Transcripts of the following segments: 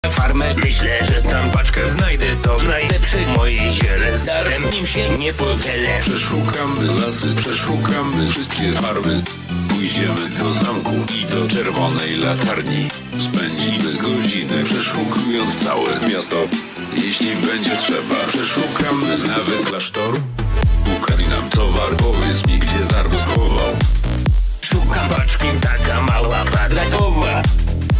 farmę. Myślę, że tam paczkę znajdę. To najlepsze moje ziele. Z darem nim się nie podzielę. Przeszukamy lasy, przeszukamy wszystkie farmy. Pójdziemy do zamku i do czerwonej latarni. Spędzimy godzinę przeszukując całe miasto. Jeśli będzie trzeba, przeszukamy nawet klasztor. Ukradli nam towar, powiedz mi, gdzie darmo schował. Szukam paczki, taka mała, kwadratowa.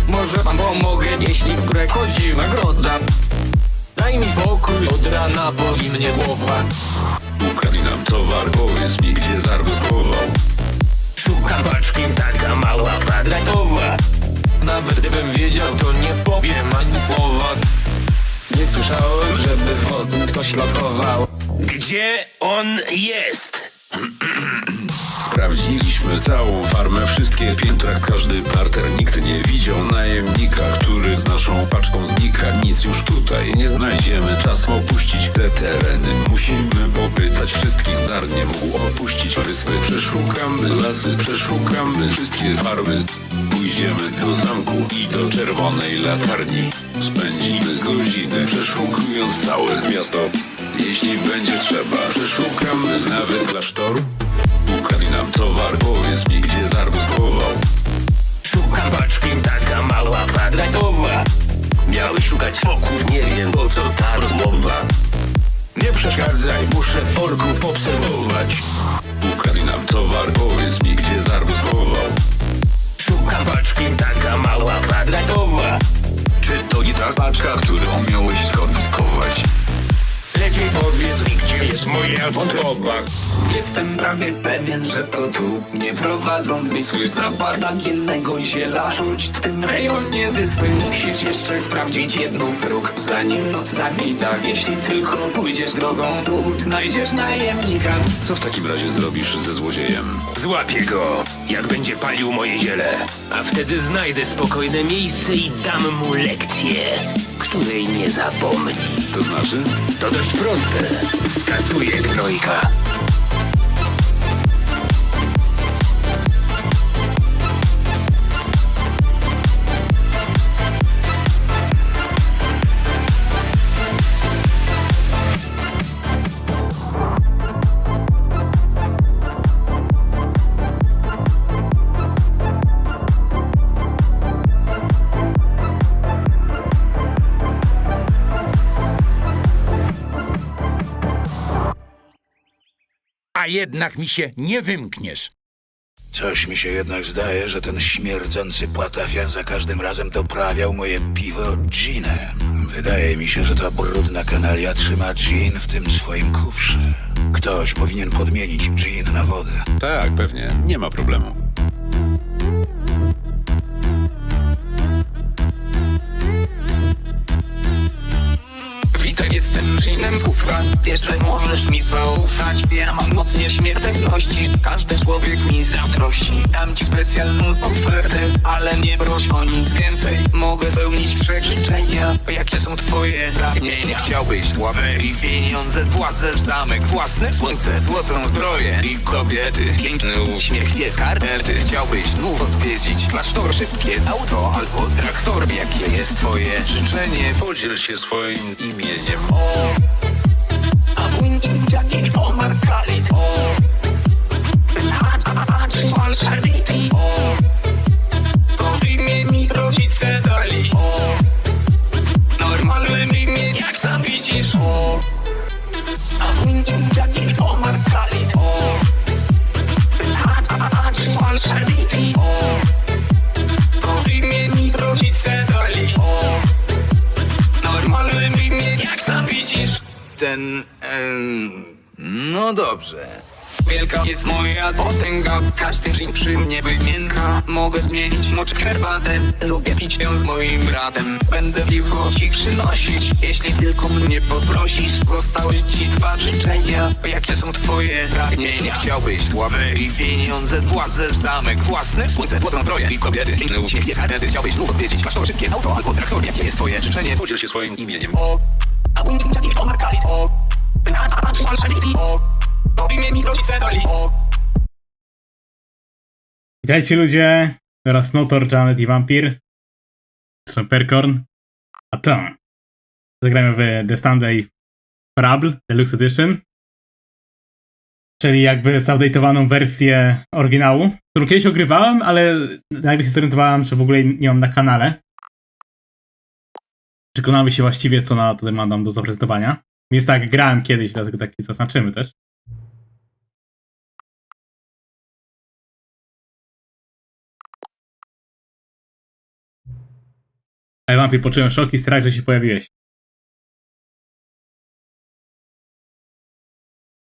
Może pan pomogę, jeśli w grę chodzi nagroda. Daj mi spokój, od rana boli mnie głowa. Ukradli nam towar, powiedz mi, gdzie darmo schował. Szukam paczki, taka mała, kwadratowa. Nawet gdybym wiedział, to nie powiem ani słowa. Nie słyszałem, żeby wodór ktoś lotował. Gdzie on jest? Sprawdziliśmy całą farmę, wszystkie piętra, każdy parter. Nikt nie widział najemnika, który z naszą paczką znika. Nic już tutaj nie znajdziemy, czas opuścić te tereny. Musimy popytać wszystkich, dar nie mógł opuścić wyspy. Przeszukamy lasy, przeszukamy wszystkie farmy. Pójdziemy do zamku i do czerwonej latarni. Spędzimy godzinę przeszukując całe miasto. Jeśli będzie trzeba, przeszukamy nawet klasztor. Ukradli nam towar, powiedz mi, gdzie darmo schował. Szukam paczki, taka mała, kwadratowa. Miałeś szukać foków, nie wiem po co ta rozmowa. Nie przeszkadzaj, muszę orków obserwować. Ukradli nam towar, powiedz mi, gdzie darmo schował. Szukam paczki, taka mała, kwadratowa. Czy to nie ta paczka, którą miałeś skonfiskować? Lepiej powiedz mi, gdzie jest moja wątroba. Jestem prawie pewien, że to tu. Nie prowadząc zmysły zapada innego ziela. Rzuć w tym rejonie wyspy. Musisz jeszcze sprawdzić jedną z dróg, zanim noc zawita. Jeśli tylko pójdziesz drogą w dół, znajdziesz najemnika. Co w takim razie zrobisz ze złodziejem? Złapię go, jak będzie palił moje ziele. A wtedy znajdę spokojne miejsce i dam mu lekcję, której nie zapomni. To znaczy? To dość proste. Skasuję gnojka. A jednak mi się nie wymkniesz. Coś mi się jednak zdaje, że ten śmierdzący płatafian za każdym razem doprawiał moje piwo ginem. Wydaje mi się, że ta brudna kanalia trzyma gin w tym swoim kufrze. Ktoś powinien podmienić gin na wodę. Tak, pewnie, nie ma problemu. Witaj, jestem ginem z kufra. Wiesz, że możesz mi zaufać. Ja mam moc nieśmiertelności. Każdy człowiek mi zazdrości. Dam ci specjalną ofertę, ale nie proś o nic więcej. Mogę spełnić 3 życzenia. Jakie są twoje pragnienia? Chciałbyś sławę i pieniądze, władzę, zamek, własne słońce, złotą zbroję i kobiety. Piękny uśmiech jest karty. Chciałbyś znów odwiedzić klasztor, szybkie auto albo traktor. Jakie jest twoje życzenie? Podziel się swoim imieniem. A mój dziadek Omar Khalid. To imię mi rodzice dali. Normalne imię jak sam widzisz. A mój dziadek Omar Khalid. To imię mi rodzice dali. Normalne imię jak sam widzisz. No dobrze. Wielka jest moja potęga, każdy dzień przy mnie wymienka. Mogę zmienić moczy herbatę, lubię pić ją z moim bratem. Będę piwo ci przynosić, jeśli tylko mnie poprosisz. Zostały ci 2 życzenia, jakie są twoje pragnienia? Chciałbyś sławę i pieniądze, władzę, zamek, własne słońce, złotą zbroję i kobiety. Piękny uśmiech jest karty. Chciałbyś znów odwiedzić klasztor, szybkie auto albo traktor. Jakie jest twoje życzenie? Podziel się swoim imieniem. A mój dziadek Omar Khalid. To imię mi rodzice dali. Witajcie ludzie, teraz Notor, Janet i Wampir. Perkorn. A to zagramy w The Stanley Parable Deluxe Edition, czyli jakby zupdate'owaną wersję oryginału, którą kiedyś ogrywałem, ale nagle się zorientowałem, że w ogóle nie mam na kanale. Przekonamy się właściwie, co na tutaj mam do zaprezentowania. Więc tak, grałem kiedyś, dlatego taki zaznaczymy też. A ja wampir, poczułem szok i strach, że się pojawiłeś.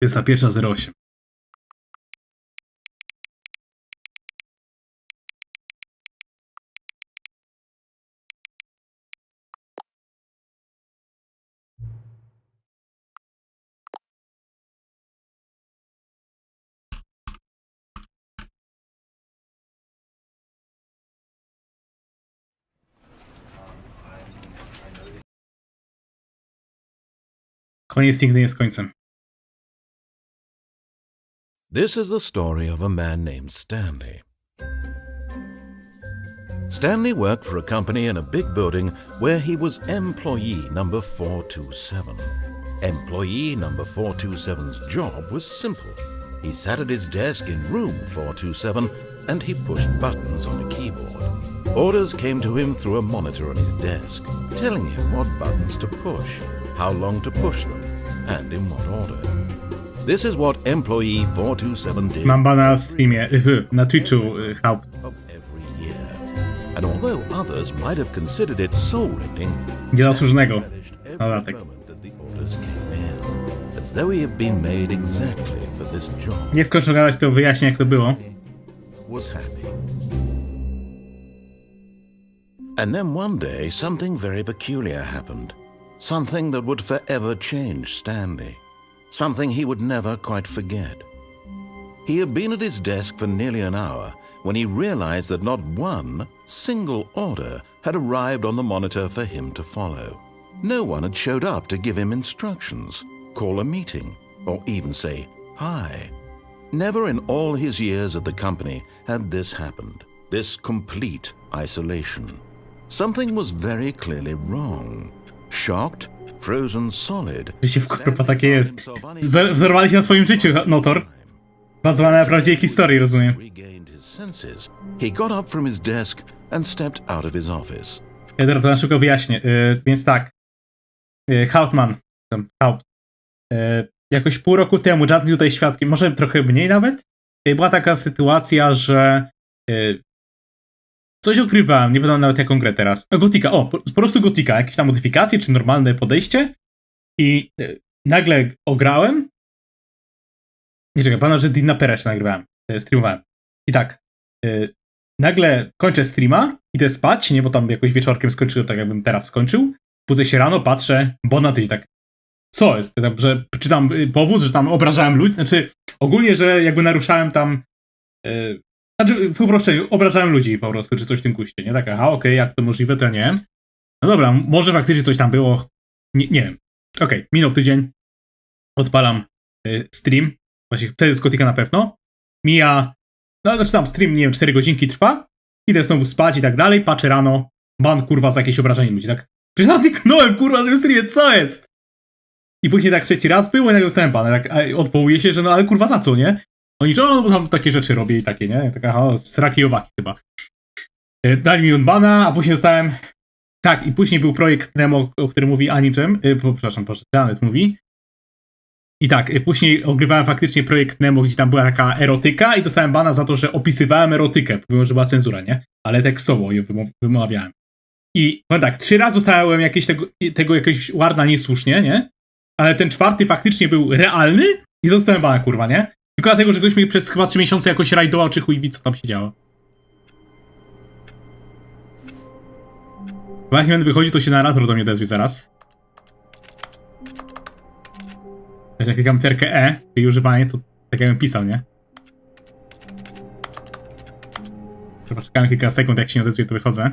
21:08. Koniec nigdy nie jest końcem. This is the story of a man named Stanley. Stanley worked for a company in a big building where he was employee number 427. Employee number 427's job was simple. He sat at his desk in room 427 and he pushed buttons on a keyboard. Orders came to him through a monitor on his desk, telling him what buttons to push, how long to push them, and in what order. This is what employee 427 did. Mam bana na streamie, na Twitchu, Haupt. Of every year. And although others might have considered it soul-rending, Niezasłużonego. relished every Dodatek. moment that the orders came in, as though he had been made exactly for this job. Nie skończę gadać, to wyjaśnię, jak to było. Was happy. And then one day something very peculiar happened. Something that would forever change Stanley. Something he would never quite forget. He had been at his desk for nearly an hour when he realized that not one single order had arrived on the monitor for him to follow. No one had showed up to give him instructions, call a meeting, or even say hi. Never in all his years at the company had this happened, this complete isolation. Something was very clearly wrong. Shocked, frozen solid. Że się kurwa takie jest. Wzorowali się na twoim życiu, Notor. Bazowane na prawdziwej historii, rozumiem. Regained his senses. He got up from his desk and stepped out of his office. Ja teraz to na szybko wyjaśnię. Więc tak. Hauptmann. Haupt. Jakoś pół roku temu, Jad mi tutaj świadkiem, może trochę mniej nawet, była taka sytuacja, że coś ogrywałem, nie pamiętam nawet jaką grę teraz. Gotika, po prostu Gotika, jakieś tam modyfikacje, czy normalne podejście i nagle ograłem. Nie czekaj, pamiętam, że Dinapera się nagrywałem, streamowałem. I tak, nagle kończę streama, idę spać, nie, bo tam jakoś wieczorkiem skończyłem, tak jakbym teraz skończył. Budzę się rano, patrzę, Bonaty i tak, co jest? Że czytam powód, że tam obrażałem ludzi, znaczy ogólnie, że jakby naruszałem tam, znaczy w uproszczeniu, obrażałem ludzi po prostu, czy coś w tym guście, nie? Tak, aha, okej, jak to możliwe, to ja nie wiem. No dobra, może faktycznie coś tam było, nie wiem. Okej, minął tydzień, odpalam stream, właśnie wtedy z Gotika na pewno, mija, no znaczy tam stream, nie wiem, 4 godzinki trwa, idę znowu spać i tak dalej, patrzę rano, ban kurwa za jakieś obrażenie ludzi, tak, przecież natyknąłem kurwa na tym streamie, co jest? I później tak trzeci raz było i nagle dostałem bana, tak odwołuje się, że no ale kurwa za co, nie? Oni, że no bo tam takie rzeczy robię i takie, nie? Tak, aha, sraki i owaki chyba. Dali mi bana, a później dostałem, tak, i później był projekt Nemo, o którym mówi Animem, przepraszam, proszę, Janet mówi. I tak, później ogrywałem faktycznie projekt Nemo, gdzie tam była taka erotyka i dostałem bana za to, że opisywałem erotykę, pomimo, że była cenzura, nie? Ale tekstowo ją wymawiałem. I no tak, 3 razy dostałem jakieś tego jakiegoś warna niesłusznie, nie? Ale ten 4 faktycznie był realny i dostałem bana, kurwa, nie? Tylko dlatego, że ktoś mi przez chyba 3 miesiące jakoś rajdował, czy chuj wie, co tam się działo. Bo jak będę wychodził, to się narrator do mnie odezwie zaraz. Jak klikam literkę E, czyli używanie, to tak jakbym pisał, nie? Chyba czekałem kilka sekund, jak się nie odezwie, to wychodzę.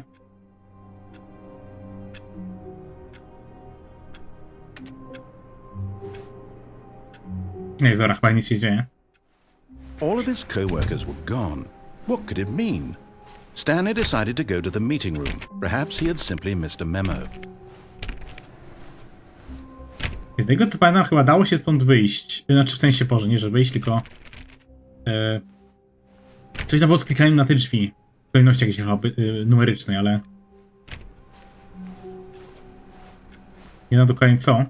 Nie, zora, chyba nic się dzieje. All of his co-workers were gone. What could it mean? Stanley decided to go to the meeting room. Perhaps he had simply missed a memo. Z tego co pamiętam, chyba dało się stąd wyjść. Znaczy w sensie, Boże, nie że wyjść, tylko... coś tam było z klikaniem na te drzwi. W kolejności jakiejś chyba numerycznej, ale... Nie wiem dokładnie co.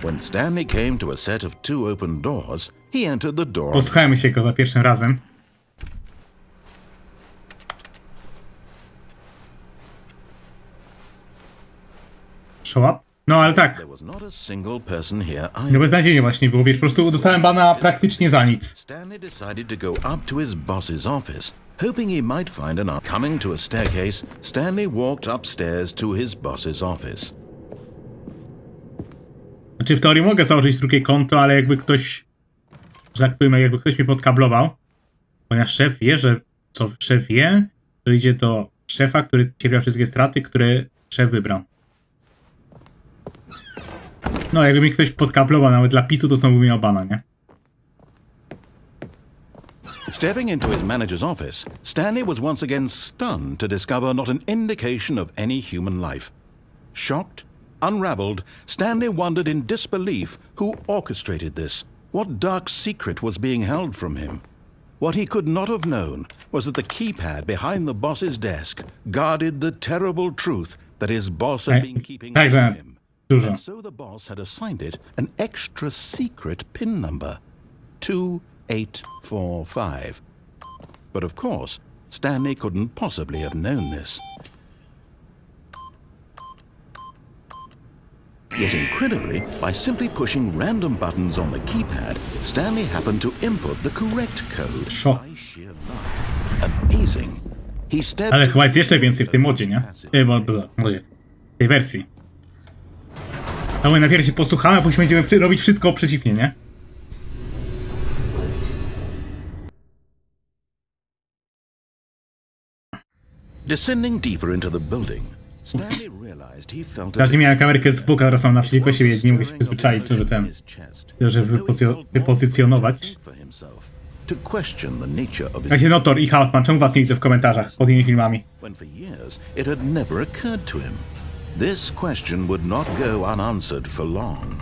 When Stanley came to a set of 2 open doors, he entered the door. Posłuchajmy się go za pierwszym razem. Show up? No ale tak. There was not a single person here No either. beznadziejnie właśnie było, wiesz, po prostu dostałem bana praktycznie za nic. Stanley decided to go up to his boss's office, hoping he might find an coming to a staircase. Stanley walked upstairs to his boss's office. Znaczy w teorii mogę założyć drugie konto, ale jakby ktoś... Zaktujmy, jakby ktoś mnie podkablował. Ponieważ szef wie, że... Co szef wie, to idzie do szefa, który cierpiał wszystkie straty, które szef wybrał. No, jakby mi ktoś podkablował nawet dla picu, to znowu miał bana, nie? Stepping into his manager's office, Stanley was once again stunned to discover not an indication of any human life. Shocked, unraveled, Stanley wondered in disbelief who orchestrated this. What dark secret was being held from him? What he could not have known was that the keypad behind the boss's desk guarded the terrible truth that his boss had been keeping from him. Dużo. And so the boss had assigned it an extra secret PIN number, 2845. But of course, Stanley couldn't possibly have known this. Yet incredibly, by simply pushing random buttons on the keypad, Stanley happened to input the correct code Sure. by sheer luck. Amazing. He stepped Ale chyba jest jeszcze więcej w tym modzie, nie? Modzie. W tej wersji. A my najpierw się posłuchamy, a później będziemy robić wszystko przeciwnie, nie? Descending deeper into the building, Stanley realized he felt a Wcześniej miałem kamerkę z boku, a teraz mam naprzeciwko siebie, nie mogę się przyzwyczaić, żeby ten... Żeby wypozycjonować. to question the nature of his Jak się Notor i Hautman, czemu was nie widzę w komentarzach pod innymi filmami? when for years it had never occurred to him. This question would not go unanswered for long.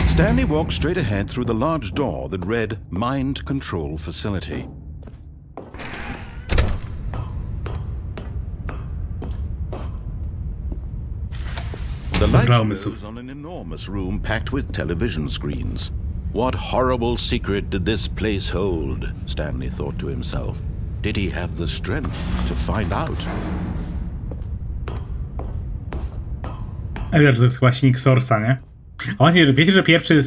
Stanley walked straight ahead through the large door that read Mind Control Facility. The light rose on an enormous room packed with television screens. What horrible secret did this place hold? Stanley thought to himself. Did he have the strength to find out? Ja wiem, że to jest chyba silnik Source'a, nie? A właśnie, wiecie, że pierwszy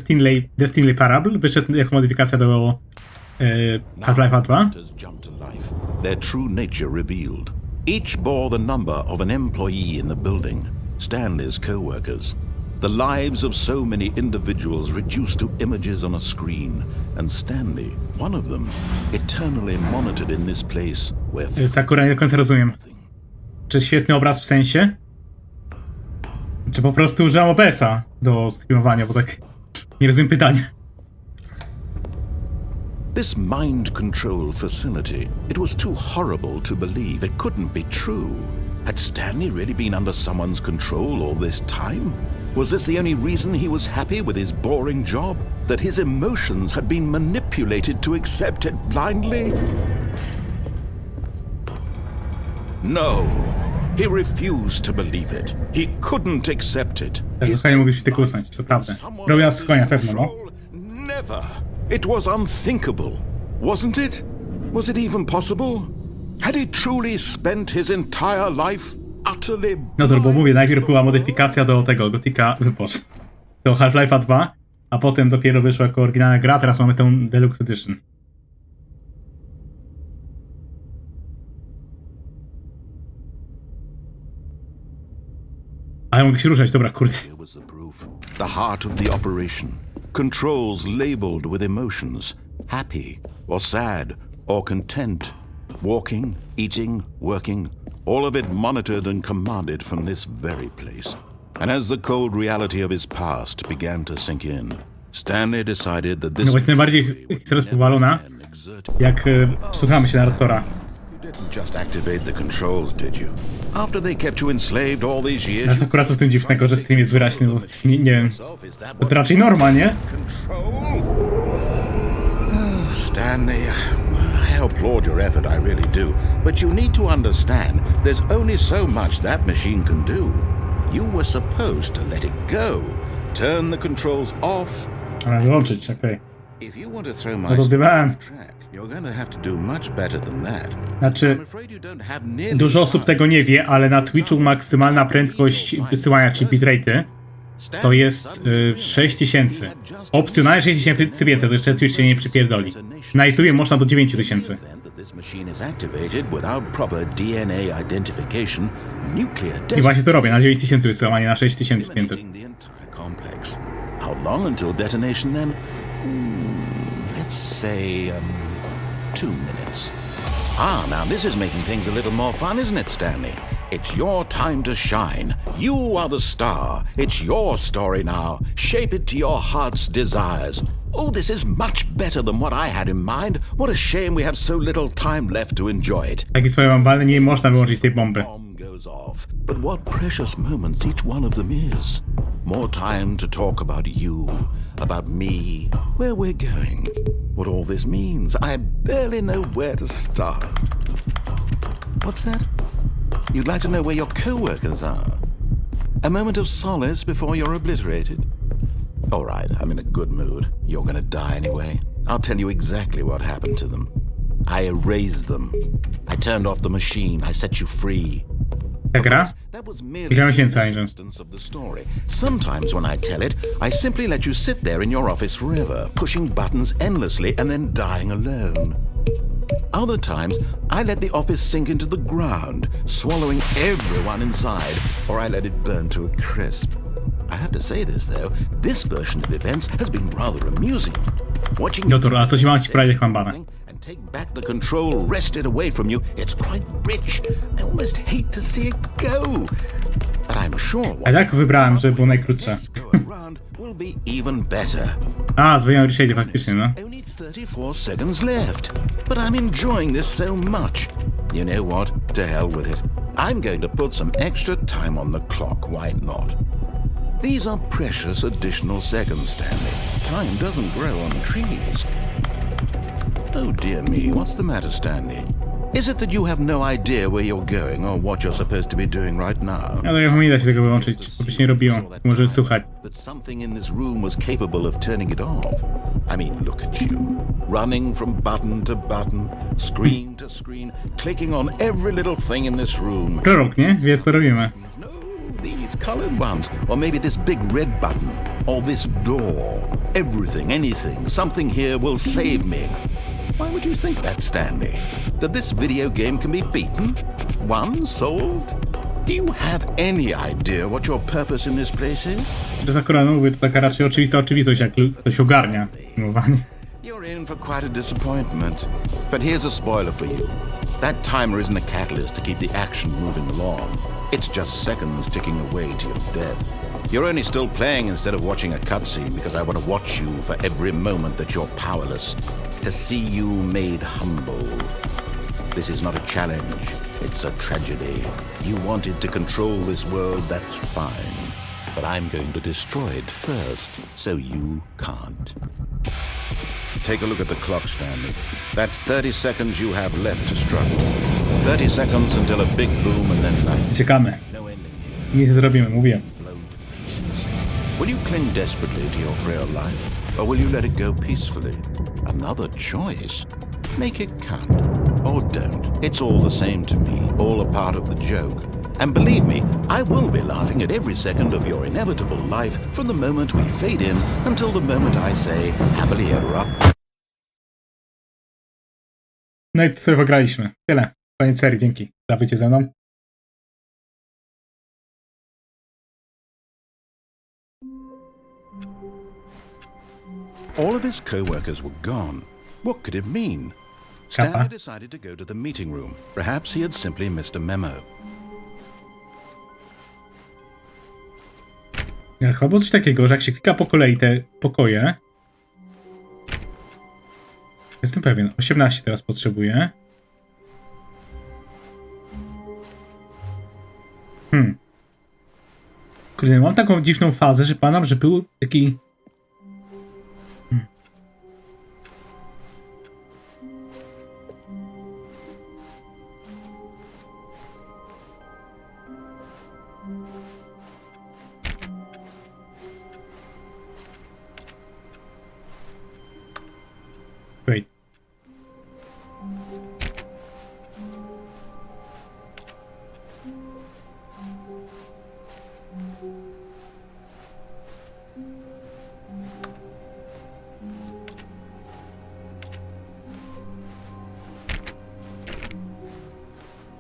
The Stanley Parable wyszedł jako modyfikacja do Half-Life'a 2? Jumped to life, their true nature revealed. Each bore the number of an employee in the building, Stanley's co-workers. The lives of so many individuals reduced to images on a screen, and Stanley, one of them, eternally monitored in this place where Sakura, nie do końca rozumiem. Czy świetny obraz w sensie? Czy po prostu użyłem OBS-a do streamowania, bo tak nie rozumiem pytania. this mind control facility, it was too horrible to believe. It couldn't be true. Had Stanley really been under someone's control all this time? Was this the only reason he was happy with his boring job? That his emotions had been manipulated to accept it blindly? No. He refused to believe it. He couldn't accept it. Też kochanie mogły się tylko usnąć, co prawda. Robiła z konia, pewno, no. Never. It was unthinkable. Wasn't it? Was it even possible? Had he truly spent his entire life utterly... No to, bo mówię, najpierw była modyfikacja do tego, Gotika, do Half-Life'a 2, a potem dopiero wyszła jako oryginalna gra, teraz mamy tę Deluxe Edition. Ale mogę się ruszać, dobra, kurde. Here was the proof. The heart of the operation. Controls labeled with emotions. Happy, or sad, or content. Walking, eating, working. All of it monitored and commanded from this very place. And as the cold reality of his past began to sink in, Stanley decided that No this właśnie najbardziej jest rozpowalona, jak słuchamy się narratora. You didn't just activate the controls, did you? After they kept you enslaved all these years. Jest akurat co w tym dziwnego, że stream jest wyraźny, bo nie wiem. To raczej norma, nie? Stanley, I applaud your effort, I really do. But you need to understand, there's only so much that machine can do. You were supposed to let it go. Turn the controls off. Ale wyłączyć, okej. If you want to throw my Rozdywałem. track, you're going to have to do much better than that. Znaczy, I'm afraid you don't have nearly dużo osób tego nie wie, ale na Twitchu maksymalna prędkość wysyłania, czyli bitrate'y, to jest 6000. Opcjonalnie 6000 więcej, to jeszcze Twitch się nie przypierdoli. Na YouTubie można do 9000. I właśnie to robię, na 9000 wysyłam, a nie na 6500. How long until detonation then? Let's say 2 minutes. Ah, now this is making things a little more fun, isn't it, Stanley? It's your time to shine. You are the star. It's your story now. Shape it to your heart's desires. Oh, this is much better than what I had in mind. What a shame we have so little time left to enjoy it. Taki swoje wambalne, nie można wyłączyć tej bomby. Bomb goes off, but what precious moments each one of them is. More time to talk about you, about me, where we're going, what all this means. I barely know where to start. What's that? You'd like to know where your co-workers are? A moment of solace before you're obliterated? All right, I'm in a good mood. You're gonna die anyway. I'll tell you exactly what happened to them. I erased them. I turned off the machine. I set you free. Ta gra? That was merely Kilka the miesięcy, Angel. substance of the story. Sometimes when I tell it, I simply let you sit there in your office forever, pushing buttons endlessly and then dying alone. Other times, I let the office sink into the ground, swallowing everyone inside, or I let it burn to a crisp. I have to say this, though, this version of events has been rather amusing. Watching Doktor, a coś mam ci prawie jak mam bana. and take back the control wrested away from you, it's quite rich. I almost hate to see it go. But I'm sure A tak wybrałem, żeby było najkrótsze. go around will be even better. A, zmieniam reshade faktycznie, no. Only 34 seconds left, but I'm enjoying this so much. You know what? To hell with it. I'm going to put some extra time on the clock, why not? These are precious additional seconds, Stanley. Time doesn't grow on trees. Oh dear me, what's the matter, Stanley? Is it that you have no idea where you're going or what you're supposed to be doing right now? Ale ja nie da się tego wyłączyć, to by się nie robiło. Może słuchać. That something in this room was capable of turning it off. I mean, look at you. Running from button to button, screen to screen, clicking on every little thing in this room. Prorok, nie? Wie, co robimy. No, these colored ones. Or maybe this big red button. Or this door. Everything, anything, something here will save me. Why would you think that, Stanley? That this video game can be beaten? Won? Solved? Do you have any idea what your purpose in this place is? To jest akurat, no mówię, to taka raczej oczywista oczywistość, jak ktoś ogarnia filmowanie. You're in for quite a disappointment. But here's a spoiler for you. That timer isn't a catalyst to keep the action moving along. It's just seconds ticking away to your death. You're only still playing instead of watching a cutscene because I want to watch you for every moment that you're powerless. To see you made humble. This is not a challenge, it's a tragedy. You wanted to control this world, that's fine. But I'm going to destroy it first, so you can't. Take a look at the clock, Stanley. That's 30 seconds you have left to struggle. 30 seconds until a big boom and then nothing. Czekamy. No ending here. Nic nie zrobimy, mówię. Blown to pieces. Will you cling desperately to your frail life, or will you let it go peacefully? Another choice. Make it count, or don't. It's all the same to me, all a part of the joke. And believe me, I will be laughing at every second of your inevitable life from the moment we fade in until the moment I say happily ever after. No i sobie pograliśmy. Tyle. Koniec serii, dzięki za bycie ze mną. All of his co-workers were gone. What could it mean? Stanley decided to go to the meeting room. Perhaps he had simply missed a memo. Chyba było coś takiego, że jak się klika po kolei te pokoje, Jestem pewien. 18 teraz potrzebuję. Kurde, mam taką dziwną fazę, że pamiętam, że był taki... Wait.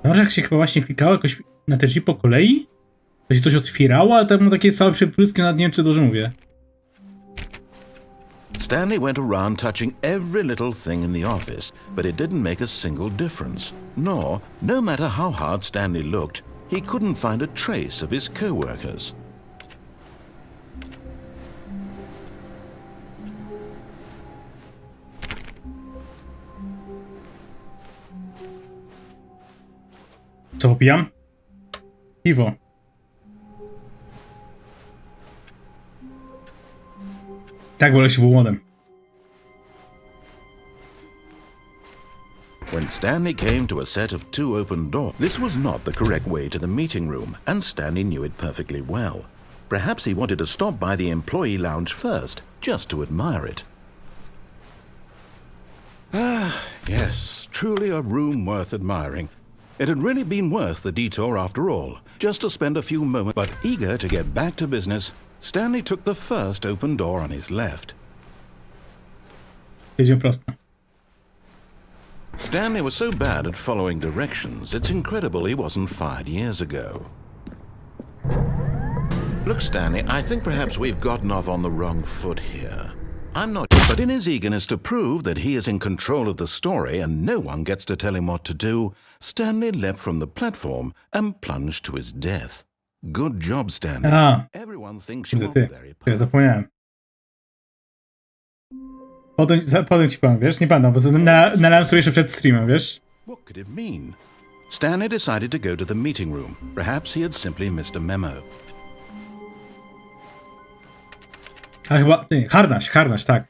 Może jak się chyba właśnie klikało jakoś na te drzwi po kolei, to się coś otwierało, ale tam takie całe przepryski, nawet nie wiem, czy dobrze mówię. Stanley went around touching every little thing in the office, but it didn't make a single difference. Nor, no matter how hard Stanley looked, he couldn't find a trace of his co-workers. Co popijam? Piwo. Tak, wolę się był młodym. When Stanley came to a set of 2 open doors, this was not the correct way to the meeting room, and Stanley knew it perfectly well. Perhaps he wanted to stop by the employee lounge first, just to admire it. Ah, yes, truly a room worth admiring. It had really been worth the detour after all, just to spend a few moments. But eager to get back to business, Stanley took the first open door on his left. Jedziemy prosto. Stanley was so bad at following directions, it's incredible he wasn't fired years ago. Look, Stanley, I think perhaps we've gotten off on the wrong foot here. I'm not, but in his eagerness to prove that he is in control of the story and no one gets to tell him what to do, Stanley leapt from the platform and plunged to his death. Good job, Stanley. A, Everyone thinks you are ty. very Ja powerful. zapomniałem. Potem ci powiem, wiesz? Nie pamiętam, bo nalałem sobie jeszcze przed streamem, wiesz? What could it mean? Stanley decided to go to the meeting room. Perhaps he had simply missed a memo. Ale chyba... Nie, harnaś, tak.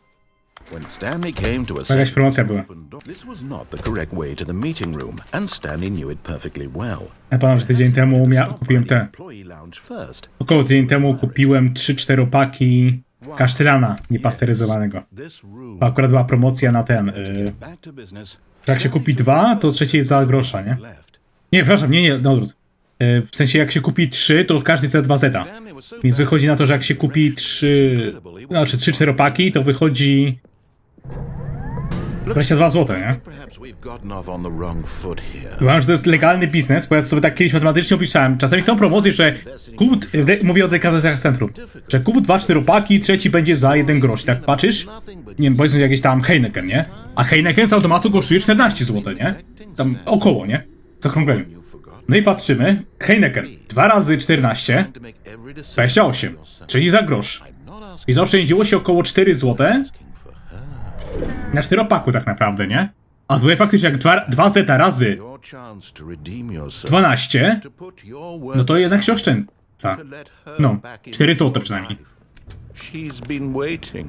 When Stanley came to a Jakaś set promocja była. open door, this was not the correct way to the meeting room, and Stanley knew it perfectly well. Ja pamiętam, że tydzień temu kupiłem te... Employee lounge first. Około tydzień temu kupiłem 3-4 opaki kasztelana niepasteryzowanego. This room. To akurat była promocja na ten... Back to business. jak się kupi 2, to trzecie jest za grosza, nie? Left. Nie, przepraszam, nie, na odwrót. W sensie jak się kupi 3, to każdy chce 2 zeta. Stanley was so Więc bad wychodzi na to, że jak się kupi 3-4 paki, to wychodzi 22 zł, nie? Perhaps we've gotten off on the wrong foot here. Uważam, że to jest legalny biznes, bo ja sobie tak kiedyś matematycznie opisałem. Czasami są promocje, że kup, mówię o delikatesach centrum, że kup 2 4-paki, trzeci będzie za 1 grosz. Tak patrzysz? Nie wiem, powiedzmy jakieś tam Heineken, nie? A Heineken z automatu kosztuje 14 zł, nie? Tam około, nie? W zaokrągleniu. No i patrzymy, Heineken 2 razy 14, To make every decision 28, czyli za grosz. not ask I zaoszczędziło się około 4 zł na 4-paku tak naprawdę, nie? A tutaj faktycznie jak 2 zeta razy your chance to redeem yourself. 12, To put your no work to jednak się oszczędza. to let her No, back in 4 your zł przynajmniej. life. She's been waiting.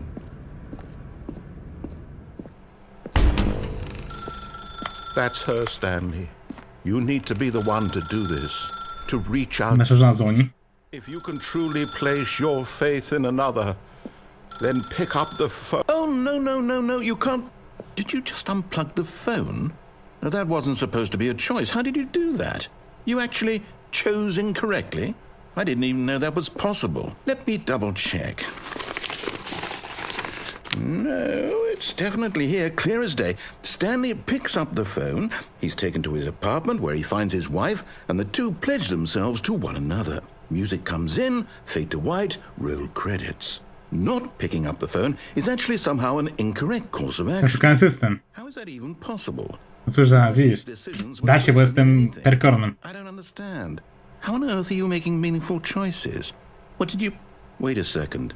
That's her, Stanley. You need to be the one to do this. To reach out. Nasza żona dzwoni. If you can truly place your faith in another, then pick up the phone. Oh, no, you can't. Did you just unplug the phone? No, that wasn't supposed to be a choice. How did you do that? You actually chose incorrectly? I didn't even know that was possible. Let me double check. No, it's definitely here, clear as day. Stanley picks up the phone. He's taken to his apartment where he finds his wife, and the two pledge themselves to one another. Music comes in, fade to white, roll credits. Not picking up the phone is actually somehow an incorrect course of Ja action. szukałem system. How is that even possible? No cóż, widzisz, da się, bo jestem perkornem. I don't understand. How on earth are you making meaningful choices? What did you... Wait a second.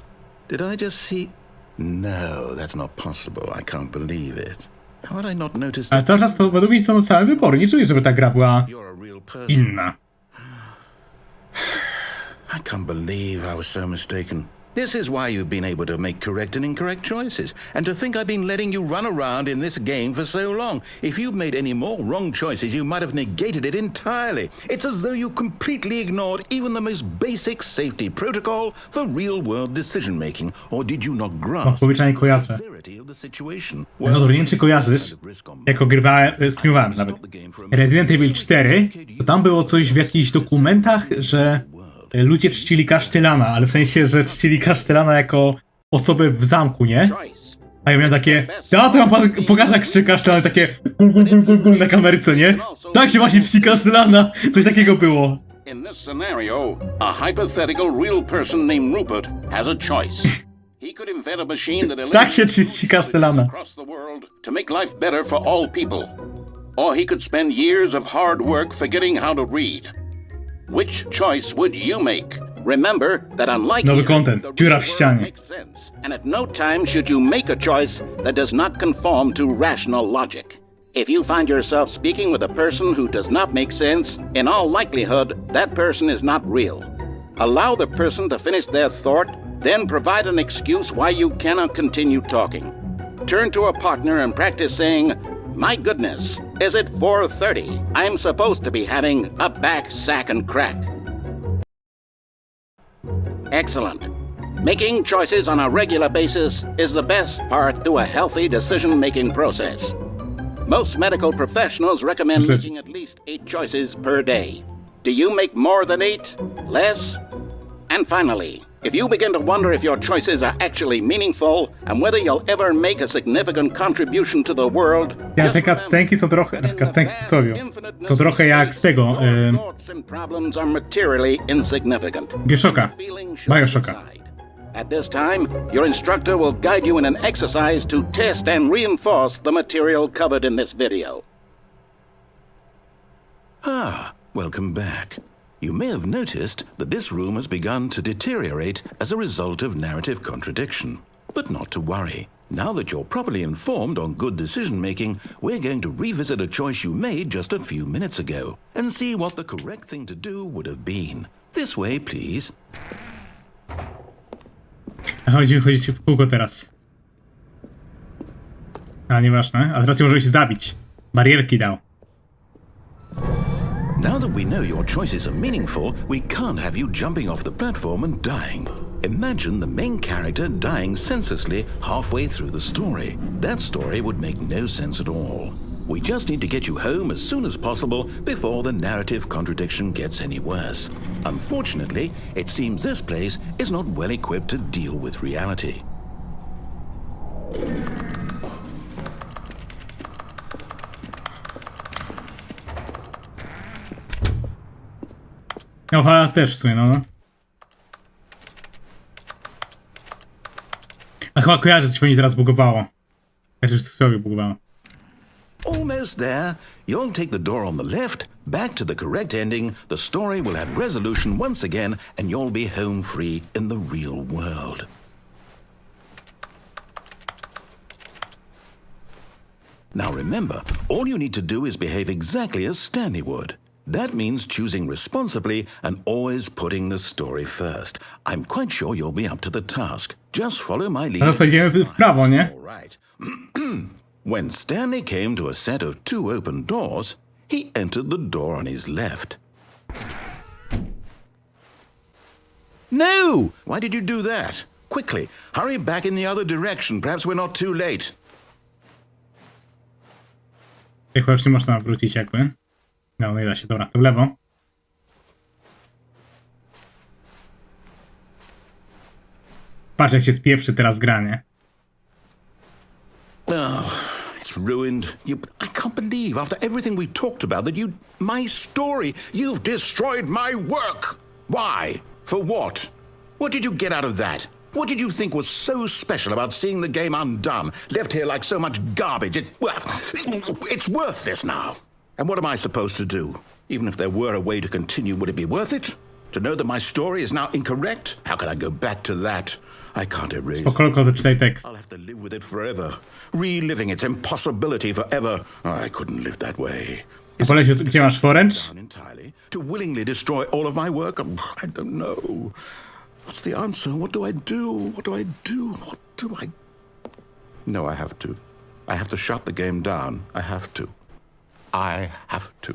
Did I just see... No, that's not possible. I can't believe it. How had I not noticed Ale it? cały czas to według mnie są same wybory. Nie czuję, żeby ta gra była You're a real person. inna. I can't believe I was so mistaken. This is why you've been able to make correct and incorrect choices, and to think I've been letting you run around in this game for so long. If you'd made any more wrong choices, you might have negated it entirely. It's as though you completely ignored even the most basic safety protocol for real-world decision-making. Or did you not grasp Powiedzenie the kojarzę. severity of the situation? No to nie wiem, czy kojarzysz, jak ogrywałem, streamowałem nawet Resident Evil 4, to tam było coś w jakichś dokumentach, że ludzie czcili kasztelana, ale w sensie, że czcili kasztelana jako osobę w zamku, nie? A ja miałem takie, to wam pokażę, jak czci kasztelan, takie gul na kamerce, nie? Tak się właśnie czci kasztelana, coś takiego było. In this scenario, a hypothetical real person named Rupert has a choice. He could invent a machine that Tak się eliminates czci kasztelana. across the world to make life better for all people. Or he could spend years of hard work forgetting how to read. Which choice would you make? Remember that unlike Nowy you, content, the dziura real w world ścianie. makes sense, and at no time should you make a choice that does not conform to rational logic. If you find yourself speaking with a person who does not make sense, in all likelihood, that person is not real. Allow the person to finish their thought, then provide an excuse why you cannot continue talking. Turn to a partner and practice saying, "My goodness, is it 4:30? I'm supposed to be having a back sack and crack." Excellent. Making choices on a regular basis is the best part to a healthy decision-making process. Most medical professionals recommend making at least 8 choices per day. Do you make more than 8? Less? And finally, if you begin to wonder if your choices are actually meaningful and whether you'll ever make a significant contribution to the world, Ja, te cutscenki są trochę, cutscenki w cudzysłowie, są trochę jak z tego, Bioshocka, Bioshocka. At this time, your instructor will guide you in an exercise to test and reinforce the material covered in this video. Ah, welcome back. You may have noticed that this room has begun to deteriorate as a result of narrative contradiction. But not to worry. Now that you're properly informed on good decision-making, we're going to revisit a choice you made just a few minutes ago and see what the correct thing to do would have been. This way, please. Chodzicie w kółko teraz. A, nieważne. A teraz nie możemy się zabić. Barierki dał. Now that we know your choices are meaningful, we can't have you jumping off the platform and dying. Imagine the main character dying senselessly halfway through the story. That story would make no sense at all. We just need to get you home as soon as possible before the narrative contradiction gets any worse. Unfortunately, it seems this place is not well equipped to deal with reality. No, ale też w sumie, no. A chyba kojarzę, coś mi zaraz bugowało. Znaczy, sobie bugowało. Almost there. You'll take the door on the left, back to the correct ending, the story will have resolution once again, and you'll be home free in the real world. Now remember, all you need to do is behave exactly as Stanley would. That means choosing responsibly and always putting the story first. I'm quite sure you'll be up to the task. Just follow my lead. A teraz idziemy w prawo, nie? All right. When Stanley came to a set of 2 open doors, he entered the door on his left. No! Why did you do that? Quickly, hurry back in the other direction. Perhaps we're not too late. Tylko już nie można wrócić jakby. No, nie da się, dobra, to w lewo. Patrz, jak się spieprzy teraz granie. Oh, it's ruined. I can't believe after everything we talked about that my story, you've destroyed my work. Why? For what? What did you get out of that? What did you think was so special about seeing the game undone, left here like so much garbage? It's worthless now. And what am I supposed to do? Even if there were a way to continue, would it be worth it? To know that my story is now incorrect? How can I go back to that? I can't erase it. Spokojnie, to czytaj tekst. I'll have to live with it forever, reliving its impossibility forever. I couldn't live that way. A po lesie, gdzie masz foręcz? Down entirely to willingly destroy all of my work? I don't know. What's the answer? What do I do? What do I do? What do I... No, I have to. I have to shut the game down. I have to. I have to.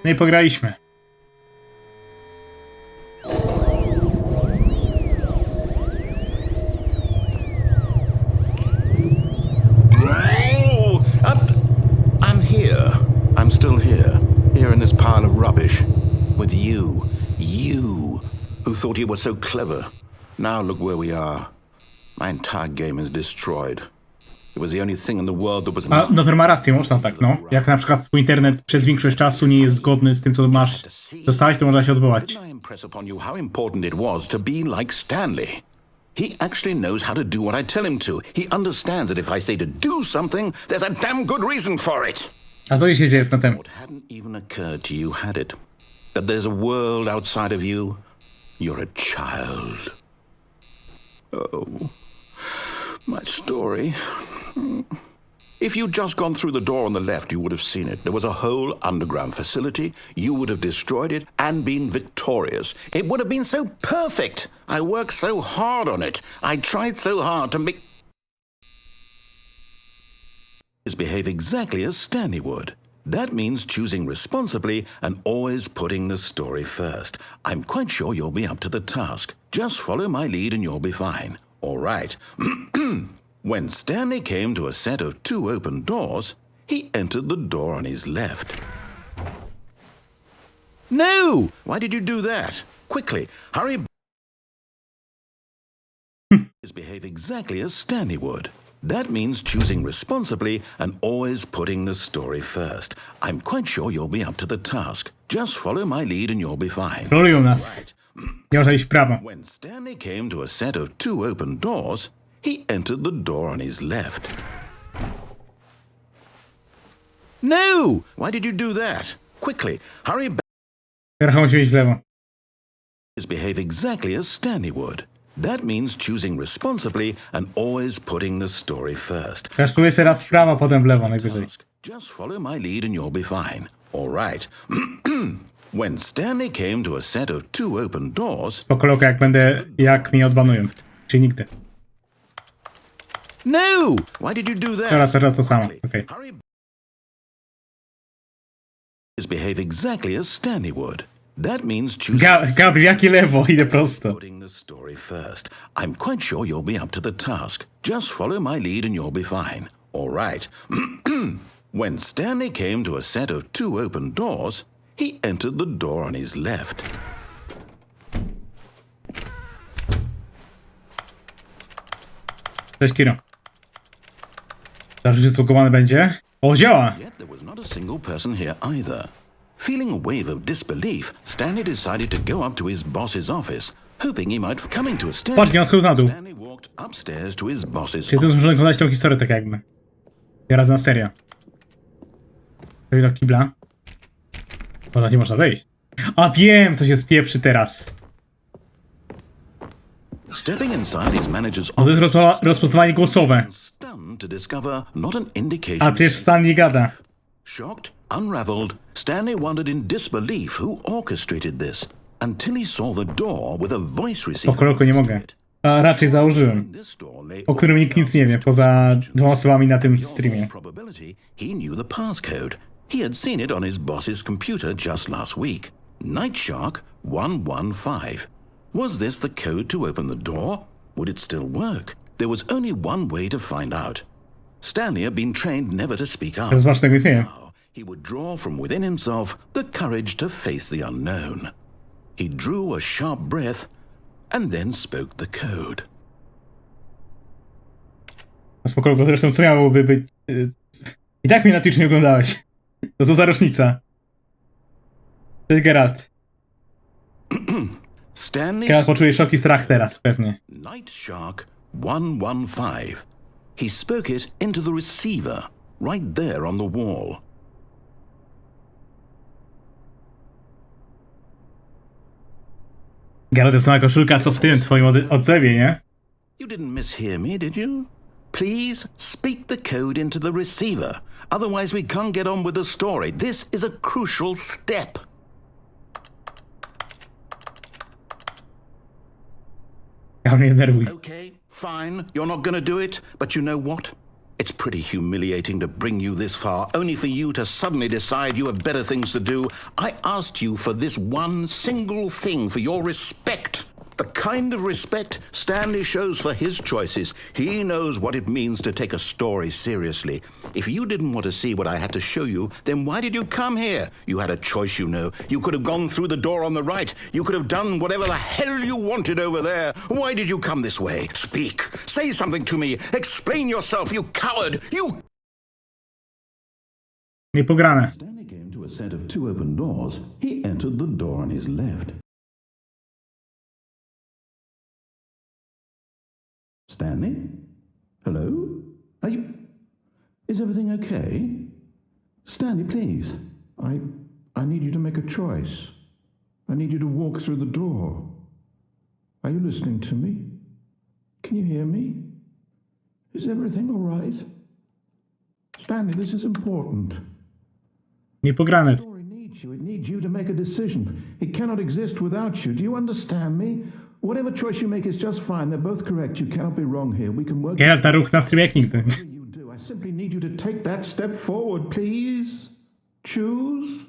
No i pograliśmy. I'm here. I'm still here. Here in this pile of rubbish. With you. You. Who thought you were so clever. Now look where we are. My entire game is destroyed. It was the only thing in the world that was... A Notor ma rację, można tak, no. Jak na przykład twój internet przez większość czasu nie jest zgodny z tym, co masz dostałeś, to można się odwołać. Didn't I impress upon you how important it was to be like Stanley? He actually knows how to do what I tell him to. He understands that if I say to do something, there's a damn good reason for it. A co się dzieje z netem? What hadn't even occurred to you, had it? That there's a world outside of you? You're a child. Oh, my story. If you'd just gone through the door on the left, you would have seen it. There was a whole underground facility. You would have destroyed it and been victorious. It would have been so perfect. I worked so hard on it. I tried so hard to make... behave exactly as Stanley would. That means choosing responsibly and always putting the story first. I'm quite sure you'll be up to the task. Just follow my lead and you'll be fine. All right. When Stanley came to a set of 2 open doors, he entered the door on his left. No! Why did you do that? Quickly, hurry. Behave exactly as Stanley would. That means choosing responsibly and always putting the story first. I'm quite sure you'll be up to the task. Just follow my lead and you'll be fine. Trolują nas. Nie można iść w prawo. When Stanley came to a set of 2 open doors, he entered the door on his left. No! Why did you do that? Quickly, hurry back. Teraz musimy iść w lewo. Behave exactly as Stanley would. That means choosing responsibly and always putting the story first. Teraz tu jeszcze raz w prawo, potem w lewo najwyżej. Just follow my lead and you'll be fine. All right. When Stanley came to a set of 2 open doors... Pokoloko jak mnie odbanują. Czy nigdy. No! Why did you do that? Teraz to samo. Okej. Behave exactly as Stanley would. That means choosing... Gabriel, jakie lewo? Idę prosto. Putting the story first. I'm quite sure you'll be up to the task. Just follow my lead and you'll be fine. All right. When Stanley came to a set of 2 open doors, he entered the door on his left. Cześć, Kiro. Zaraz się spakowany będzie. O, działa! Yet there was not a single person here either. Feeling a wave of disbelief, Stanley decided to go up to his boss's office, hoping he might... Coming to a staircase, Patrz, nie mam schodził na dół. Stanley walked upstairs to his boss's Czy jestem zmuszony oglądać tą historię tak jakby. Teraz na serio. Do kibla. Bo nie można wejść. A wiem, co się spieprzy teraz. Stepping inside his manager's No to jest office, rozpoznawanie głosowe. stunned to discover not an indication... A przecież Stanley gada. Shocked, unraveled, Stanley wondered in disbelief who orchestrated this, until he saw the door with a voice receiver. Pokoloko nie mogę. A raczej założyłem. This door lay O którym nikt nic nie wie, poza 2 osobami na tym streamie. probability he knew the passcode. He had seen it on his boss's computer just last week. Night Shark 115. Was this the code to open the door? Would it still work? There was only one way to find out. Stanley had been trained never to speak up. Rozważnego nic nie wiem. Now, he would draw from within himself the courage to face the unknown. He drew a sharp breath and then spoke the code. A spokojnie, zresztą co miałoby być... I tak mnie na Twitch nie oglądałeś. To co za rocznica. Cześć, Geralt. Stanley... Geralt poczuje szok i strach teraz, pewnie. Night Shark 115. He spoke it into the receiver. right there on the wall. Geralt, to jest sama koszulka, co w tym twoim odzewie, nie? You didn't mishear me, did you? Please speak the code into the receiver. Otherwise we can't get on with the story. This is a crucial step. Ja mnie denerwuj. Okay, fine. You're not gonna do it, but you know what? It's pretty humiliating to bring you this far, only for you to suddenly decide you have better things to do. I asked you for this one single thing, for your respect. The kind of respect Stanley shows for his choices. He knows what it means to take a story seriously. If you didn't want to see what I had to show you, then why did you come here? You had a choice, you know. You could have gone through the door on the right. You could have done whatever the hell you wanted over there. Why did you come this way? Speak. Say something to me. Explain yourself, you coward. You... Niepograne. Stanley came to a set of 2 open doors. He entered the door on his left. Stanley? Hello? Are you... Is everything okay? Stanley, please. I need you to make a choice. I need you to walk through the door. Are you listening to me? Can you hear me? Is everything all right? Stanley, this is important. Niepograne. The story needs you. It needs you to make a decision. It cannot exist without you. Do you understand me? Whatever choice you make is just fine. They're both correct. You cannot be wrong here. We can work... Geralt, ta ruch na streamie jak nigdy. Whatever you do, I simply need you to take that step forward, please. Choose.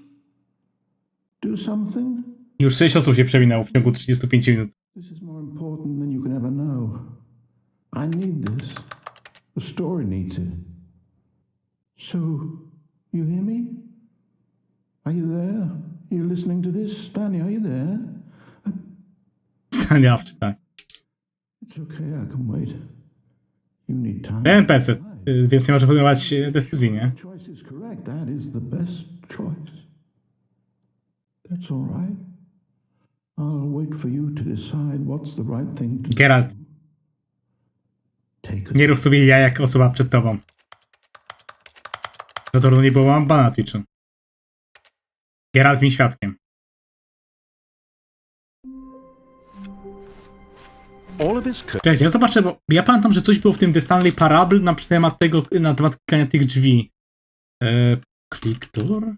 Do something. Już 6 osób się przewinęło w ciągu 35 minut. This is more important than you can ever know. I need this. The story needs it. So, you hear me? Are you there? Are you listening to this? Stanley, are you there? Stanley, tak. It's okay, I can wait. You need time. NPC, więc nie może podejmować decyzji, nie? The choice is correct. That is the best choice. That's all right. I'll wait for you to decide what's the right thing to do. Geralt, Take a nie rób sobie ja jak osoba przed tobą. No to nie było, mam bana na Twitchu. Geralt mi świadkiem. all of his Cześć, ja zobaczę, bo ja pamiętam, że coś było w tym The Stanley Parable na temat tego, na temat klikania tych drzwi. Kliktur?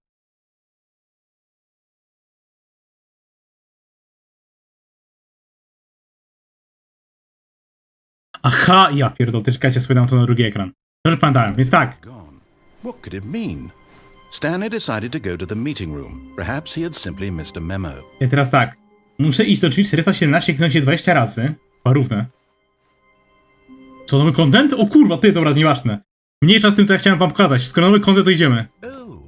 Aha, ja pierdolę, czekajcie, sobie dam to na drugi ekran. Dobrze pamiętałem, więc tak. gone. What could it mean? Stanley decided to go to the meeting room. Perhaps he had simply missed a memo. I teraz tak. Muszę iść do drzwi 417, kliknąć je 20 razy. Równe. Co, nowy content? O kurwa, ty, dobra, nieważne. Mniejsza z tym, co ja chciałem wam pokazać. Skoro nowy content, to idziemy. Oh,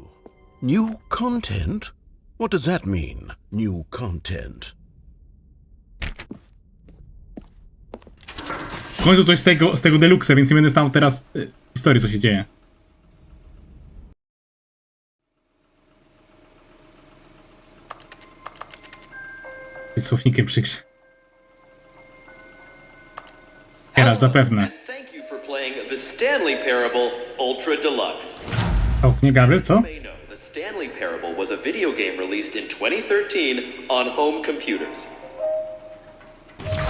new content? What does that mean, new content? W końcu coś z tego Deluxe, więc nie będę znał teraz historii, co się dzieje. Z słownikiem przykrzy. Teraz zapewne. Thank you for playing the Stanley Parable Ultra Deluxe. O, nie Gabriel, co? You may know the Stanley Parable was a video game released in 2013 on home computers.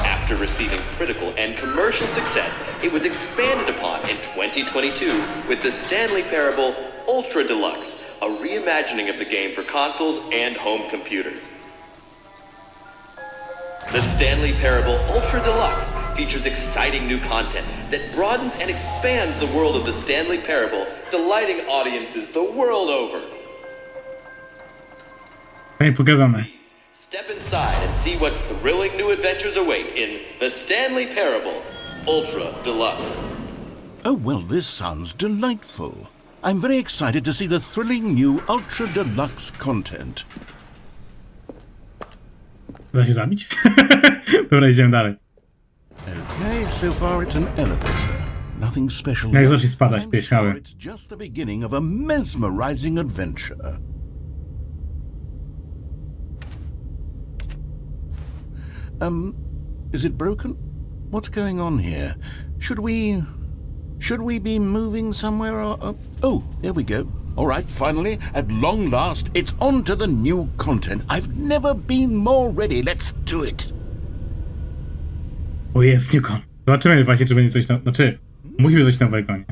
After receiving critical and commercial success, it was expanded upon in 2022 with the Stanley Parable Ultra Deluxe, a reimagining of the game for consoles and home computers. The Stanley Parable Ultra Deluxe features exciting new content that broadens and expands the world of the Stanley Parable, delighting audiences the world over. Fajnie pokazane. Step inside and see what thrilling new adventures await in the Stanley Parable Ultra Deluxe. Oh, well, this sounds delightful. I'm very excited to see the thrilling new Ultra Deluxe content. Da się zabić? Dobra, idziemy dalej. Okay, so far it's an elevator. Nothing special. Jak zacznie spadać, ty śmiały. It's just the beginning of a mesmerizing adventure. Is it broken? What's going on here? Should we be moving somewhere or Oh, there we go. All right, finally, at long last, it's on to the new content. I've never been more ready. Let's do it. O jest, Newcom. Zobaczymy właśnie, czy będzie coś nowego. Znaczy, musi być coś nowego, nie?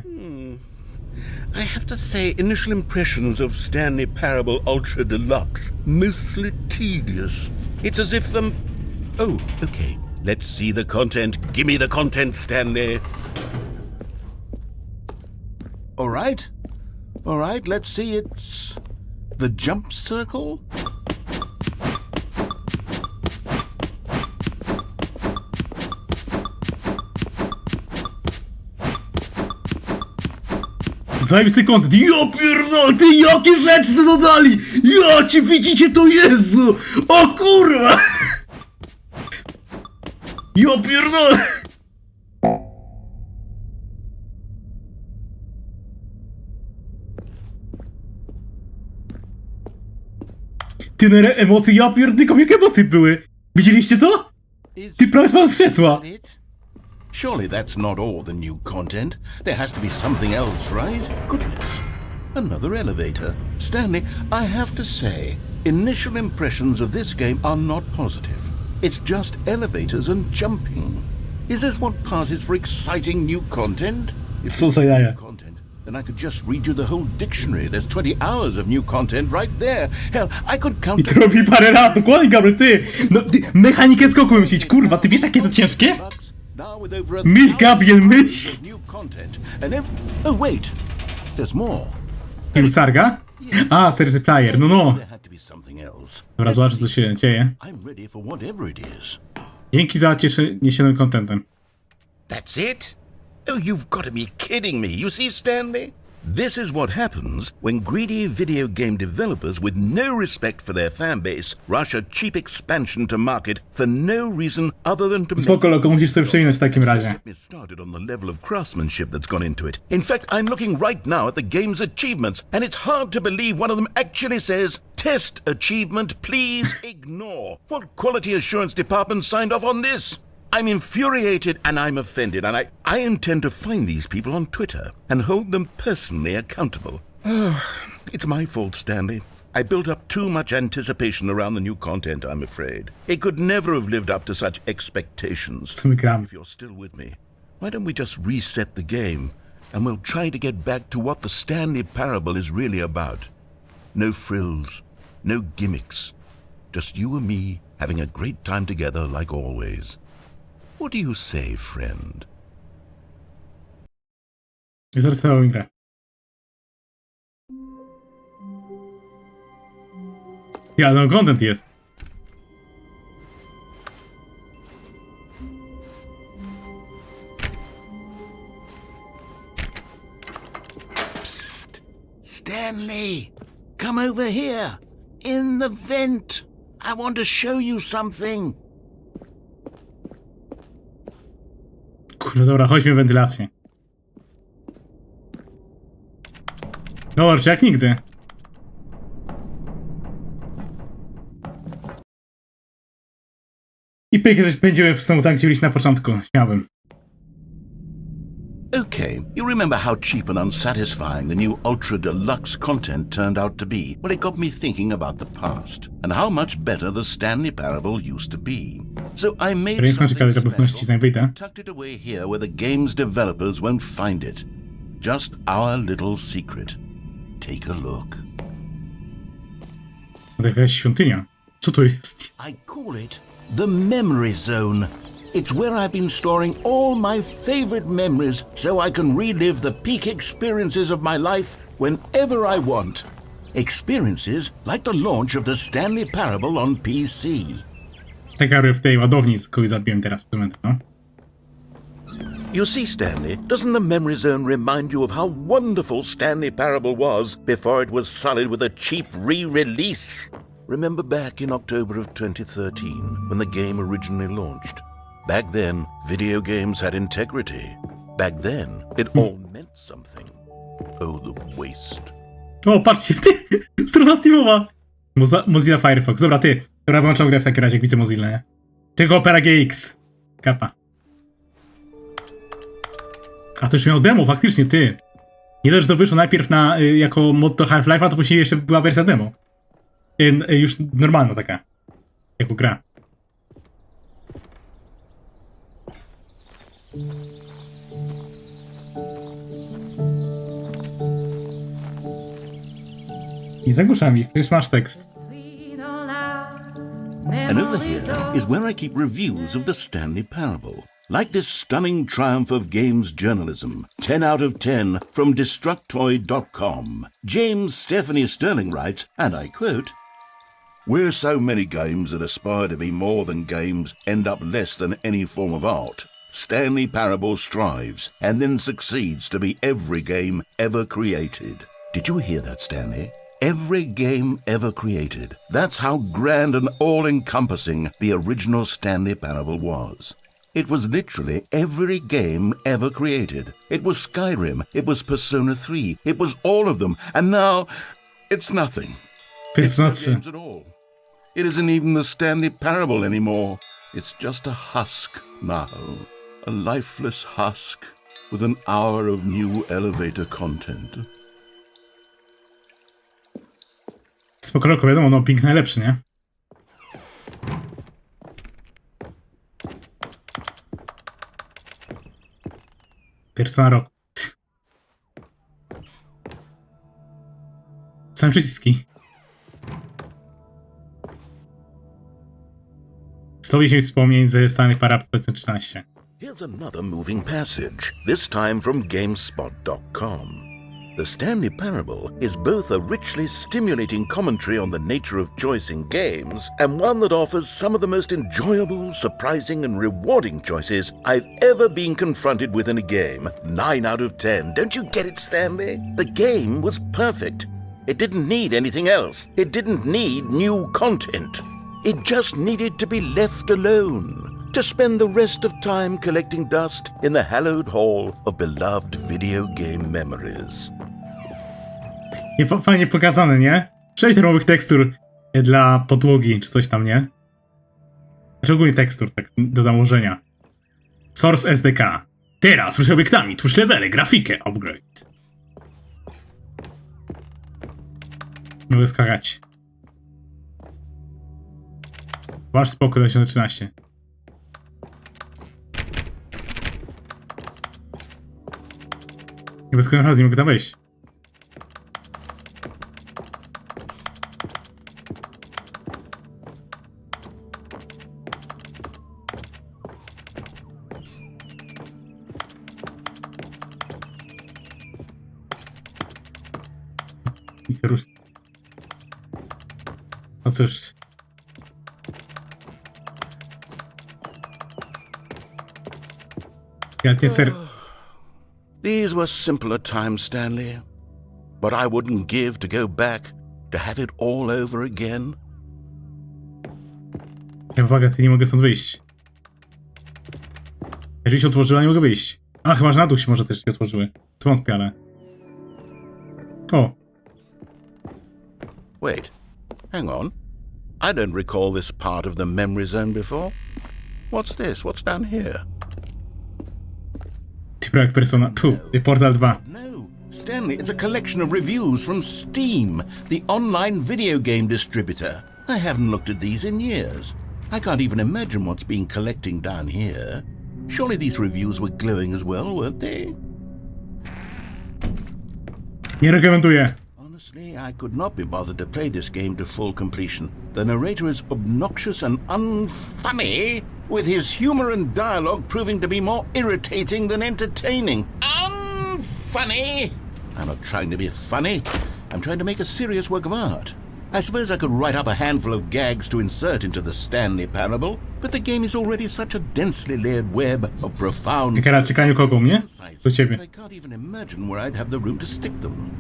I have to say, initial impressions of Stanley Parable Ultra Deluxe, mostly tedious. It's as if Oh, okay. Let's see the content. Give me the content, Stanley. All right. All right, let's see. It's the jump circle. Zajebisty content. Ja pierdol, ty jakie rzeczy tu dodali! Ja ci widzicie to, Jezu! O kurwa! Ja pierdol! Ty emocje, ja pierdykam, jakie emocje były? Widzieliście to? Ty prawie spadł z krzesła. Surely that's not all the new content. There has to be something else, right? Goodness. Another elevator. Stanley, I have to say, initial impressions of this game are not positive. It's just elevators and jumping. Is this what passes for exciting new content? If Co za jaja. content, then I could just read you the whole dictionary. There's 20 hours of new content right there. Hell, I could count... I to robi parę lat, dokładnie, Gabriel, ty! No, ty, mechanikę skoku wymyślić, kurwa, ty wiesz, jakie to ciężkie? Myśl, Gabriel, myśl! Oh wait, there's more. Film Sarga? A, Series Player, no. There had to be something else. Dobra, zobacz, co się dzieje. I'm ready for whatever it is. Dzięki za cieszenie się kontentem. That's it? Oh, you've got to be kidding me. You see, Stanley? This is what happens when greedy video game developers with no respect for their fan base rush a cheap expansion to market for no reason other than to Spoko, Loko, musisz sobie przewinąć w takim razie. get me started on the level of craftsmanship that's gone into it. In fact, I'm looking right now at the game's achievements, and it's hard to believe one of them actually says, "Test achievement, please ignore." What quality assurance department signed off on this? I'm infuriated and I'm offended, and I intend to find these people on Twitter and hold them personally accountable. It's my fault, Stanley. I built up too much anticipation around the new content, I'm afraid. It could never have lived up to such expectations. Co my gramy? If you're still with me, why don't we just reset the game and we'll try to get back to what the Stanley Parable is really about. No frills, no gimmicks. Just you and me having a great time together like always. What do you say, friend? Zarysował mi grę. Ja, no content jest. Psst! Stanley! Come over here! In the vent! I want to show you something! Kurwa, dobra, chodźmy w wentylację. Dobra, czy jak nigdy. I pyk, będziemy znowu tak, gdzie byliśmy na początku. Śmiałbym. Okay, you remember how cheap and unsatisfying the new Ultra Deluxe content turned out to be? Well, it got me thinking about the past, and how much better the Stanley Parable used to be. So I made something special and tucked it away here where the game's developers won't find it. Just our little secret. Take a look. To jakaś świątynia. Co to jest? I call it the Memory Zone. It's where I've been storing all my favorite memories so I can relive the peak experiences of my life whenever I want. Experiences like the launch of the Stanley Parable on PC. Tak jakby w tej ładowni z kogoś zabiłem teraz w tym momencie, no. You see, Stanley, doesn't the Memory Zone remind you of how wonderful Stanley Parable was before it was sullied with a cheap re-release? Remember back in October of 2013, when the game originally launched? Back then, video games had integrity. Back then, it all meant something. Oh, the waste. O, patrzcie, ty! Strona Steamowa! Mozilla Firefox. Dobra, ty. Dobra, włączam grę w takim razie, jak widzę Mozilla, nie? Tylko Opera GX. Kapa. A to już miał demo, faktycznie, ty. Nie dość, że to wyszło najpierw na, jako mod do Half-Life'a, to później jeszcze była wersja demo. Już normalna taka. Jako gra. I zagłuszami, przecież masz tekst. And over here is where I keep reviews of the Stanley Parable. Like this stunning triumph of games journalism, 10 out of 10 from Destructoid.com. James Stephanie Sterling writes, and I quote, "Where so many games that aspire to be more than games end up less than any form of art, Stanley Parable strives and then succeeds to be every game ever created." Did you hear that, Stanley? Every game ever created. That's how grand and all-encompassing the original Stanley Parable was. It was literally every game ever created. It was Skyrim, it was Persona 3, it was all of them, and now it's nothing. It's no games at all. It isn't even the Stanley Parable anymore. It's just a husk now. A lifeless husk with an hour of new elevator content. Spoko, roku, wiadomo, no Pink najlepszy, nie? Persona roku. Same przyciski. 110 wspomnień ze Stanley Parable 2013. Here's another moving passage, this time from GameSpot.com. The Stanley Parable is both a richly stimulating commentary on the nature of choice in games and one that offers some of the most enjoyable, surprising, and rewarding choices I've ever been confronted with in a game. 9 out of 10. Don't you get it, Stanley? The game was perfect. It didn't need anything else. It didn't need new content. It just needed to be left alone. To spend the rest of time collecting dust in the hallowed hall of beloved video game memories. Nie, fajnie pokazane, nie? 6 darmowych tekstur dla podłogi, czy coś tam, nie? Znaczy ogólnie tekstur, tak, do nałożenia. Source SDK. Teraz rusz obiektami, twórz levele, grafikę, upgrade. Mogę skakać. Wasz spokój 2013. Bez naprawdę nie mogę tam wejść. I to rusz. No cóż. Ja nie ser... These were simpler times, Stanley. But I wouldn't give to go back, to have it all over again. Uwaga, ty nie mogę stąd wyjść. Jeżeli się otworzyła, nie mogę wyjść. A, chyba że na dół się może też się otworzyły. Co wątpię, ale... O. Wait, hang on. I don't recall this part of the memory zone before. What's this? What's down here? Typo jak Persona... Portal 2. No, Stanley, it's a collection of reviews from Steam, the online video game distributor. I haven't looked at these in years. I can't even imagine what's been collecting down here. Surely these reviews were glowing as well, weren't they? Nie rekomenduję. Honestly, I could not be bothered to play this game to full completion. The narrator is obnoxious and unfunny, with his humor and dialogue proving to be more irritating than entertaining. Unfunny! I'm not trying to be funny. I'm trying to make a serious work of art. I suppose I could write up a handful of gags to insert into the Stanley Parable, but the game is already such a densely layered web of profound... Jak na czekaniu kogo, mnie? Do ciebie. I can't even imagine where I'd have the room to stick them.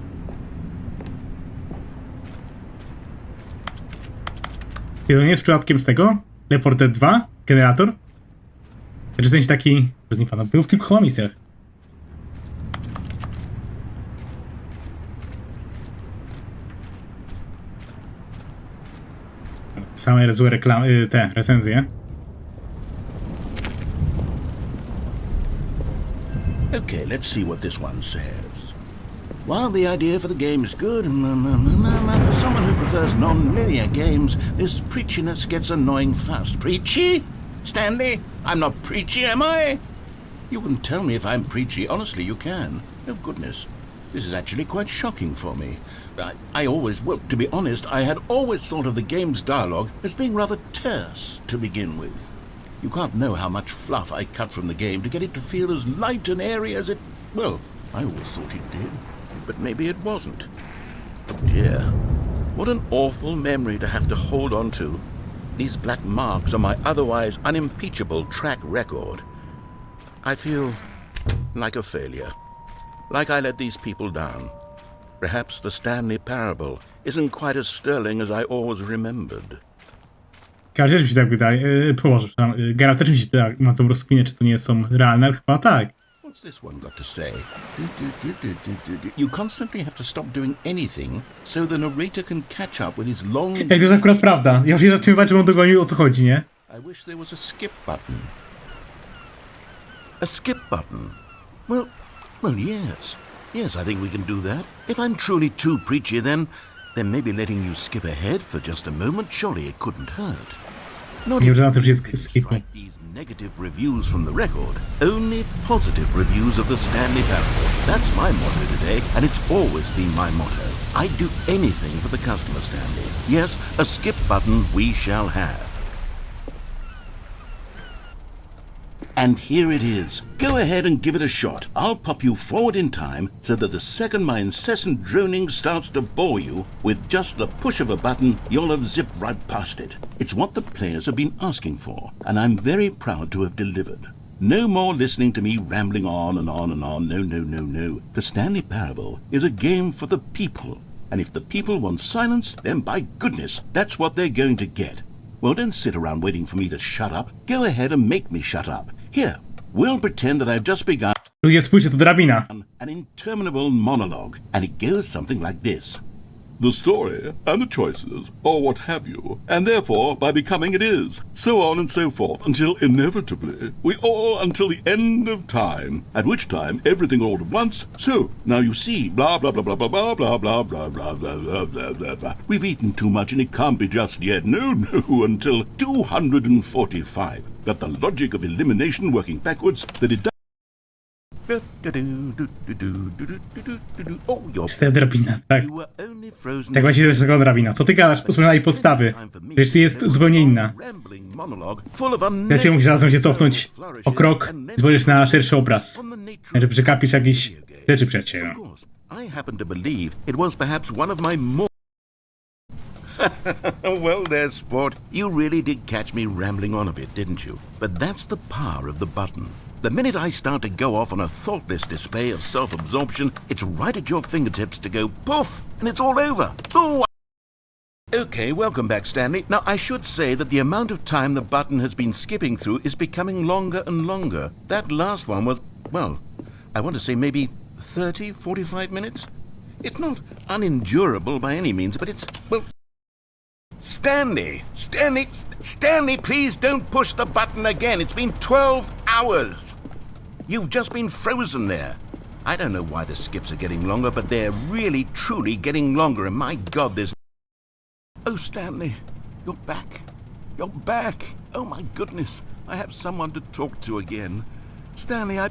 To nie jest przypadkiem z tego? Left 4 Dead 2? Generator? Znaczy w sensie taki... Nie pana, był w kilku misjach. Same złe reklamy, te recenzje. Okay, let's see what this one says. While the idea for the game is good, for someone who prefers non-linear games, this preachiness gets annoying fast. Preachy? Stanley? I'm not preachy, am I? You can tell me if I'm preachy. Honestly, you can. Oh, goodness. This is actually quite shocking for me. I always, well, to be honest, I had always thought of the game's dialogue as being rather terse to begin with. You can't know how much fluff I cut from the game to get it to feel as light and airy as it... Well, I always thought it did. But maybe it wasn't. Oh dear. What an awful memory to have to hold on to. These black marks on my otherwise unimpeachable track record. I feel like a failure. Like I let these people down. Perhaps the Stanley parable isn't quite as sterling as I always remembered. Każdy mi się tak wydaje, położę, Geralt też mi się tak ma tą rozkminę, czy to nie są realne, ale chyba tak. What's this one got to say? You constantly have to stop doing anything so the narrator can catch up with his long... Ej, to jest akurat prawda. Ja się zatrzymywać, żeby on dogonił, o co chodzi, nie? I wish there was a skip button. A skip button? Well, yes. Yes, I think we can do that. If I'm truly too preachy, then maybe letting you skip ahead for just a moment, surely it couldn't hurt. Not Nie if wiem, że you jest skipu. strike these negative reviews from the record. Only positive reviews of the Stanley parable. That's my motto today, and it's always been my motto. I'd do anything for the customer, Stanley. Yes, a skip button we shall have. And here it is. Go ahead and give it a shot. I'll pop you forward in time so that the second my incessant droning starts to bore you, with just the push of a button, you'll have zipped right past it. It's what the players have been asking for, and I'm very proud to have delivered. No more listening to me rambling on and on and on. No, no, no, no. The Stanley Parable is a game for the people. And if the people want silence, then by goodness, that's what they're going to get. Well, don't sit around waiting for me to shut up. Go ahead and make me shut up. Here, we'll pretend that I've just begun Ludzie, spójrzcie, to drabina. an interminable monologue, and it goes something like this. The story, and the choices, or what have you, and therefore, by becoming it is, so on and so forth, until inevitably, we all until the end of time, at which time everything all at once, so, now you see, blah blah blah blah blah blah blah blah blah blah blah blah blah blah blah. We've eaten too much and it can't be just yet, no, until 245. Got the logic of elimination working backwards, that it does. Oh, you're... Jest ta drabina, tak. You were only frozen Tak właśnie jest taka drabina. Co ty gadasz? Wspomniałeś podstawy. Przecież jest zupełnie inna. Ja cię musisz razem się cofnąć o krok i spojrzeć na szerszy obraz. Żeby przekapić jakieś rzeczy przed Of course, I happen to believe it was perhaps one of my more... Well there, sport. You really did catch me rambling on a bit, didn't you? But that's the power of the button. The minute I start to go off on a thoughtless display of self-absorption, it's right at your fingertips to go poof, and it's all over. Ooh! Okay, welcome back, Stanley. Now, I should say that the amount of time the button has been skipping through is becoming longer and longer. That last one was, well, I want to say maybe 30, 45 minutes? It's not unendurable by any means, but it's, well... Stanley, please don't push the button again. It's been 12 hours. You've just been frozen there. I don't know why the skips are getting longer, but they're really, truly getting longer. And my God, there's... Oh, Stanley, you're back. You're back. Oh, my goodness. I have someone to talk to again. Stanley, I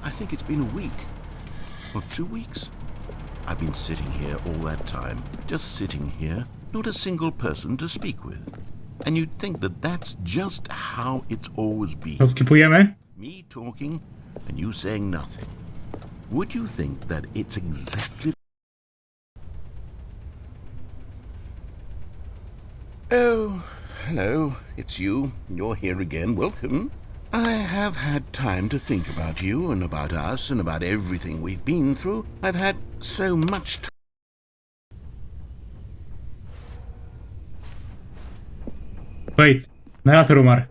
think it's been a week. Or 2 weeks. I've been sitting here all that time. Just sitting here. Not a single person to speak with. And you'd think that that's just how it's always been. Skipujemy? Me talking and you saying nothing. Would you think that it's exactly... Oh, hello, it's you. You're here again. Welcome. I have had time to think about you and about us and about everything we've been through. I've had so much time. Wait, narrator umarł.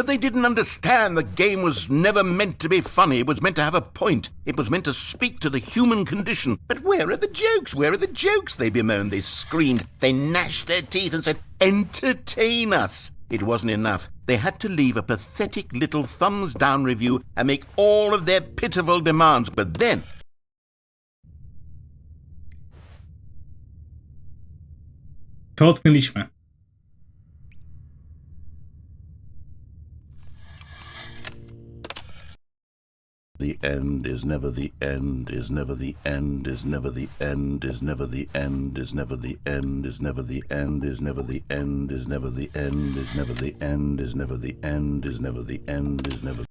But they didn't understand the game was never meant to be funny. It was meant to have a point. It was meant to speak to the human condition. But where are the jokes? Where are the jokes? They bemoaned, they screamed, they gnashed their teeth and said, entertain us. It wasn't enough. They had to leave a pathetic little thumbs-down review and make all of their pitiful demands. But then... Potknęliśmy. The end is never the end, is never the end, is never the end, is never the end, is never the end, is never the end, is never the end, is never the end, is never the end, is never the end, is never the end, is never.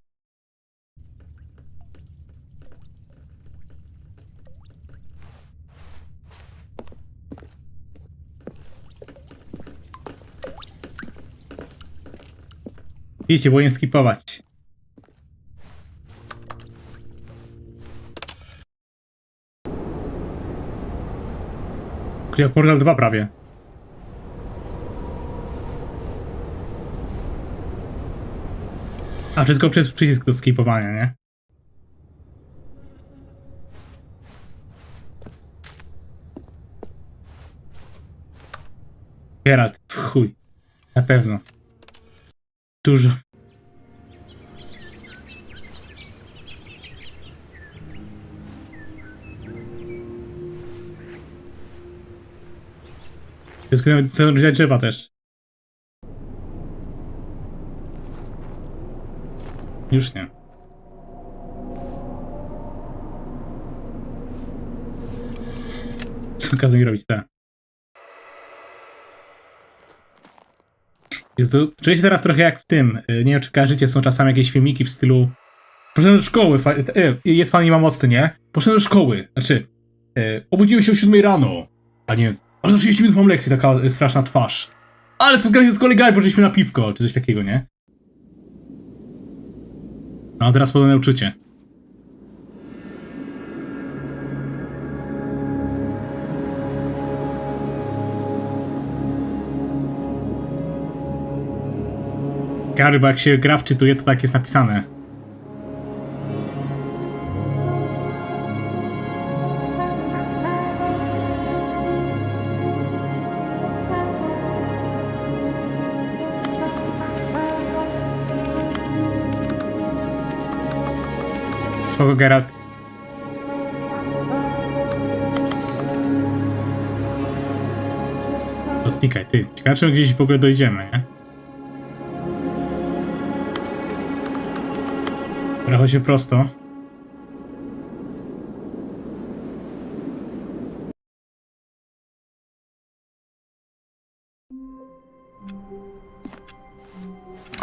Widzicie, powinien skipować. Jak Portal 2 prawie. A wszystko przez przycisk do skipowania, nie? Geralt, w chuj. Na pewno. Dużo. Chcę wziąć drzewa też. Już nie. Co kazał mi robić te? Czuję się teraz trochę jak w tym. Nie wiem, czy kojarzycie, są czasami jakieś filmiki w stylu poszedłem do szkoły, jest pan i ma mocny, nie? Poszedłem do szkoły, znaczy obudziłem się o 7 rano, a nie, ale za 30 minut mam lekcję, taka straszna twarz. Ale spotkałem się z kolegami, poszliśmy na piwko, czy coś takiego, nie? No a teraz podobne uczucie. Gary, bo jak się gra wczytuje, to tak jest napisane. Spoko, Geralt. To znikaj, ty. Ciekawe, czy gdzieś w ogóle dojdziemy, nie? Dobra, chodźmy prosto.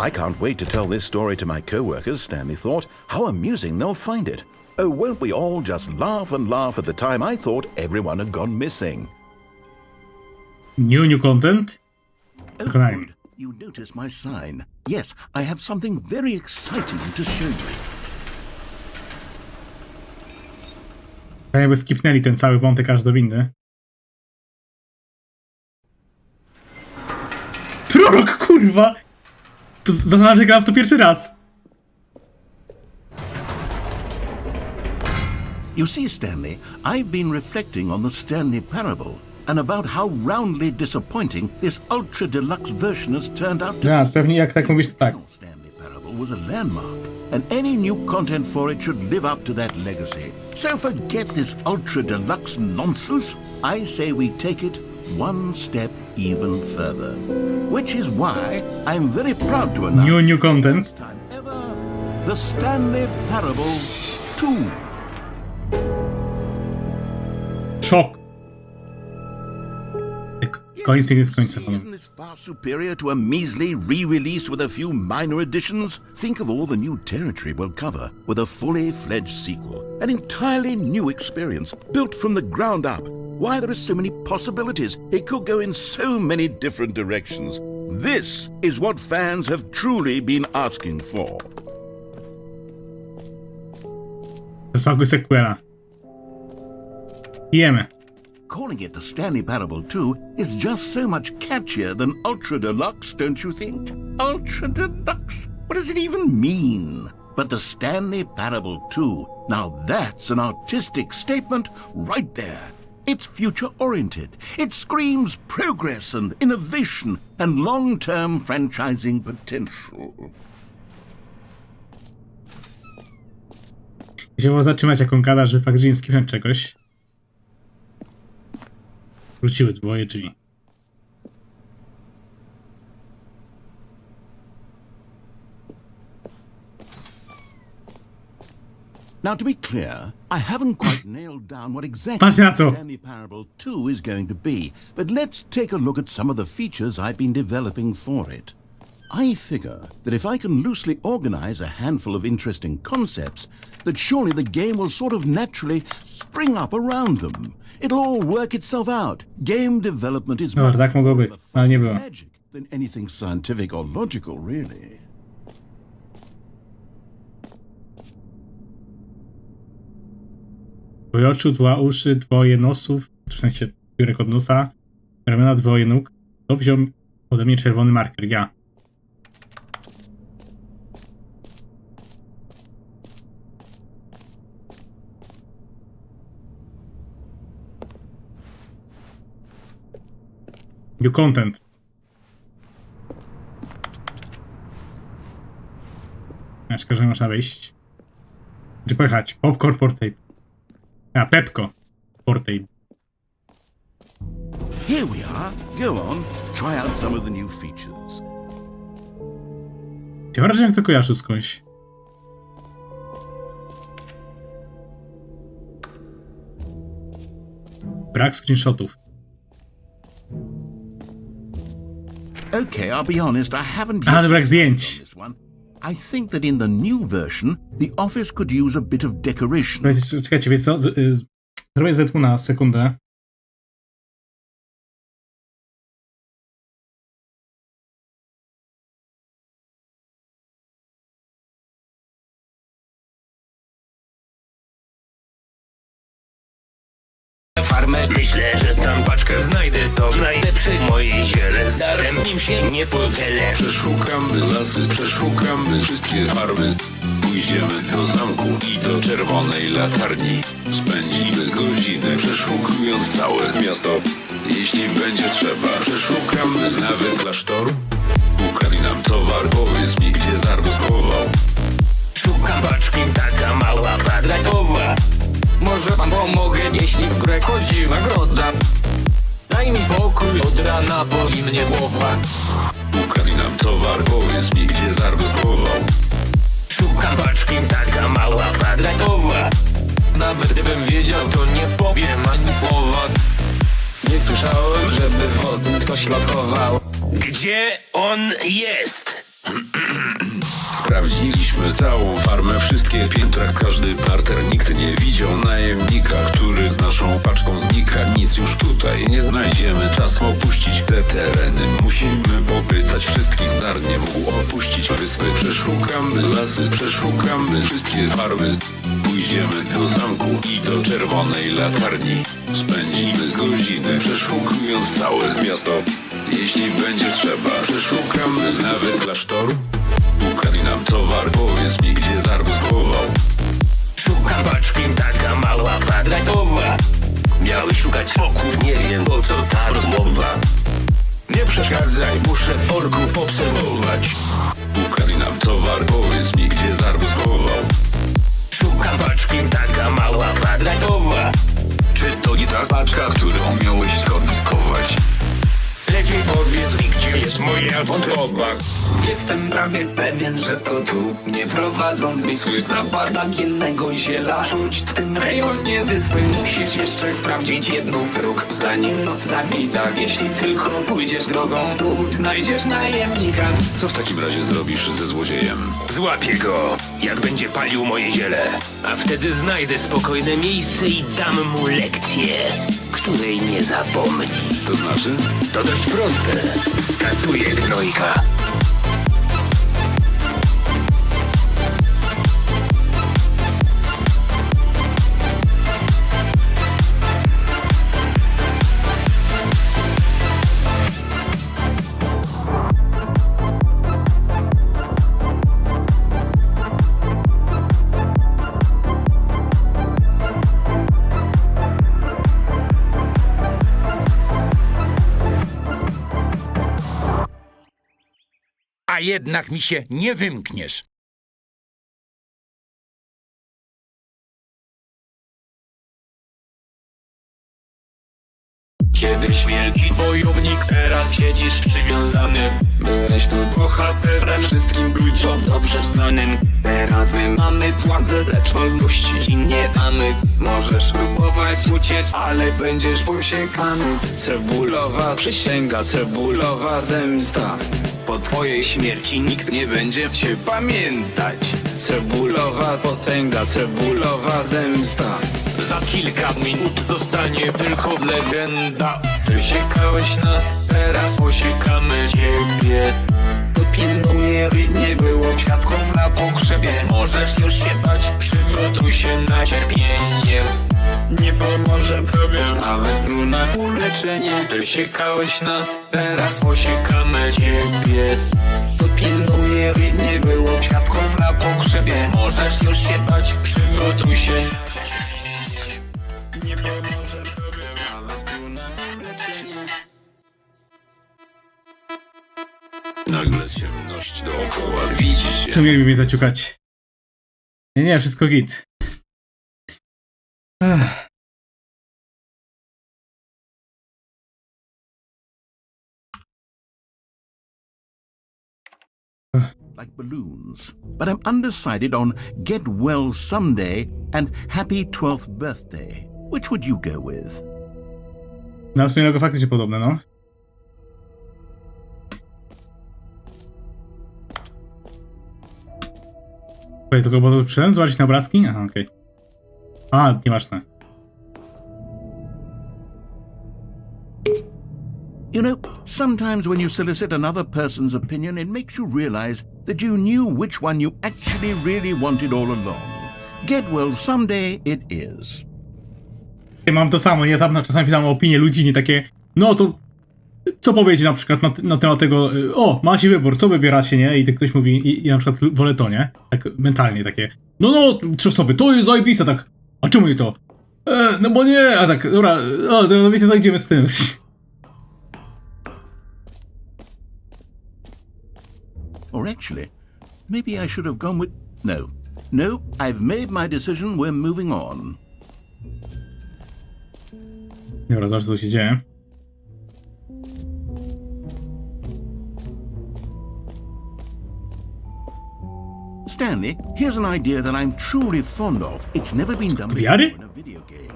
I can't wait to tell this story to my co-workers, Stanley thought. How amusing they'll find it. Oh, won't we all just laugh and laugh at the time I thought everyone had gone missing. New content? Oh, good. You notice my sign. Yes, I have something very exciting to show you. Jakby skipnęli ten cały wątek aż do windy. Prorok, kurwa! Zaznacza, że grałem w to pierwszy raz. You see, Stanley, I've been reflecting on the Stanley parable and about how roundly disappointing this ultra deluxe version has turned out to Ja, pewnie jak tak mówisz, to tak. The Stanley parable was a landmark, and any new content for it should live up to that legacy. So forget this ultra deluxe nonsense. I say we take it one step even further, which is why I'm very proud to announce New content. first time ever, the Stanley Parable 2. Szok. Koniec jest końcem. Isn't this far superior to a measly re-release with a few minor additions? Think of all the new territory we'll cover with a fully fledged sequel. An entirely new experience, built from the ground up. Why, there are so many possibilities. It could go in so many different directions. This is what fans have truly been asking for. Zasmakuj sequela. Jemy. Calling it the Stanley Parable 2 is just so much catchier than Ultra Deluxe, don't you think? Ultra Deluxe? What does it even mean? But the Stanley Parable 2, now that's an artistic statement right there. It's future-oriented. It screams progress and innovation and long-term franchising potential. Chciałbym zatrzymać, jak on gada, że faktycznie z kimś czegoś. Wróciły dwoje drzwi. Now, to be clear, I haven't quite nailed down what exactly Patrz na to. Stanley Parable 2 is going to be, but let's take a look at some of the features I've been developing for it. I figure that if I can loosely organize a handful of interesting concepts, that surely the game will sort of naturally spring up around them. It'll all work itself out. Game development is Dobra, tak mogło być, ale nie było. magic than anything scientific or logical, really. Dwoje oczu, dwa uszy, dwoje nosów, w sensie piórek od nosa, ramiona, dwoje nóg. To wziął ode mnie czerwony marker, ja. New content. Znaczy, że można wejść. Gdzie pojechać? Popcorn Portable. A, Pepko Portable. Here we are. Go on. Try out some of the new features. Mam wrażenie, jak to kojarzy skądś. Brak screenshotów. Okay, I'll be honest, I haven't Aha, yet brak decided zdjęć. on this one. I think that in the new version, the office could use a bit of decoration. Czekajcie, wiecie co? Zrobię ZW na sekundę. Farmę, myślę, że tam paczkę znajdę. To najlepsze moje ziele. Z darem nim się nie podzielę. Przeszukamy lasy, przeszukamy wszystkie farmy. Pójdziemy do zamku i do czerwonej latarni. Spędzimy godzinę przeszukując całe miasto. Jeśli będzie trzeba, przeszukamy nawet klasztor. Ukradli nam towar, powiedz mi, gdzie darmo schował. Szukam paczki, taka mała, kwadratowa. Może pan pomogę, jeśli w grę chodzi nagroda. Daj mi spokój, od rana boli mnie głowa. Ukradli nam towar, powiedz mi, gdzie darmo schował. Szukam paczki, taka mała, kwadratowa. Nawet gdybym wiedział, to nie powiem ani słowa. Nie słyszałem, żeby wodny ktoś lokował. Gdzie on jest? Sprawdziliśmy całą farmę, wszystkie piętra, każdy parter. Nikt nie widział najemnika, który z naszą paczką znika. Nic już tutaj nie znajdziemy, czas opuścić te tereny. Musimy popytać wszystkich, dar nie mógł opuścić wyspy. Przeszukamy lasy, przeszukamy wszystkie farmy. Pójdziemy do zamku i do czerwonej latarni. Spędzimy godzinę przeszukując całe miasto. Jeśli będzie trzeba, przeszukamy nawet klasztor. Ukradli nam towar, powiedz mi, gdzie darmo schował. Szukam paczki, taka mała, kwadratowa. Miałeś szukać wokół, nie wiem po co ta rozmowa. Nie przeszkadzaj, muszę orków obserwować. Ukradli nam towar, powiedz mi, gdzie darmo schował. Szukam paczki, taka mała, kwadratowa. Czy to nie ta paczka, którą miałeś skonfiskować? Lepiej powiedz mi, gdzie jest moja wątroba. Jestem prawie pewien, że to tu. Nie prowadząc zmysły zapadam innego ziela. Czuć w tym rejonie wyspy. Musisz jeszcze sprawdzić jedną z dróg, zanim noc zawita. Jeśli tylko pójdziesz drogą w dół, znajdziesz najemnika. Co w takim razie zrobisz ze złodziejem? Złapię go, jak będzie palił moje ziele. A wtedy znajdę spokojne miejsce i dam mu lekcję, której nie zapomni. To znaczy? To dość proste. Skasuję gnojka. jednak mi się nie wymkniesz. Kiedyś wielki wojownik, teraz siedzisz przywiązany. Byłeś tu bohaterem, wszystkim ludziom dobrze znanym. Teraz my mamy władzę, lecz wolności ci nie damy. Możesz próbować uciec, ale będziesz posiekany. Cebulowa przysięga, cebulowa zemsta. Po twojej śmierci nikt nie będzie cię pamiętać. Cebulowa potęga, cebulowa zemsta. Za kilka minut zostanie tylko legenda. Ty siekałeś nas, teraz posiekamy ciebie. Dopilnuję, by nie było świadków na pogrzebie. Możesz już się bać, przygotuj się na cierpienie. Nie pomoże problem, nawet runa uleczenie. Ty siekałeś nas, teraz posiekamy ciebie. Dopilnuję, by nie było świadków na pogrzebie. Możesz już się bać, przygotuj się na cierpienie. Nie pomoże problem, nawet runa uleczenie. Nagle ciemność dookoła. Widzisz Czy mieliby mnie zaciukać? Nie, wszystko git. Ech. Like balloons, but I'm undecided on get well someday and happy 12th birthday. Which would you go with? No, w sumie logo faktycznie podobne, no. Okej, tylko bo przyszedłem zobaczyć na obrazki? Aha, okej. A, nieważne. You know, sometimes when you solicit another person's opinion, it makes you realize that you knew which one you actually really wanted all along. Get well someday it is. Mam to samo, ja tam czasami pytam o opinię ludzi, nie takie, no to co powiedzieć na przykład na temat tego, o, macie wybór, co wybieracie, nie? I tak ktoś mówi, ja na przykład wolę to, nie? Tak mentalnie takie, no, trzy osoby, to jest zajebiste, tak, a czemu nie to? No bo nie, a tak, dobra, no wiecie, co idziemy z tym. Or actually, maybe I should have gone with... No, I've made my decision, we're moving on. Dobra, zobacz co się dzieje. Stanley, here's an idea that I'm truly fond of. It's never been done before Wiary? in a video game.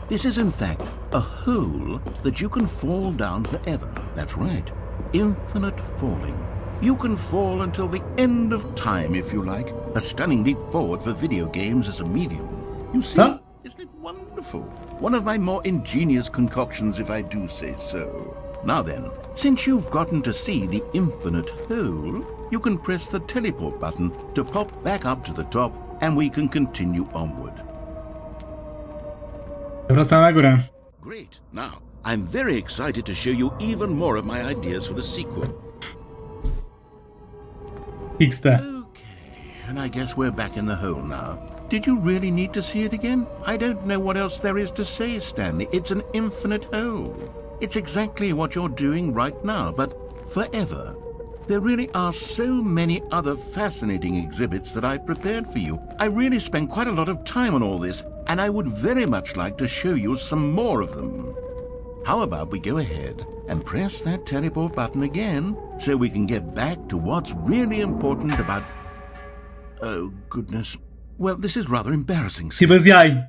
This is in fact a hole that you can fall down forever. That's right. Infinite falling. You can fall until the end of time if you like. A stunning leap forward for video games as a medium. You see, Huh? isn't it wonderful? One of my more ingenious concoctions, if I do say so. Now then, since you've gotten to see the infinite hole, you can press the teleport button to pop back up to the top and we can continue onward. Wracamy na górę. Great. Now, I'm very excited to show you even more of my ideas for the sequel. XD. Okay, and I guess we're back in the hole now. Did you really need to see it again? I don't know what else there is to say, Stanley. It's an infinite hole. It's exactly what you're doing right now, but forever. There really are so many other fascinating exhibits that I've prepared for you. I really spent quite a lot of time on all this, and I would very much like to show you some more of them. How about we go ahead and press that teleport button again so we can get back to what's really important about... Oh, goodness. Well, this is rather embarrassing. Ty bez jaj.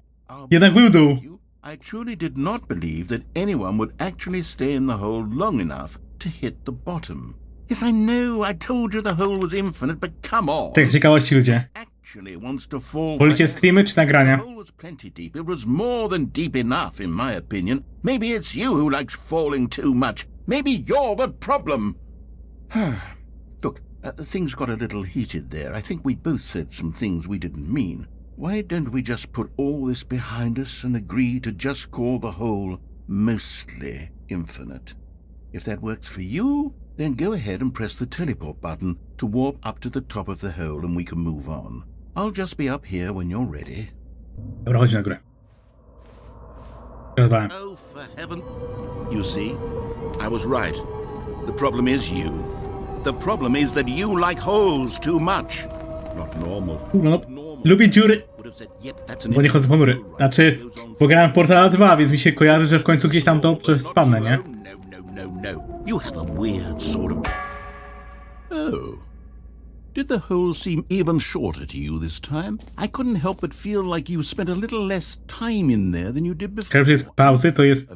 Jednak był dół. I truly did not believe that anyone would actually stay in the hole long enough to hit the bottom. Yes, I know, I told you the hole was infinite, but come on. Tak z ciekawości ludzie. Actually wants to fall Wolicie streamy czy nagrania? The hole was plenty deep. It was more than deep enough, in my opinion. Maybe it's you who likes falling too much. Maybe you're the problem. Look, things got a little heated there. I think we both said some things we didn't mean. Why don't we just put all this behind us and agree to just call the hole mostly infinite? If that works for you, then go ahead and press the teleport button to warp up to the top of the hole and we can move on. I'll just be up here when you're ready. Dobra, chodź na górę. Rozwałem. Oh, for heaven. You see, I was right. The problem is you. The problem is that you like holes too much. Not normal. No, lubię dziury, bo nie chodzę ponury. Znaczy, bo grałem w Portala 2, więc mi się kojarzy, że w końcu gdzieś tam to spadnę, nie? No. You have a weird sort of... Oh. Did the hole seem even shorter to you this time? I couldn't help but feel like you spent a little less time in there than you did before. Każdy jest pauzy, to jest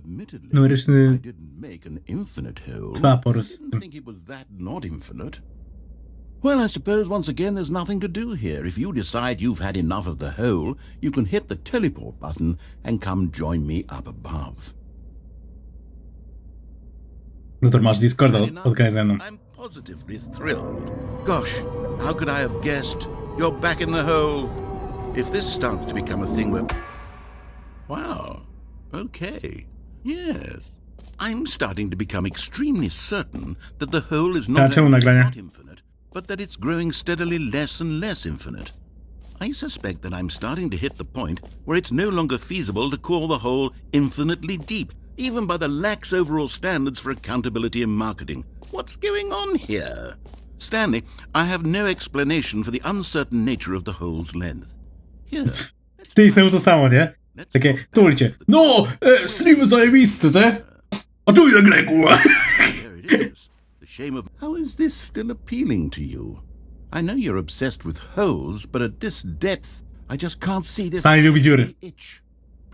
numeryczny I didn't make an infinite hole. twapor z Didn't tym. think it was that not infinite. Well, I suppose once again there's nothing to do here. If you decide you've had enough of the hole, you can hit the teleport button and come join me up above. No to masz Discorda, odgraj ze mną. I'm positively thrilled. Gosh, how could I have guessed? You're back in the hole. If this starts to become a thing where... Wow. Okay. Yes. I'm starting to become extremely certain that the hole is not czemu nagrania? not infinite, but that it's growing steadily less and less infinite. I suspect that I'm starting to hit the point where it's no longer feasible to call the hole infinitely deep, even by the lax overall standards for accountability and marketing. What's going on here? Stanley, I have no explanation for the uncertain nature of the hole's length. Here. Ty i to samo, nie? Takie, tulcie. No, streamy zajebisty, te? A tu ile grę, kurwa? There it is. The shame of... How is this still appealing to you? I know you're obsessed with holes, but at this depth, I just can't see this... Stanley lubi dziury. Itch.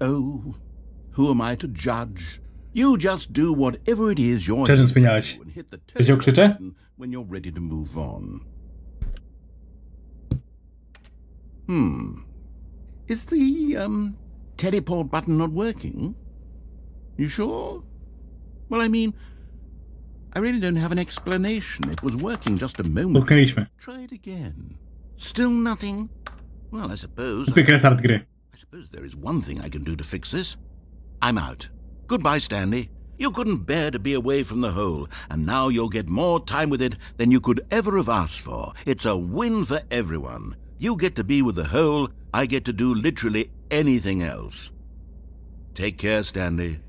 Oh, who am I to judge? You just do whatever it is you're Czerwem zmieniałeś. and hit the Wiesz, jak krzyczę? button when you're ready to move on. Is the, teleport button not working? You sure? Well, I mean, I really don't have an explanation. It was working just a moment ago. Utknęliśmy. Try it again. Still nothing? Well, I suppose... Kupię restart gry. I suppose there is one thing I can do to fix this. I'm out. Goodbye, Stanley. You couldn't bear to be away from the hole, and now you'll get more time with it than you could ever have asked for. It's a win for everyone. You get to be with the hole, I get to do literally anything else. Take care, Stanley.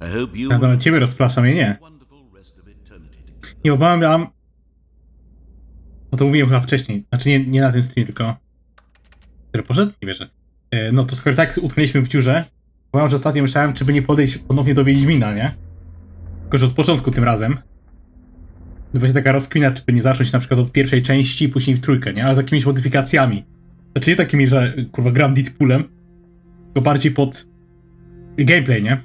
I hope you... Ja to na ciebie rozpraszam, jej nie. wonderful rest of eternity together. Nie obawiam. No to mówiłem chyba wcześniej. Znaczy nie na tym streamie, tylko... Który poszedł? Nie wierzę. No to skoro tak utknęliśmy w dziurze, powiem, że ostatnio myślałem, czy by nie podejść ponownie do Wiedźmina, nie? Tylko, że od początku tym razem. No właśnie taka rozkmina, czy by nie zacząć na przykład od pierwszej części, później w trójkę, nie? Ale z jakimiś modyfikacjami. Znaczy nie takimi, że kurwa gram Deadpoolem, tylko bardziej pod gameplay, nie?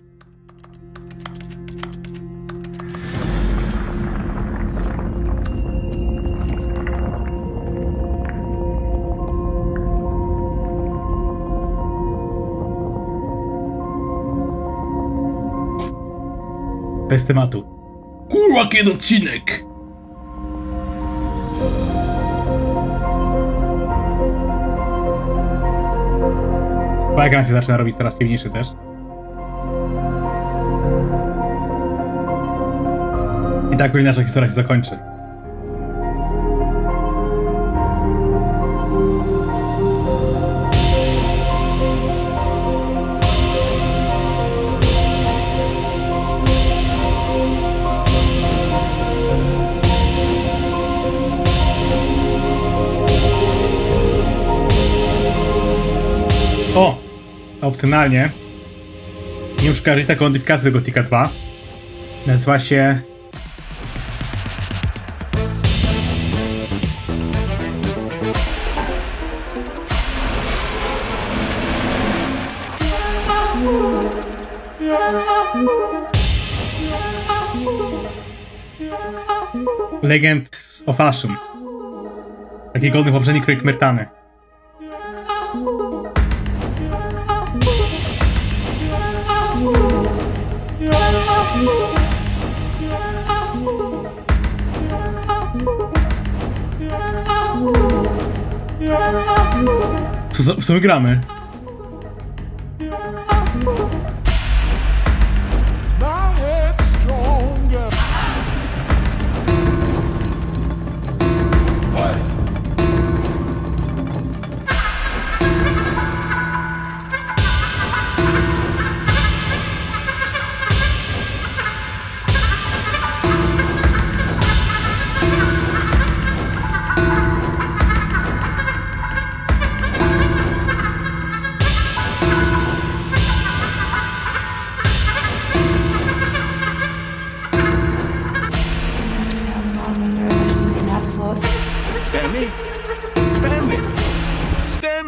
Bez tematu. Kurwa, kiedy odcinek! Bo ekran się zaczyna robić coraz ciemniejszy też. I tak powinna nasza historia się zakończy. O! Opcjonalnie nie uszkarżyć taką modyfikację tego Tika 2. Nazywa się... Legend of Ashun. Taki godny poprzednik Projekt Myrtany. Co my gramy?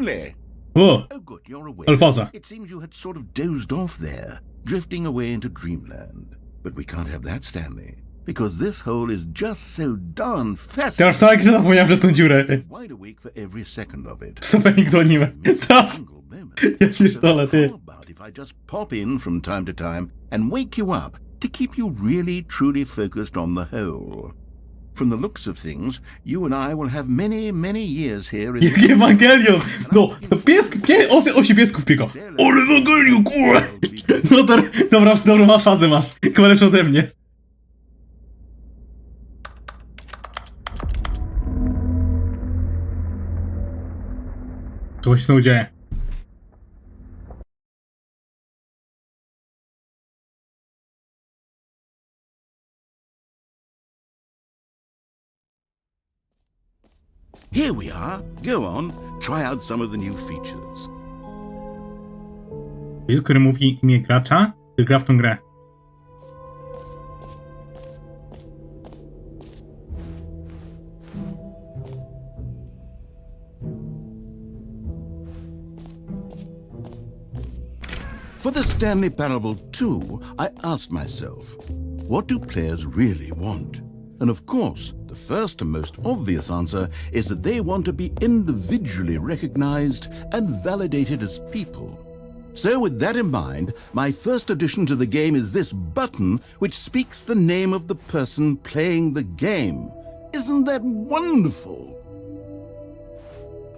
Stanley! O, Oh, good, you're awake. Alfoza. It seems you had sort of dozed off there, drifting away into dreamland. But we can't have that, Stanley, because this hole is just so darn Teraz fascinating. tak, że zapomniałem przez tą dziurę. Wide awake for every second of it. Super anime. Tak, Single moment. ja pierdolę, ty. How about if I just pop in from time to time and wake you up to keep you really, truly focused on the whole? From the looks of things, you and I will have many, many years here in Jak Ewangelion! No, to osi piesków pieko. Ale Ewangelion, kurwa! No to, dobra, ma fazę masz. Chyba lepszą ode mnie. Co się znowu dzieje? Here we are. Go on, try out some of the new features. Pies, który mówi imię gracza, który gra w tą grę. For the Stanley Parable 2, I asked myself, what do players really want? And of course, the first and most obvious answer is that they want to be individually recognized and validated as people. So with that in mind, my first addition to the game is this button which speaks the name of the person playing the game. Isn't that wonderful?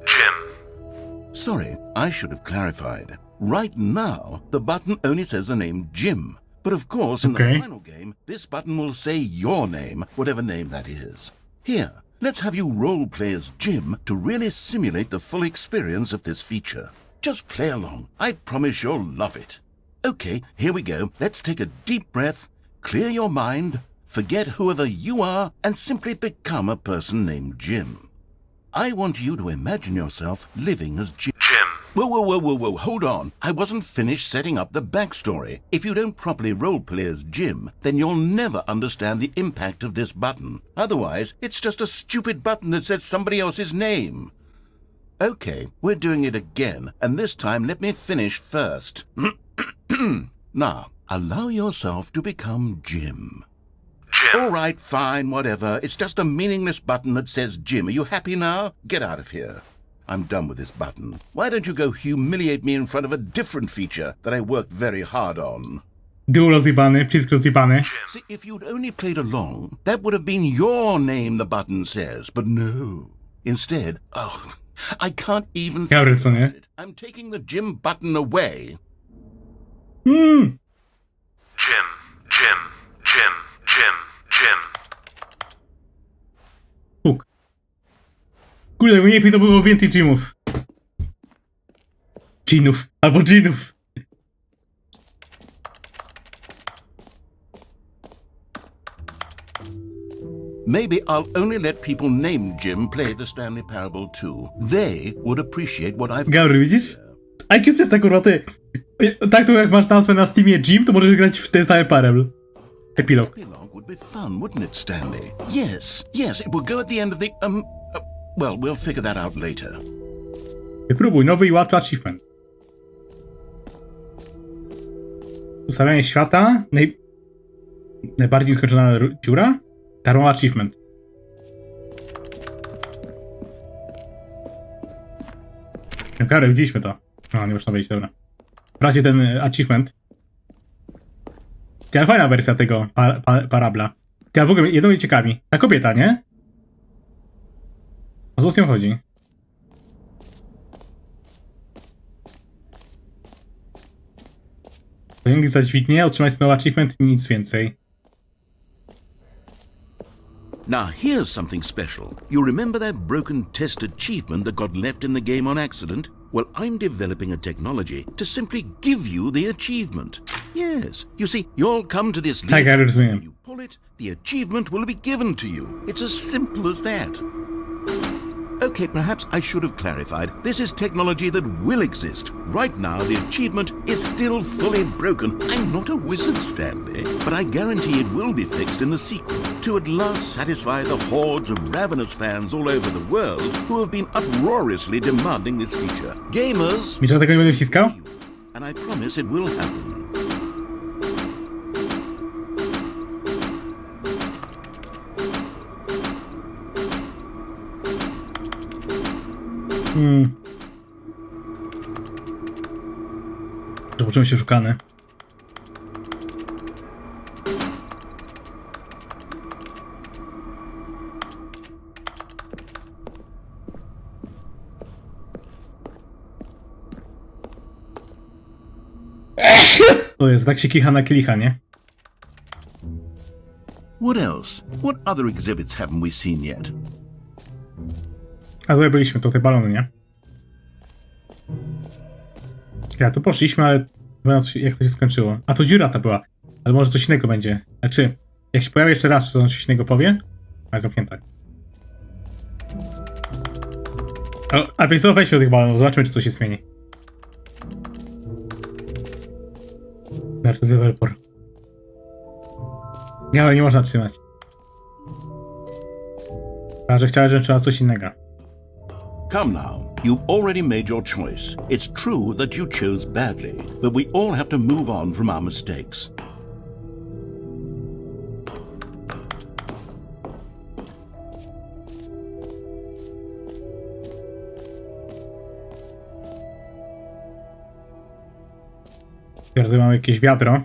Jim. Sorry, I should have clarified. Right now, the button only says the name Jim. But of course, in the final game, this button will say your name, whatever name that is. Here, let's have you role-play as Jim to really simulate the full experience of this feature. Just play along. I promise you'll love it. Okay, here we go. Let's take a deep breath, clear your mind, forget whoever you are, and simply become a person named Jim. I want you to imagine yourself living as Jim. Whoa, hold on. I wasn't finished setting up the backstory. If you don't properly roleplay as Jim, then you'll never understand the impact of this button. Otherwise, it's just a stupid button that says somebody else's name. Okay, we're doing it again, and this time let me finish first. Now, allow yourself to become Jim. All right, fine, whatever. It's just a meaningless button that says Jim. Are you happy now? Get out of here. I'm done with this button. Why don't you go humiliate me in front of a different feature that I worked very hard on? Dół rozjebany, przycisk rozjebany. See, if you'd only played along, that would have been your name, the button says. But no. Instead, I can't even think about it. I'm taking the Jim button away. Jim. Puk. Kurde, mniej to było więcej Jimów. Ginów. Albo Ginów. Maybe I'll only let people named Jim play the Stanley Parable 2. They would appreciate what I've Gabry, widzisz? IQ jest tak, kurwa, ty. Tak to jak masz nazwę na Steamie Jim, to możesz grać w ten Stanley Parable. Epilog. Epilogue would be fun, wouldn't it, Stanley? Yes, it will go at the end of the, well, we'll figure that out later. Wypróbuj nowy i łatwy achievement. Ustawianie świata. Najbardziej skończona dziura. Darmowy achievement. No karę, widzieliśmy to. No, nie można wejść, dobra. Sprawdźcie ten achievement. To fajna wersja tego parabla. Ja w ogóle jedno mnie ciekawi. Ta kobieta, nie? O co z nią chodzi? Zasięgi za dźwignię, otrzymać nowy achievement i nic więcej. Now here's something special. You remember that broken test achievement that got left in the game on accident? Well, I'm developing a technology to simply give you the achievement. Yes, you see, you'll come to this Tak, ja rozumiem. When you pull it, the achievement will be given to you. It's as simple as that. Okay, perhaps I should have clarified. This is technology that will exist. Right now, the achievement is still fully broken. I'm not a wizard, Stanley, but I guarantee it will be fixed in the sequel to at last satisfy the hordes of ravenous fans all over the world who have been uproariously demanding this feature. Gamers, Wiecie, tego nie będę wciskał? and I promise it will happen. Poczułem się szukany. O jest, tak się kicha na kielicha, nie? What else? What other exhibits haven't we seen yet? A tutaj byliśmy, to te balony, nie? Ja, tu poszliśmy, ale jak to się skończyło? A to dziura ta była. Ale może coś innego będzie. Znaczy, jak się pojawi jeszcze raz, to on coś innego powie? A jest zamknięta. O, a więc co, weźmy do tych balonów, zobaczmy, czy coś się zmieni. Developer. Nie, ale nie można trzymać. A że chciałem, żebym trzeba coś innego. Come now, you've already made your choice. It's true that you chose badly, but we all have to move on from our mistakes. Teraz mamy jakieś wiadro.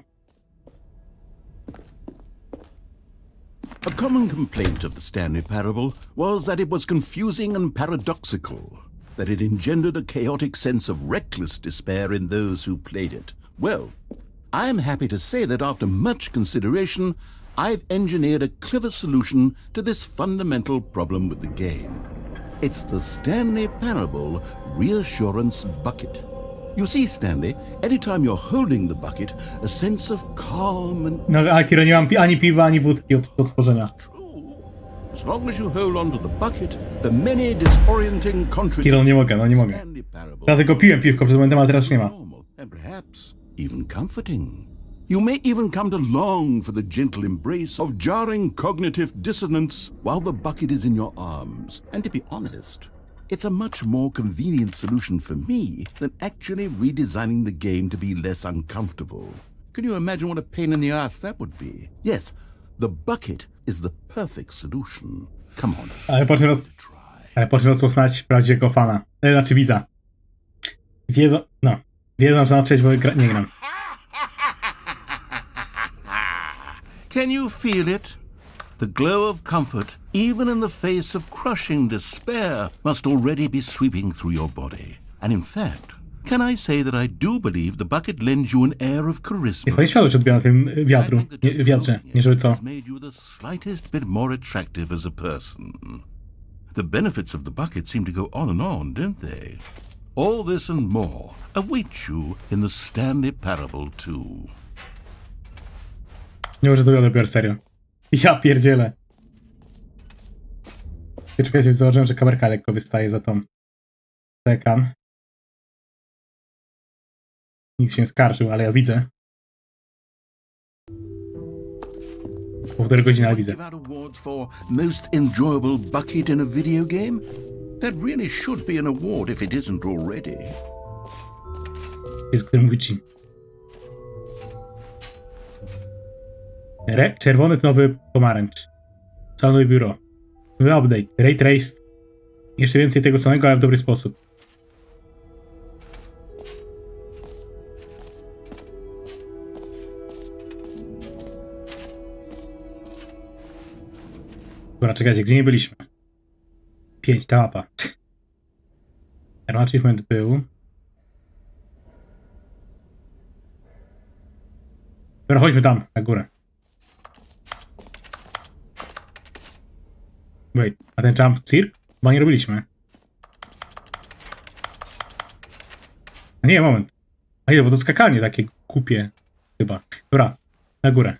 A common complaint of the Stanley parable was that it was confusing and paradoxical, that it engendered a chaotic sense of reckless despair in those who played it. Well, I'm happy to say that after much consideration, I've engineered a clever solution to this fundamental problem with the game. It's the Stanley parable reassurance bucket. You see, Stanley, anytime you're holding the bucket, a sense of calm and... No, ale Kiro, nie mam ani piwa, ani wódki od tworzenia. As long as you hold on to the bucket, the many disorienting Kiro, nie mogę, no nie mogę. Dlatego piłem piwko przed momentem, ale teraz już nie ma. And perhaps even comforting. You may even come to long for the gentle embrace of jarring cognitive dissonance while the bucket is in your arms. And to be honest, it's a much more convenient solution for me than actually redesigning the game to be less uncomfortable. Can you imagine what a pain in the ass that would be? Yes, the bucket is the perfect solution. Come on. Ale po czym rozpoznać prawdziwego fana. Znaczy widza. Wiedzą, że na trzeźwo nie gram. Can you feel it? The glow of comfort, even in the face of crushing despair, must already be sweeping through your body. And in fact, can I say that I do believe the bucket lends you an air of charisma? Niech pani światło odbiera na tym wiatru, wiatrze, nie żeby co. Has made you the slightest bit more attractive as a person. The benefits of the bucket seem to go on and on, don't they? All this and more await you in the Stanley Parable 2. Nie może to odbiór, serio. Ja pierdzielę. Czekajcie, założyłem, że kamerka lekko wystaje za ekran. Nikt się nie skarżył, ale ja widzę. Półtorej godziny, ale widzę. Most enjoyable bucket in a video game? That really should be an award if it isn't already. Jest, który mówi ci. Czerwony to nowy pomarańcz. Całe biuro. Nowy update. Ray Traced. Jeszcze więcej tego samego, ale w dobry sposób. Dobra, czekajcie, gdzie nie byliśmy? 5, ta mapa. Ten achievement był. Dobra, chodźmy tam, na górę. Wait, a ten jump cirk? Chyba nie robiliśmy. A nie, moment. A nie, bo to skakanie takie kupie. Chyba. Dobra, na górę.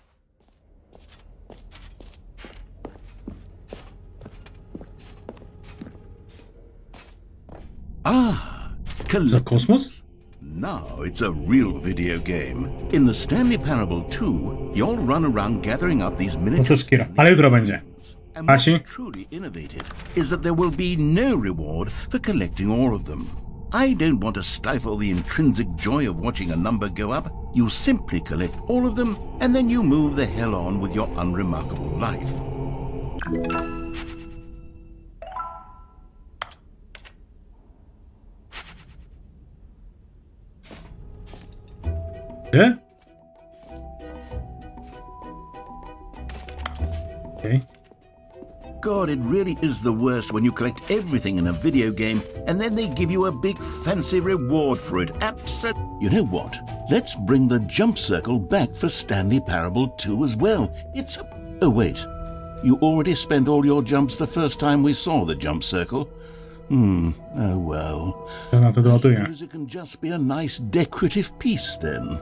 Za kosmos? Now it's a real video game. In the Stanley Parable 2, you'll run around gathering up these No miniature cóż, Kira, ale jutro będzie. And Asi? what's truly innovative is that there will be no reward for collecting all of them. I don't want to stifle the intrinsic joy of watching a number go up. You simply collect all of them, and then you move the hell on with your unremarkable life. Gdzie? Okej. God, it really is the worst when you collect everything in a video game and then they give you a big fancy reward for it. You know what? Let's bring the jump circle back for Stanley Parable 2 as well. It's a... Oh, wait. You already spent all your jumps the first time we saw the jump circle. Oh well. To na to doładuję. Suppose it can just be a nice decorative piece then.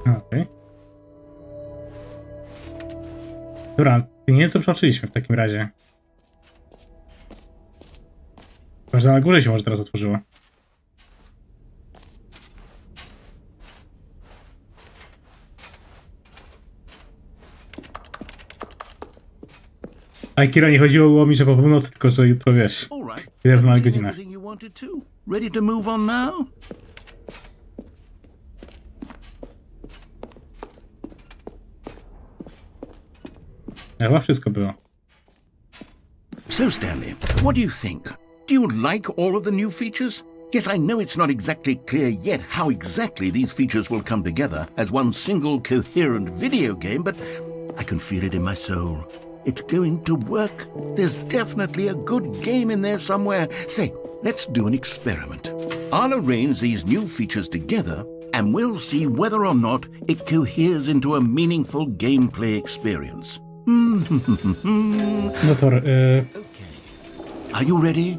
Okej. Dobra, nie wiem co przeoczyliśmy w takim razie. Chyba, że na górze się może teraz otworzyło. A Kira, nie chodziło mi, że po północy, tylko że jutro wiesz. All right. Ile w małych Everything godzinach. you wanted to? Ready to move on now? Chyba wszystko było. So, Stanley, what do you think? Do you like all of the new features? Yes, I know it's not exactly clear yet how exactly these features will come together as one single coherent video game, but I can feel it in my soul. It's going to work. There's definitely a good game in there somewhere. Say, let's do an experiment. I'll arrange these new features together, and we'll see whether or not it coheres into a meaningful gameplay experience. Doktor, Okay. Are you ready?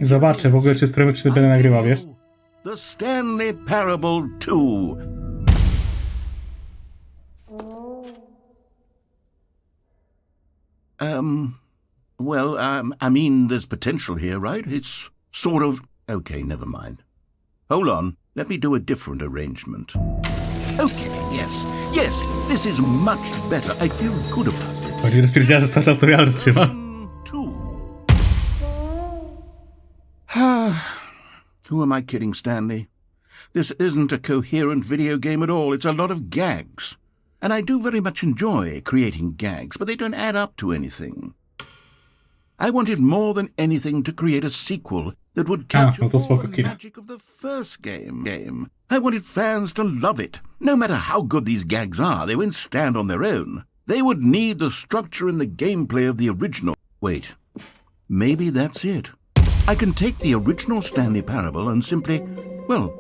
zobaczę w ogóle, czy strojek czy będę nagrywał, wiesz? The Stanley Parable 2. I mean, there's potential here, right? It's sort of... Okay, never mind. Hold on, let me do a different arrangement. Okay, yes, this is much better. I feel good about this. Chodzi rozpierdziała, że cały czas to wiatr trzyma. Two. Who am I kidding, Stanley? This isn't a coherent video game at all. It's a lot of gags. And I do very much enjoy creating gags, but they don't add up to anything. I wanted more than anything to create a sequel that would capture no to all spoko, the Kira. magic of the first game. I wanted fans to love it. No matter how good these gags are, they won't stand on their own. They would need the structure and the gameplay of the original. Wait, maybe that's it. I can take the original Stanley Parable and simply, well,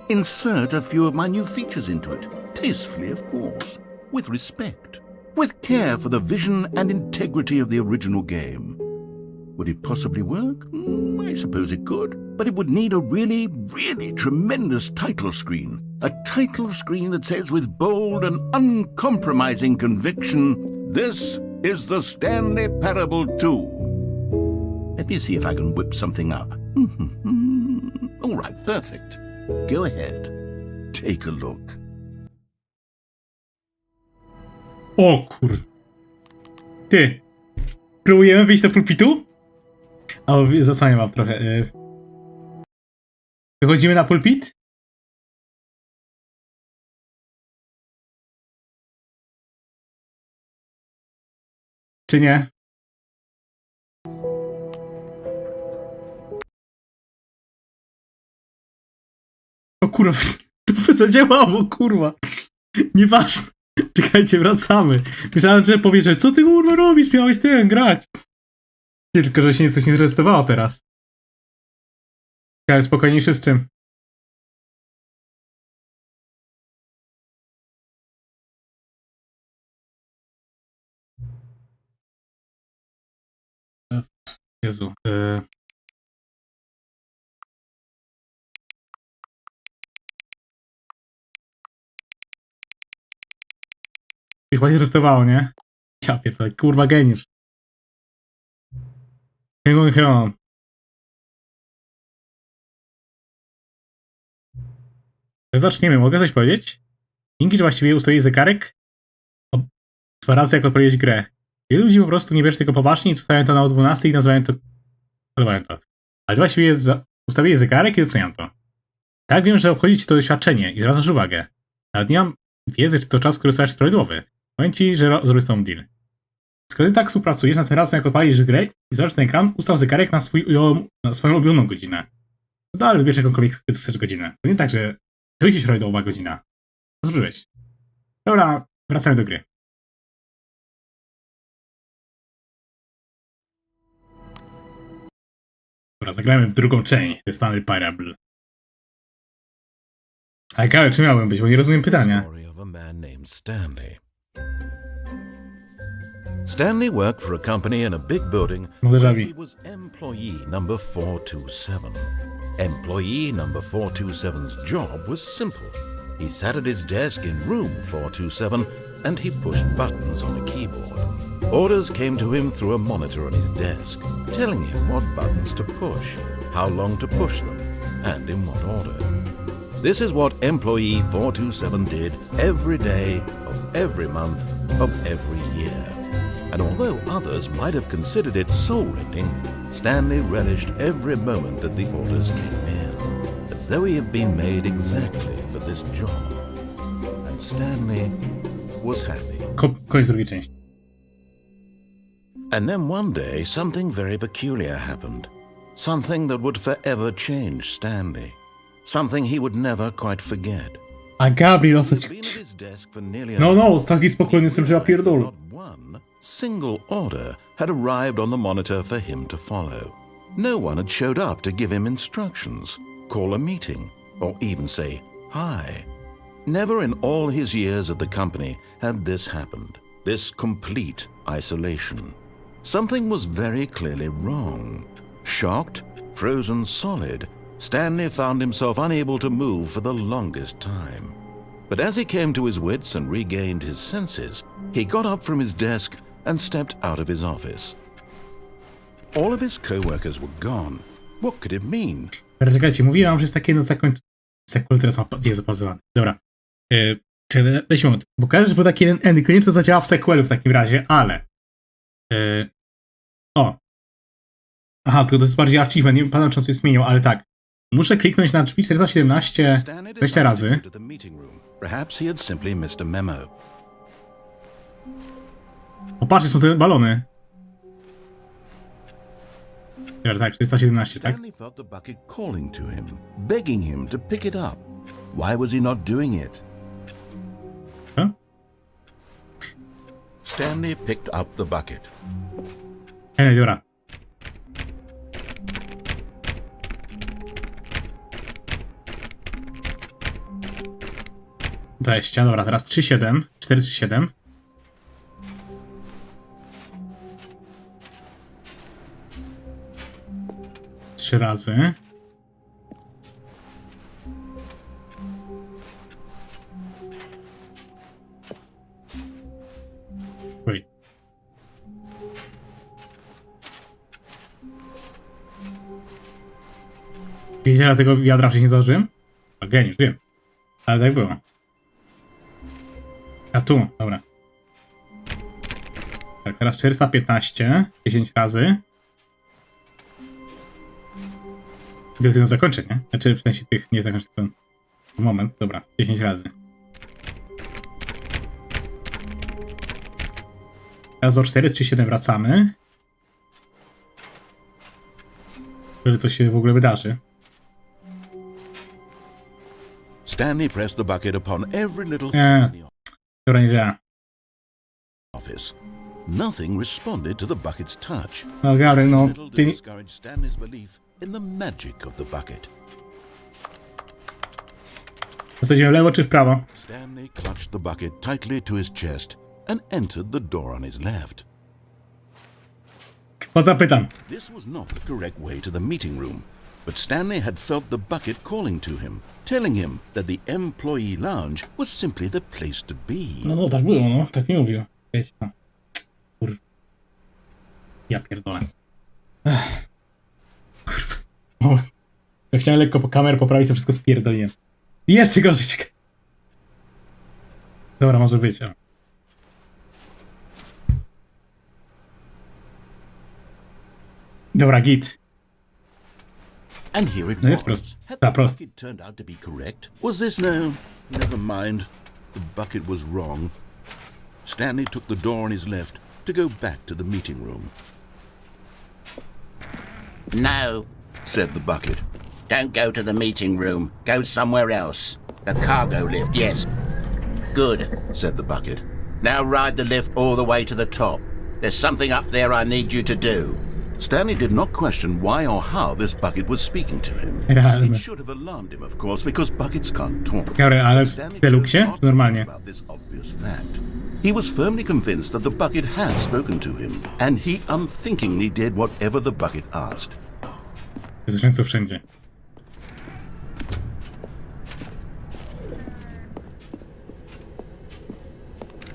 insert a few of my new features into it. Tastefully, of course. With respect. With care for the vision and integrity of the original game. Would it possibly work? I suppose it could. But it would need a really, really tremendous title screen. A title screen that says with bold and uncompromising conviction, "This is the Stanley Parable 2." Let me see if I can whip something up. All right, perfect. Go ahead. Take a look. O kur... Ty! Próbujemy wyjść do pulpitu? A zasłaniam wam trochę. Wychodzimy na pulpit? Czy nie? O kurwa, to zadziałało, kurwa. Nieważne. Czekajcie, wracamy. Myślałem, że powie, że co ty kurwa robisz? Miałeś ten grać. Tylko, że się coś nie zrestowało teraz. Ale spokojniejszy z czym? Jezu. Chyba się zrestowało, nie? Ja pierdolę, kurwa geniusz. Zaczniemy. Mogę coś powiedzieć? Dzięki, że właściwie ustawiłeś zegarek 2 razy, jak odpowiedzieć grę. Wielu ludzi po prostu nie bierze tego poważnie i zostawiają to na 12 i nazywają to... Podobają to. Ale właściwie ustawiłeś zegarek i doceniam to. Tak, wiem, że obchodzi ci to doświadczenie i zwracasz uwagę. Nawet nie mam wiedzy, czy to czas, który ustawiasz, jest prawidłowy. Powiem ci, że zrobię z tobą deal. Skoro ty tak współpracujesz, następnym razem jak odpalisz grę i zobaczysz ten ekran, ustaw zegarek na swoją ulubioną godzinę. To dalej wybierz jakąkolwiek chcesz godzinę. To nie tak, że to jest prawidłowa godzina. Zużyłeś. Dobra, wracamy do gry. Dobra, zagrajmy w drugą część, The Stanley Parable. Ale Karol, czy miałbym być, bo nie rozumiem pytania. Story of a man named Stanley. Stanley worked for a company in a big building where he was employee number 427. Employee number 427's job was simple. He sat at his desk in room 427 and he pushed buttons on a keyboard. Orders came to him through a monitor on his desk, telling him what buttons to push, how long to push them, and in what order. This is what employee 427 did every day of every month of every year. And although others might have considered it soul-rending, Stanley relished every moment that the orders came in, as though he had been made exactly for this job. And Stanley was happy. Koniec drugiej części. And then one day, something very peculiar happened. Something that would forever change Stanley. Something he would never quite forget. A Gabriel, He'd been at his desk for nearly an no, taki spokojny jestem, że ja pierdolę. Not one single order had arrived on the monitor for him to follow. No one had showed up to give him instructions, call a meeting, or even say hi. Never in all his years at the company had this happened. This complete isolation. Something was very clearly wrong. Shocked, frozen solid, Stanley found himself unable to move for the longest time. But as he came to his wits and regained his senses, he got up from his desk and stepped out of his office. All of his co-workers were gone. What could it mean? Czekajcie, mówiłem wam, że jest takie jedno zakończenie. Sekund, teraz jest zapazowany. Dobra. Dajcie moment. Bo każdy, że był taki jeden ending, nie wiem, czy to zadziała w sequelu w takim razie, ale... Aha, to jest bardziej achievement, nie pamiętam, czy on coś zmienił, ale tak. Muszę kliknąć na drzwi 417 20 razy. Popatrzcie, są te balony. Dobra, tak, 417, tak? Stanley felt the bucket calling to him, begging him to pick it up. Why was he not doing it? Co? Stanley picked up the bucket. Dobra. Dobra, teraz 3-7, 4-3-7. Trzy razy. Wait. Wiecie, dlatego wiadra wcześniej nie założyłem? A geniusz, wiem. Ale tak było. A tu, dobra. Tak, teraz 415, 10 razy. I to zakończenie. Znaczy w sensie tych, nie zakończeń, to moment, dobra, 10 razy. Teraz do 4, 3, 7 wracamy. Żeby coś się w ogóle wydarzy. Stanley pressed the bucket upon every little Dobra, nie działa. office. Nothing responded to the bucket's touch. No, Gary, no. Little to discourage Stanley's belief in the magic of the bucket. Zasadziłem lewo czy w prawo? Stanley clutched the bucket tightly to his chest and entered the door on his left. O, zapytam. This was not the correct way to the meeting room, but Stanley had felt the bucket calling to him, telling him that the employee lounge was simply the place to be. No, tak było, no. Tak mi mówił. Wiecie, no. Kurwa. Ja pierdolę. Kurwa. No. Ja chciałem lekko po kamerę poprawić, to wszystko spierdoliłem. Jeszcze gorzej. Dobra, może być. O. Dobra, git. And here it No jest was. prost. Had Ta, the prost. bucket turned out to be correct? Was this no? Never mind. The bucket was wrong. Stanley took the door on his left to go back to the meeting room. No, Said the bucket. don't go to the meeting room. Go somewhere else. The cargo lift, yes. Good. Said the bucket. Now ride the lift all the way to the top. There's something up there I need you to do. Stanley did not question why or how this bucket was speaking to him. Realne. It should have alarmed him, of course, because buckets can't talk. Dobra, ale w Stanley Deluxie? chose not Czy to normalnie? think about this obvious fact. He was firmly convinced that the bucket had spoken to him, and he unthinkingly did whatever the bucket asked. Jest często wszędzie.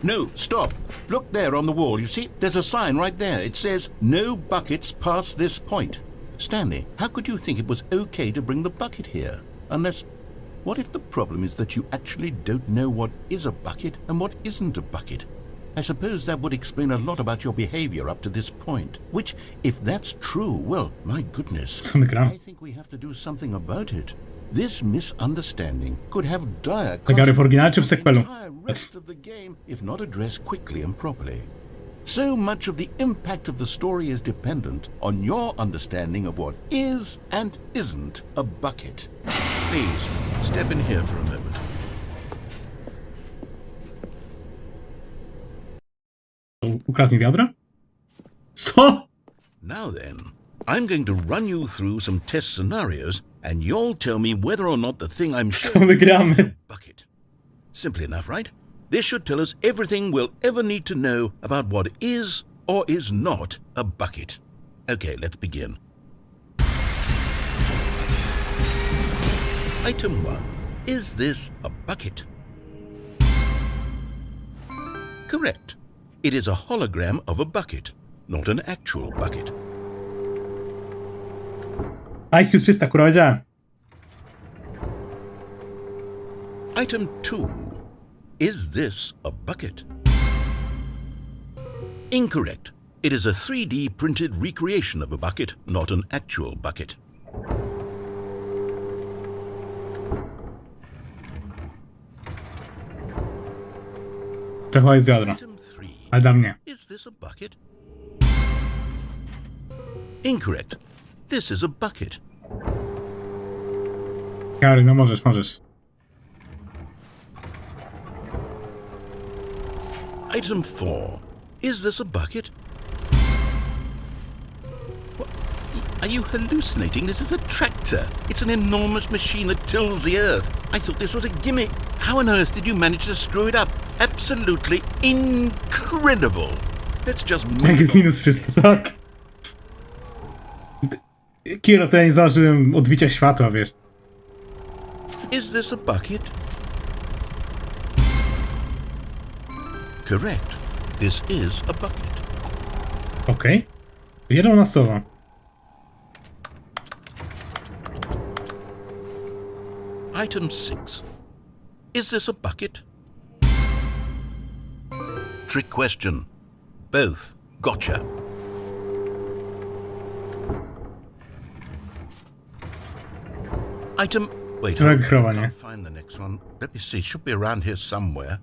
No, stop. Look there on the wall. You see, there's a sign right there. It says, no buckets past this point. Stanley, how could you think it was okay to bring the bucket here? Unless, what if the problem is that you actually don't know what is a bucket and what isn't a bucket? I suppose that would explain a lot about your behavior up to this point. Which, if that's true, well, my goodness. Co my gram? I think we have to do something about it. This misunderstanding could have dire To gary w oryginale czy w consequences for the sequelu? entire rest of the game if not addressed quickly and properly. So much of the impact of the story is dependent on your understanding of what is and isn't a bucket. Please, step in here for a moment. Ukradł mi wiadro? Co? Now then, I'm going to run you through some test scenarios, and you'll tell me whether or not the thing I'm Co showing my you is a gramy? bucket. Simple enough, right? This should tell us everything we'll ever need to know about what is or is not a bucket. Okay, let's begin. Item 1. Is this a bucket? Correct. It is a hologram of a bucket, not an actual bucket. IQ 300, kurwa wiedziałem. Item 2. Is this a bucket? Incorrect. It is a 3D printed recreation of a bucket, not an actual bucket. To chyba jest wiadro. Item 3. Ale dla mnie. Is this a bucket? Incorrect. This is a bucket. Gary, no możesz. Item 4. Is this a bucket? What? Are you hallucinating? This is a tractor. It's an enormous machine that tills the earth. I thought this was a gimmick. How on earth did you manage to screw it up? Absolutely incredible. Let's just Jak move jest on. minus 300, tak? Kiro, to ja nie założyłem odbicia światła, wiesz. Is this a bucket? Correct. This is a bucket. Okej. Jedną na słowo. Item 6. Is this a bucket? Trick question. Both. Gotcha. Item... Wait, hold on. I Regrowanie. can't find the next one. Let me see. It should be around here somewhere.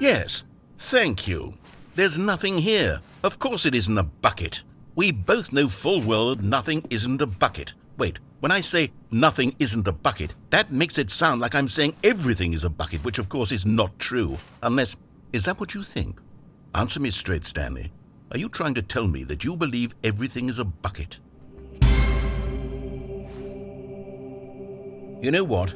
Yes, thank you. There's nothing here. Of course it isn't a bucket. We both know full well that nothing isn't a bucket. Wait, when I say nothing isn't a bucket, that makes it sound like I'm saying everything is a bucket, which of course is not true. Unless, is that what you think? Answer me straight, Stanley. Are you trying to tell me that you believe everything is a bucket? You know what?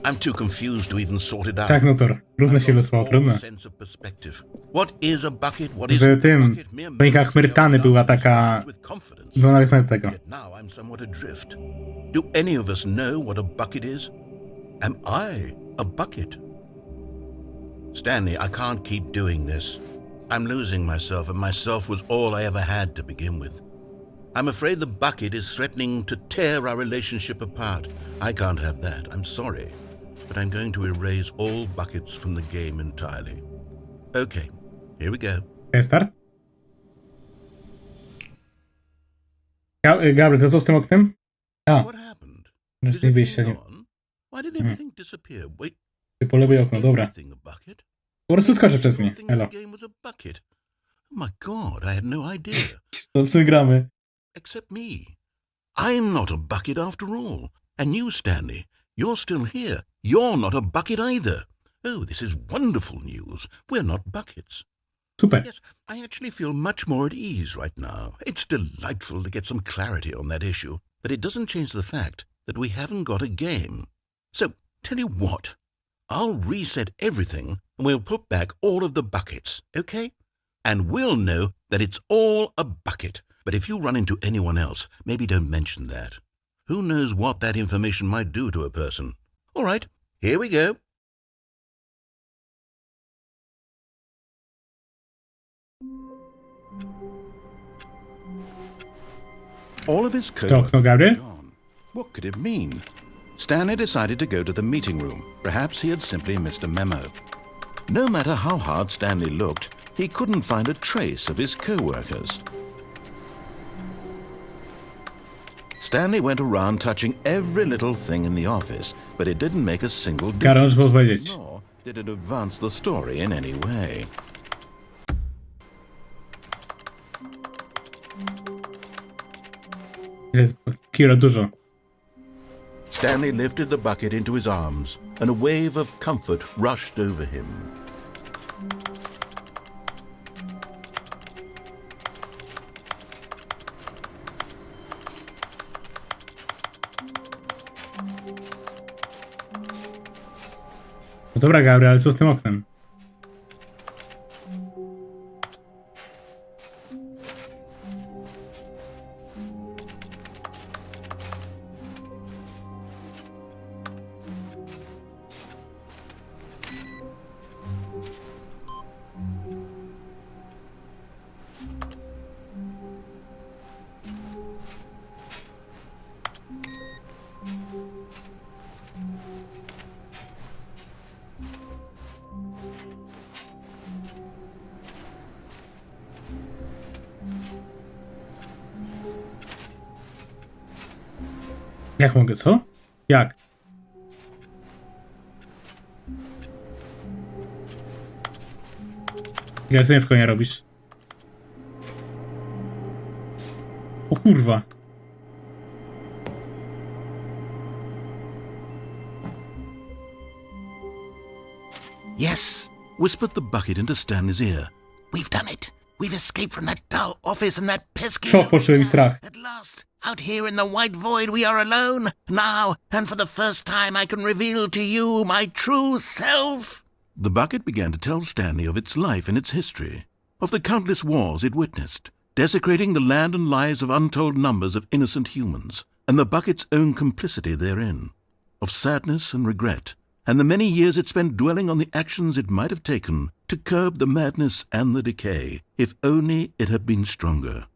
I'm too confused to even sort it out. Tak, no to trudno się wysłało, trudno. Sense of perspective. What is a bucket? What W isn't a tym bucket? Mere Chronikach Myrtany była taka... with confidence. Była napisane do tego. Yet now I'm somewhat adrift. Do any of us know what a bucket is? Am I a bucket? Stanley, I can't keep doing this. I'm losing myself, and myself was all I ever had to begin with. I'm afraid the bucket is threatening to tear our relationship apart. I can't have that. I'm sorry. But I'm going to erase all buckets from the game entirely. Okay, here we go. Start. Gabriel, to co z tym oknem? A, What happened? już Is nie wyjścia, everything nie. gone? Why did everything disappear? Wait, Po lewej okno, dobra. everything a bucket? Po prostu skoczę przez nie. Everything in Elo. the game was a bucket. Oh my god, I had no idea. To w sumie gramy. Except me. I'm not a bucket after all. And you, Stanley, you're still here. You're not a bucket either. Oh, this is wonderful news. We're not buckets. Super. Yes, I actually feel much more at ease right now. It's delightful to get some clarity on that issue, but it doesn't change the fact that we haven't got a game. So, tell you what, I'll reset everything and we'll put back all of the buckets, okay? And we'll know that it's all a bucket. But if you run into anyone else, maybe don't mention that. Who knows what that information might do to a person? All right, here we go. All of his coworkers no, Gabriel? were gone. What could it mean? Stanley decided to go to the meeting room. Perhaps he had simply missed a memo. No matter how hard Stanley looked, he couldn't find a trace of his co-workers. Stanley went around touching every little thing in the office, but it didn't make a single Karol, difference. żeby powiedzieć. Nor did it advance the story in any way. Jest kilo dużo. Stanley lifted the bucket into his arms, and a wave of comfort rushed over him. No dobra, Gabriel, ale co z tym oknem? Jak mogę, co? Jak? Jak sobie w konia robisz? O kurwa. Yes, whispered the bucket into Stanley's ear. We've done it. We've escaped from that dull office and that pesky... Szok poczułem i strach. At last, out here in the white void, we are alone. Now, and for the first time, I can reveal to you my true self. The bucket began to tell Stanley of its life and its history, of the countless wars it witnessed, desecrating the land and lives of untold numbers of innocent humans, and the bucket's own complicity therein, of sadness and regret, and the many years it spent dwelling on the actions it might have taken to curb the madness and the decay, if only it had been stronger,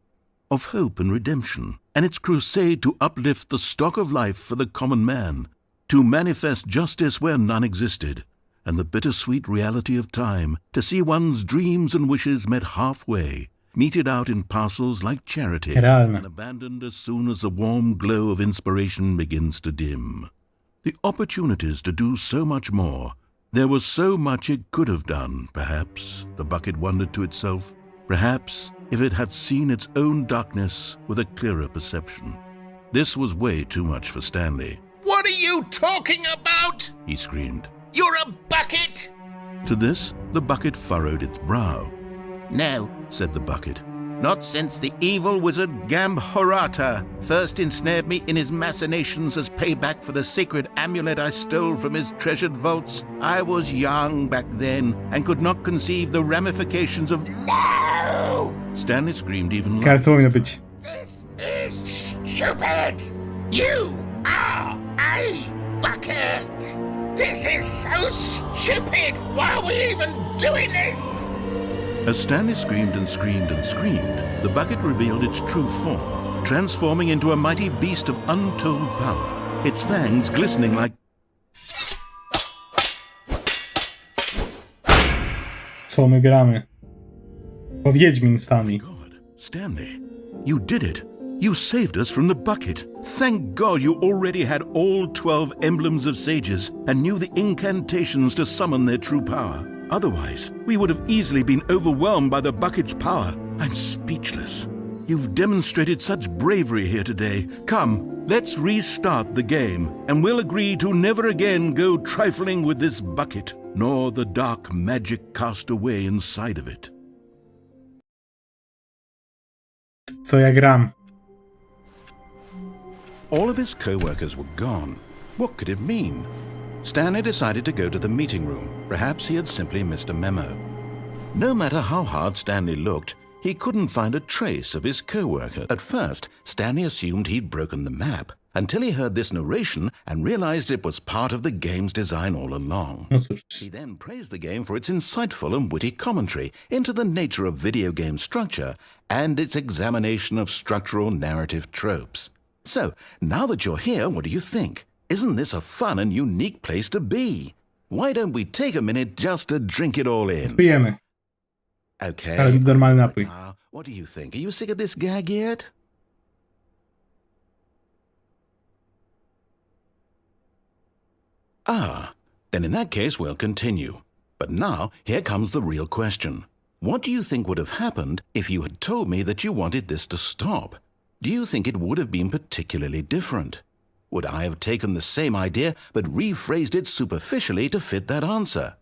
of hope and redemption, and its crusade to uplift the stock of life for the common man, to manifest justice where none existed, and the bittersweet reality of time, to see one's dreams and wishes met halfway, meted out in parcels like charity, Realne. and abandoned as soon as the warm glow of inspiration begins to dim. The opportunities to do so much more. There was so much it could have done, perhaps, the bucket wondered to itself. Perhaps, if it had seen its own darkness with a clearer perception. This was way too much for Stanley. What are you talking about? He screamed. You're a bucket! To this, the bucket furrowed its brow. No, Said the bucket. not since the evil wizard Gambhorata first ensnared me in his machinations as payback for the sacred amulet I stole from his treasured vaults. I was young back then and could not conceive the ramifications of... No! Stanley screamed even Karol, co louder. powinno być? This is stupid! You are a bucket! This is so stupid! Why are we even doing this? As Stanley screamed and screamed and screamed, the bucket revealed its true form, transforming into a mighty beast of untold power, its fangs glistening like... Co my gramy? Po Wiedźmin, Stanley. God, Stanley, you did it. You saved us from the bucket. Thank God you already had all 12 emblems of sages and knew the incantations to summon their true power. Otherwise, we would have easily been overwhelmed by the bucket's power. I'm speechless. You've demonstrated such bravery here today. Come, let's restart the game, and we'll agree to never again go trifling with this bucket, nor the dark magic cast away inside of it. Co ja gram? All of his co-workers were gone. What could it mean? Stanley decided to go to the meeting room. Perhaps he had simply missed a memo. No matter how hard Stanley looked, he couldn't find a trace of his co-worker. At first, Stanley assumed he'd broken the map, until he heard this narration and realized it was part of the game's design all along. No cóż. He then praised the game for its insightful and witty commentary into the nature of video game structure and its examination of structural narrative tropes. So, now that you're here, what do you think? Isn't this a fun and unique place to be? Why don't we take a minute just to drink it all in? Pijemy. Okay. Ale normalny napój. What do you think? Are you sick of this gag yet? Then in that case we'll continue. But now, here comes the real question. What do you think would have happened if you had told me that you wanted this to stop? Do you think it would have been particularly different? Would I have taken the same idea but rephrased it superficially to fit that answer?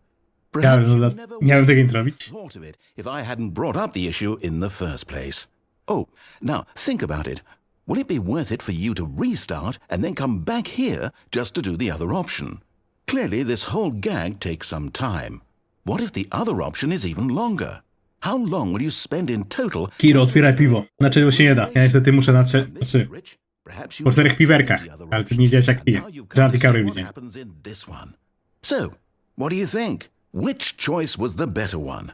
Perhaps you never would miałem tego nie have zrobić. thought of it if I hadn't brought up the issue in the first place. Oh, now think about it. Will it be worth it for you to restart and then come back here just to do the other option? Clearly, this whole gag takes some time. What if the other option is even longer? How long will you spend in total? Kiro, otwieraj piwo. Znaczy, to się nie da. Ja niestety muszę znaczy, po 4 piwerkach. Ale ty nie wiedziałeś jak piję. Żadnej kary widziałem. So, what do you think? Which choice was the better one?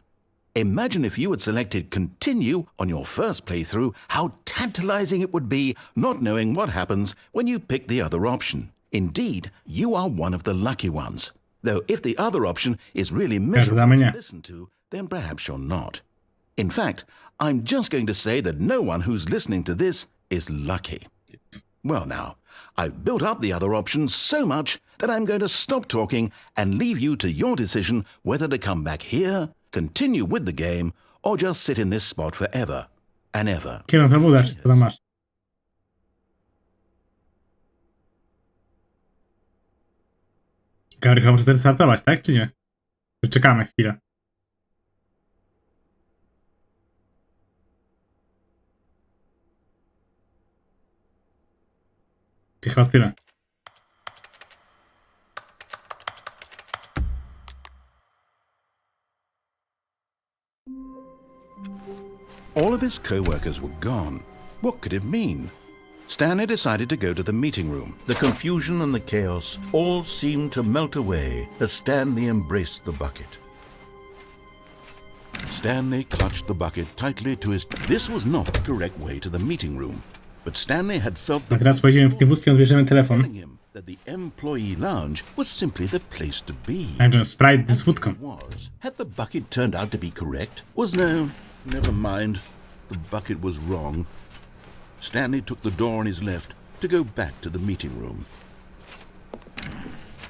Imagine if you had selected continue on your first playthrough, how tantalizing it would be not knowing what happens when you pick the other option. Indeed, you are one of the lucky ones. Though if the other option is really miserable to listen to, then perhaps you're not. In fact, I'm just going to say that no one who's listening to this is lucky. Well now, I've built up the other option so much that I'm going to stop talking and leave you to your decision whether to come back here, continue with the game, or just sit in this spot forever and ever. Kierunek to budasz, co tam masz? Gary, chyba muszę zrestartować, tak? Czy nie? Czekamy chwilę. Chyba tyle. All of his co-workers were gone. What could it mean? Stanley decided to go to the meeting room. The confusion and the chaos all seemed to melt away as Stanley embraced the bucket. Stanley clutched the bucket tightly to his... This was not the correct way to the meeting room, but Stanley had felt... A teraz pojedziemy w tym wózkiem, odbierzemy telefon. ...telling him that the employee lounge was simply the place to be. Angel Sprite z wódką. Had the bucket turned out to be correct? No, never mind. The bucket was wrong. Stanley took the door on his left to go back to the meeting room.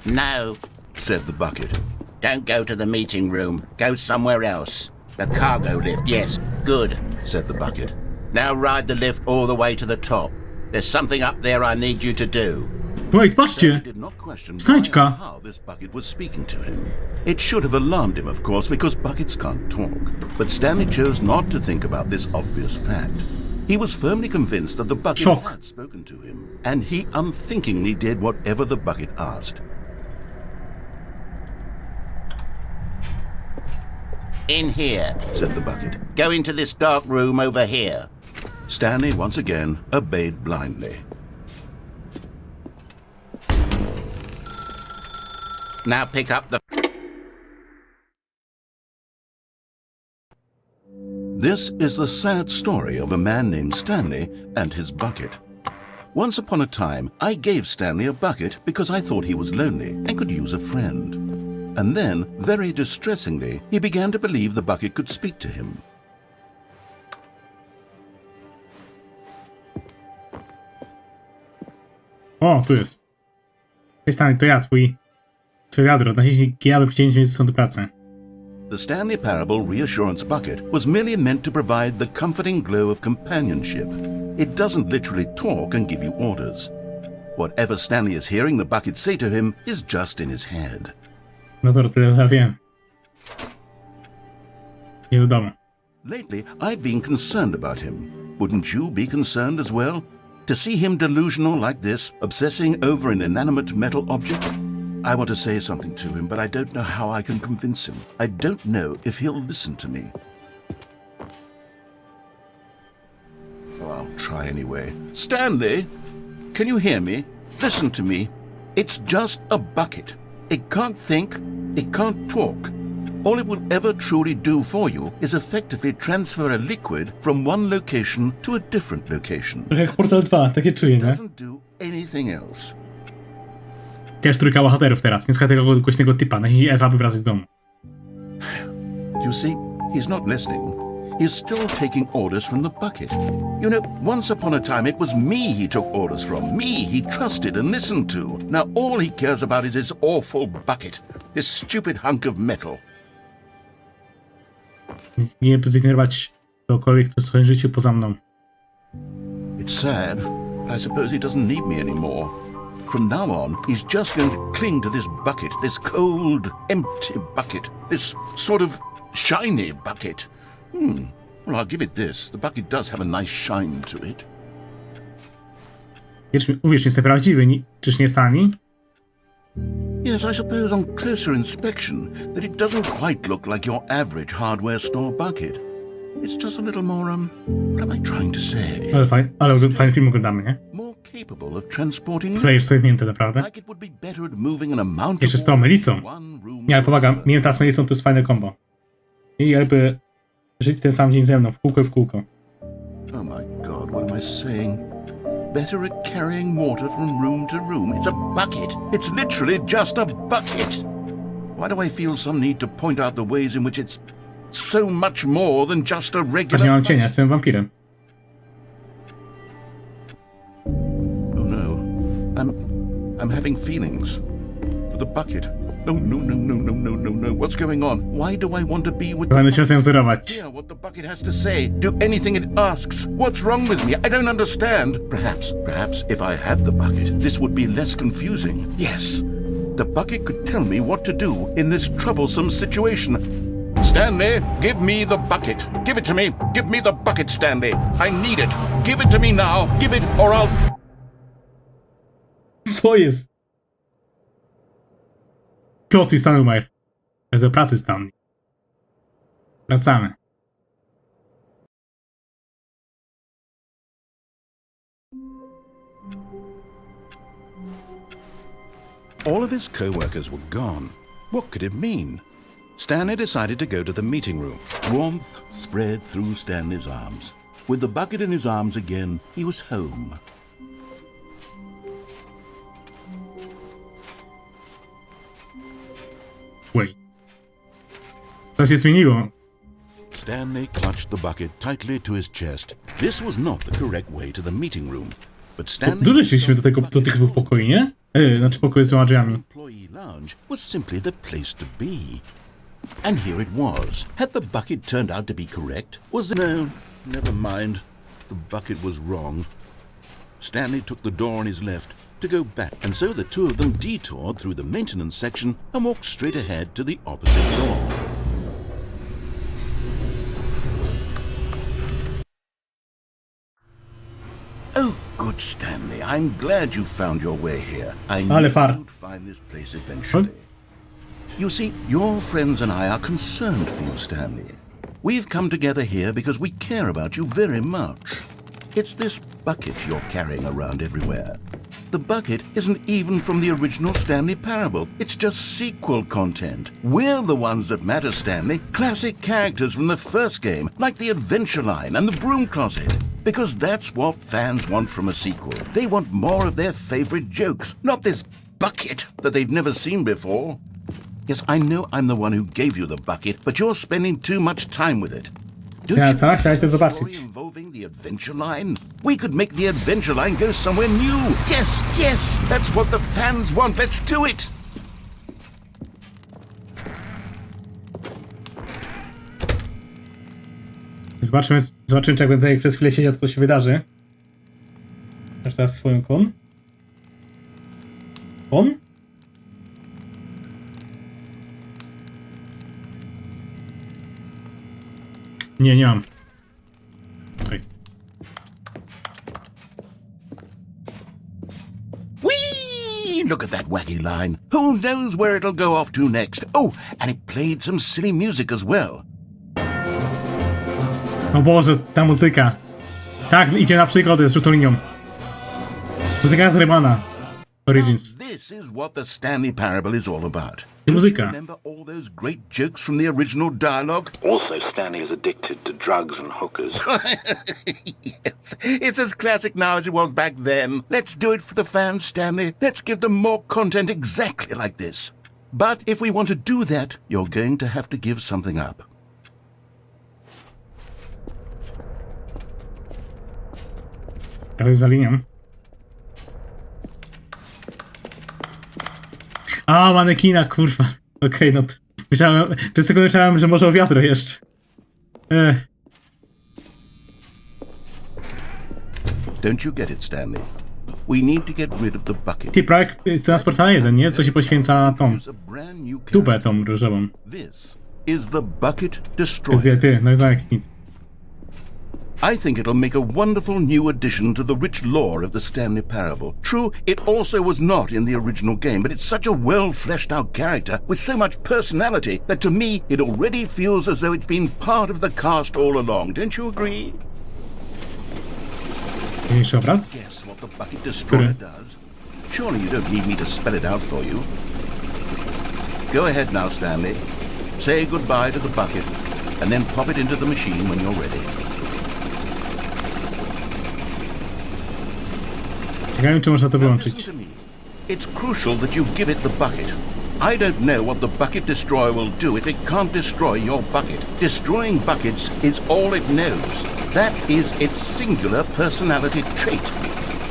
No, Said the bucket. don't go to the meeting room. Go somewhere else. The cargo lift, yes. Good. Said the bucket. Now ride the lift all the way to the top. There's something up there I need you to do. Wait, patrzcie! Did not question why Znajdźka! or how this bucket was speaking to him. It should have alarmed him, of course, because buckets can't talk. But Stanley chose not to think about this obvious fact. He was firmly convinced that the bucket Shock. had spoken to him, and he unthinkingly did whatever the bucket asked. In here. Said the bucket. Go into this dark room over here. Stanley once again obeyed blindly. Now pick up the... This is the sad story of a man named Stanley and his bucket. Once upon a time, I gave Stanley a bucket because I thought he was lonely and could use a friend. And then, very distressingly, he began to believe the bucket could speak to him. O, tu jest. Cześć Stanley, to ja, twoje wiadro. Naciśnij G, aby przyciągnąć mnie stąd do pracy. The Stanley Parable Reassurance Bucket was merely meant to provide the comforting glow of companionship. It doesn't literally talk and give you orders. Whatever Stanley is hearing the bucket say to him is just in his head. No to tyle ja wiem. Nie do domu. Lately, I've been concerned about him. Wouldn't you be concerned as well? To see him delusional like this, obsessing over an inanimate metal object? I want to say something to him, but I don't know how I can convince him. I don't know if he'll listen to me. Oh, I'll try anyway. Stanley, can you hear me? Listen to me. It's just a bucket. It can't think, it can't talk. All it will ever truly do for you is effectively transfer a liquid from one location to a different location. Trochę jak Portal 2, takie czuję, nie? Doesn't do anything else. Też trójka bohaterów teraz, nie słuchaj tego głośnego typa, naciśnij F, aby wracać do domu. You see, he's not listening. He's still taking orders from the bucket. You know, once upon a time it was me he took orders from. Me he trusted and listened to. Now all he cares about is his awful bucket. This stupid hunk of metal. Nie zignorować kogokolwiek, kto w swoim życiu poza mną. It's sad. I suppose he doesn't need me anymore. From now on, he's just going to cling to this bucket, this cold, empty bucket, this sort of shiny bucket. Well, I'll give it this. The bucket does have a nice shine to it. Uwierz mi, jestem prawdziwy, czyż nie Stanley? Yes, I suppose on closer inspection that it doesn't quite look like your average hardware store bucket. It's just a little more, what am I trying to say? Ale fajny film oglądamy, nie? More capable of transporting... Klejesz sobie mięty, naprawdę? Like it would be better at moving an amount Jeszcze of z tą Melisą. one room Nie, ale to powaga, another. mięta z Melisą to jest fajne kombo. I jakby żyć ten sam dzień ze mną, w kółko i w kółko. Oh my God, what am I saying? Better at carrying water from room to room. It's a bucket. It's literally just a bucket. Why do I feel some need to point out the ways in which it's so much more than just a Aż nie regular mam cienia, jestem wampirem. Oh no. I'm having feelings for the bucket. No. What's going on? Why do I want to be with Będę się cenzurować. hear what the bucket has to say? Do anything it asks? What's wrong with me? I don't understand. Perhaps if I had the bucket, this would be less confusing. Yes. The bucket could tell me what to do in this troublesome situation. Stanley, give me the bucket. Give it to me. Give me the bucket, Stanley. I need it. Give it to me now. Give it or I'll... Co jest? Piotr Stanley. Do pracy Stanley. Wracamy. All of his co-workers were gone. What could it mean? Stanley decided to go to the meeting room. Warmth spread through Stanley's arms. With the bucket in his arms again, he was home. Wait. Co się zmieniło? Stanley clutched the bucket tightly to his chest. This was not the correct way to the meeting room. But Stanley... Dużo szliśmy do tych dwóch pokoi, nie? Znaczy pokoju z dwoma drzwiami. Employee lounge was simply the place to be. And here it was. Had the bucket turned out to be correct? Was it... No, never mind. The bucket was wrong. Stanley took the door on his left to go back, and so the two of them detoured through the maintenance section and walked straight ahead to the opposite door. Oh, good Stanley. I'm glad you found your way here. I knew Ale far. you'd find this place eventually. You see, your friends and I are concerned for you, Stanley. We've come together here because we care about you very much. It's this bucket you're carrying around everywhere. the bucket isn't even from the original Stanley Parable. It's just sequel content. We're the ones that matter, Stanley. Classic characters from the first game, like the Adventure Line and the Broom Closet. Because that's what fans want from a sequel. They want more of their favorite jokes, not this bucket that they've never seen before. Yes, I know I'm the one who gave you the bucket, but you're spending too much time with it. Don't Ja, you co? Chciałeś to know the story zobaczyć. involving the Adventure Line? We could make the Adventure Line go somewhere new. Yes, yes, that's what the fans want. Let's do it. Zobaczymy, czy jak będę przez chwilę siedział, to co się wydarzy. Aż teraz swoją kon. Kon? Nie mam. Oj. Whee! Look at that wacky line. Who knows where it'll go off to next? Oh, and it played some silly music as well. O Boże, ta muzyka. Tak, idzie na przygody z rzutą linią. Muzyka z Rymana. Origins. This is what the Stanley Parable is all about. I Don't you muzyka. remember all those great jokes from the original dialogue? Also, Stanley is addicted to drugs and hookers. Yes, it's as classic now as it was back then. Let's do it for the fans, Stanley. Let's give them more content exactly like this. But if we want to do that, you're going to have to give something up. Prawie za linią. A, manekina, kurwa. Okej, no to... Myślałem, przez sekundę myślałem, że może o wiadro jeszcze. Don't you get it, Stanley? We need to get rid of the bucket. Ty, prawie jak scena z Portala 1, nie? Co się poświęca tą Use a brand new tubę character. tą różową. This is the bucket To destroyer. jest ty, no i jak nic. I think it'll make a wonderful new addition to the rich lore of the Stanley Parable. True, it also was not in the original game, but it's such a well-fleshed-out character with so much personality that to me it already feels as though it's been part of the cast all along. Don't you agree? Mniejszy obraz? Guess what the bucket destroyer does? Surely you don't need me to spell it out for you. Go ahead now, Stanley. Say goodbye to the bucket, and then pop it into the machine when you're ready. Ciekawe, czy można to Listen wyłączyć. to me. It's crucial that you give it the bucket. I don't know what the bucket destroyer will do if it can't destroy your bucket. Destroying buckets is all it knows. That is its singular personality trait.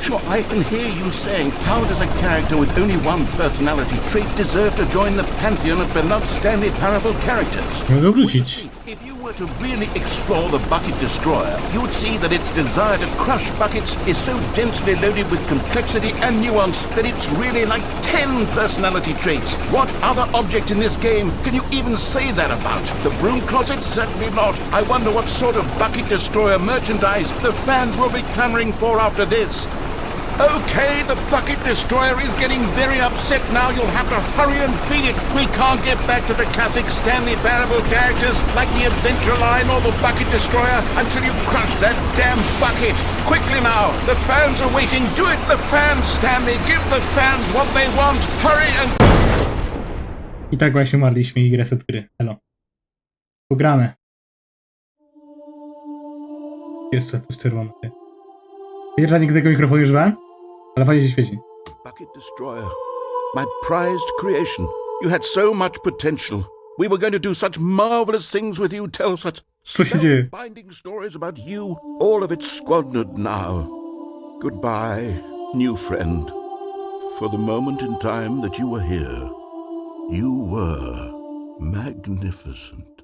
Sure, I can hear you saying, how does a character with only one personality trait deserve to join the pantheon of beloved Stanley Parable characters? Mogę wrzucić. If you were to really explore the bucket destroyer, you would see that its desire to crush buckets is so densely loaded with complexity and nuance that it's really like 10 personality traits. What other object in this game can you even say that about? The broom closet? Certainly not. I wonder what sort of bucket destroyer merchandise the fans will be clamoring for after this. Okay, the bucket destroyer is getting very upset now. You'll have to hurry and feed it. We can't get back to the classic Stanley Parable characters like the Adventure Line or the bucket destroyer until you crush that damn bucket. Quickly now, the fans are waiting. Do it, the fans, Stanley. Give the fans what they want. Hurry and... I tak właśnie umarliśmy i reset gry. Elo. Pograne. Jeszcze, to jest czerwone. Wiesz, że nigdy tego mikrofonu nie używałem? Ale fajnie się świeci. Bucket destroyer. My prized creation. You had so much potential. We were going to do such marvelous things with you. Tell such Co się dzieje? spellbinding stories about you. All of it squandered now. Goodbye, new friend. For the moment in time that you were here, you were magnificent.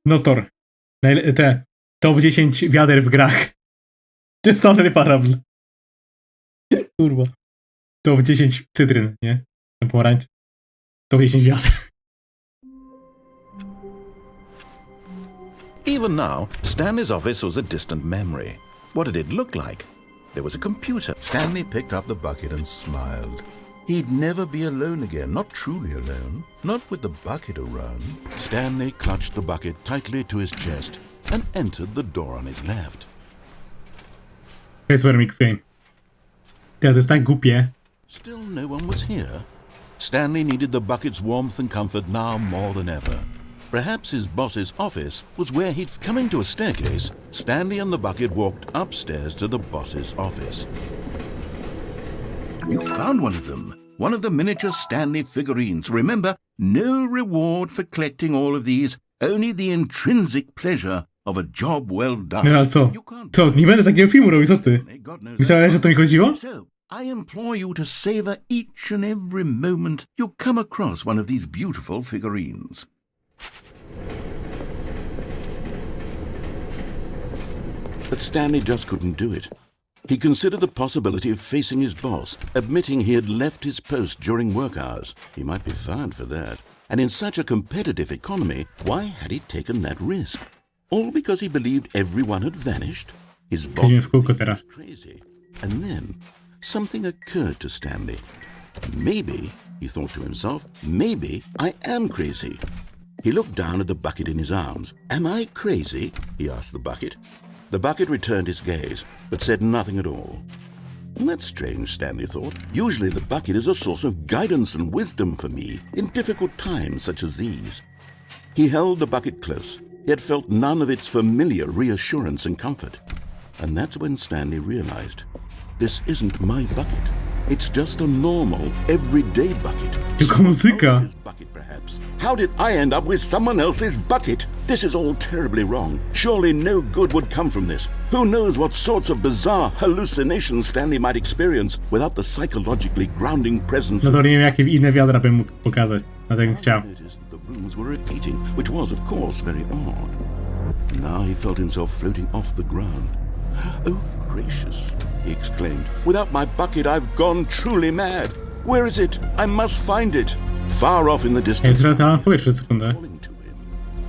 Notor. Te top 10 wiader w grach. To jest Stanley Parable. Kurwa. Top 10 cytryn, nie? Na pomarańcz. Top 10 wiader. Even now, Stanley's office was a distant memory. What did it look like? There was a computer. Stanley picked up the bucket and smiled. He'd never be alone again, not truly alone, not with the bucket around. Stanley clutched the bucket tightly to his chest and entered the door on his left. To jest super mixy. To jest tak głupie. Still no one was here. Stanley needed the bucket's warmth and comfort now more than ever. Perhaps his boss's office was where he'd... Coming to a staircase, Stanley and the bucket walked upstairs to the boss's office. You found one of them. One of the miniature Stanley figurines. Remember, no reward for collecting all of these, only the intrinsic pleasure of a job well done. No ale co? You can't- Co? Nie będę takiego filmu robił, co ty? God knows Myślałeś, że that's to mi chodziło? So, I implore you to savor each and every moment you come across one of these beautiful figurines. But Stanley just couldn't do it. He considered the possibility of facing his boss, admitting he had left his post during work hours. He might be fired for that. And in such a competitive economy, why had he taken that risk? All because he believed everyone had vanished? His boss Chodzimy w kółko was teraz. crazy. And then something occurred to Stanley. Maybe, he thought to himself, maybe I am crazy. He looked down at the bucket in his arms. Am I crazy? He asked the bucket. The bucket returned his gaze, but said nothing at all. Well, that's strange, Stanley thought. Usually the bucket is a source of guidance and wisdom for me in difficult times such as these. He held the bucket close, yet felt none of its familiar reassurance and comfort. And that's when Stanley realized, this isn't my bucket. It's just a normal, everyday bucket. Tylko Someone muzyka. else's bucket, perhaps. How did I end up with someone else's bucket? This is all terribly wrong. Surely no good would come from this. Who knows what sorts of bizarre hallucinations Stanley might experience without the psychologically grounding presence No of... to nie wiem, jakie inne wiadra bym mógł pokazać. Dlatego bym chciał. I noticed that the rooms were repeating, which was, of course, very odd. Now he felt himself floating off the ground. Oh, gracious, he exclaimed. Without my bucket, I've gone truly mad. Where is it? I must find it. Far off in the Ej, distance. trochę tam powietrze przez sekundę. Calling to him.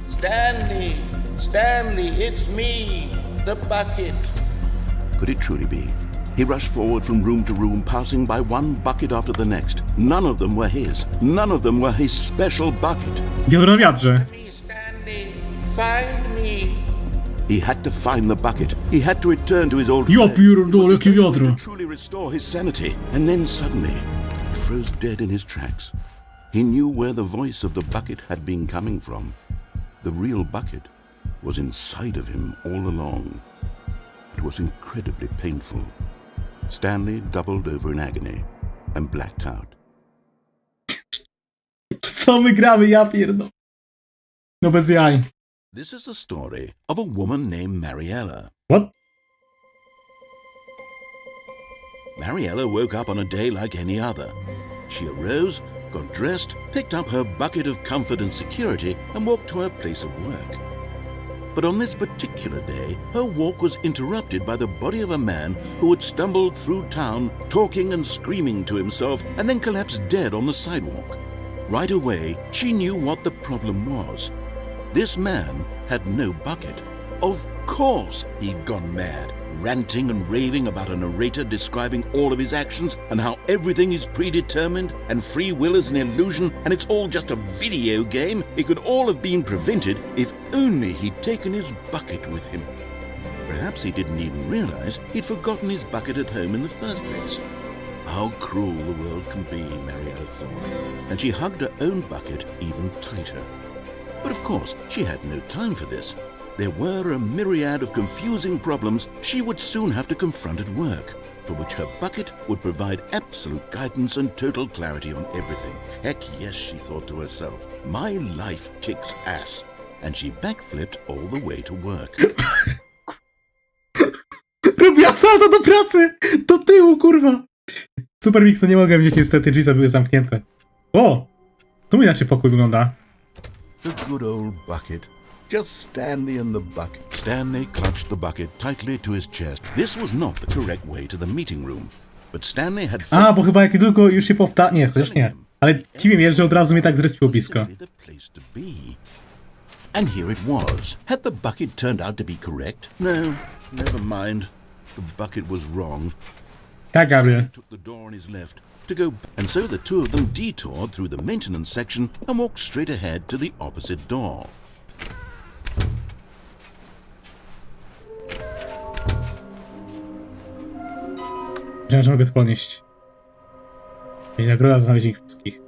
Stanley! Stanley, it's me, the bucket. Could it truly be? He rushed forward from room to room, passing by one bucket after the next. None of them were his. None of them were his special bucket. Wiadro na wiadrze. Stanley, find me. He had to find the bucket. He had to return to his old Ja friend. pierdolę, jakie wiadro. To truly restore his sanity. And then suddenly, he froze dead in his tracks. He knew where the voice of the bucket had been coming from. The real bucket was inside of him all along. It was incredibly painful. Stanley doubled over in agony and blacked out. Co my gramy, ja pierdolę. No bez jaj. This is the story of a woman named Mariella. What? Mariella woke up on a day like any other. She arose, got dressed, picked up her bucket of comfort and security, and walked to her place of work. But on this particular day, her walk was interrupted by the body of a man who had stumbled through town, talking and screaming to himself, and then collapsed dead on the sidewalk. Right away, she knew what the problem was. This man had no bucket. Of course he'd gone mad, ranting and raving about a narrator describing all of his actions and how everything is predetermined and free will is an illusion and it's all just a video game. It could all have been prevented if only he'd taken his bucket with him. Perhaps he didn't even realize he'd forgotten his bucket at home in the first place. How cruel the world can be, Mariella thought, and she hugged her own bucket even tighter. But of course, she had no time for this. There were a myriad of confusing problems she would soon have to confront at work, for which her bucket would provide absolute guidance and total clarity on everything. Heck yes, she thought to herself, my life kicks ass. And she backflipped all the way to work. Robię salto do pracy! Do tyłu, kurwa! Super Mix, nie mogę wziąć niestety, drzwi były zamknięte. O! Tu inaczej pokój wygląda. The good old bucket. Just Stanley and the bucket. Stanley clutched the bucket tightly to his chest. This was not the correct way to the meeting room. But Stanley had... A, bo chyba jak długo już się powtarza... Nie, chociaż nie. Ale dziwi mnie, że od razu mnie tak zrespiło blisko. The place to be. And here it was. Had the bucket turned out to be correct? No, never mind. The bucket was wrong. Tak, Gabriel. He took the door on his left to go, and so the two of them detoured through the maintenance section and walked straight ahead to the opposite door. Myślałem, że mogę to podnieść. Będzie nagroda za znalezienie ich wszystkich.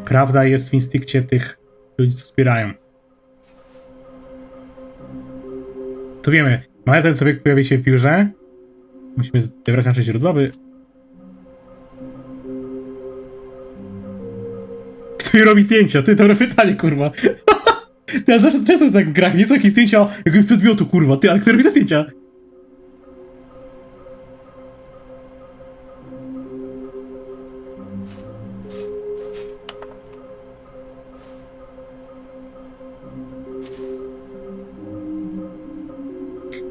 Prawda jest w instynkcie tych ludzi, co wspierają. To wiemy. Ale ten sobie pojawi się w biurze. Musimy zebrać nasze źródła, by... Kto mi robi zdjęcia? Ty, dobre pytanie, kurwa. Ja zawsze często jest tak w grach, nie są jakieś zdjęcia jakiegoś przedmiotu, kurwa. Ty, ale kto robi te zdjęcia?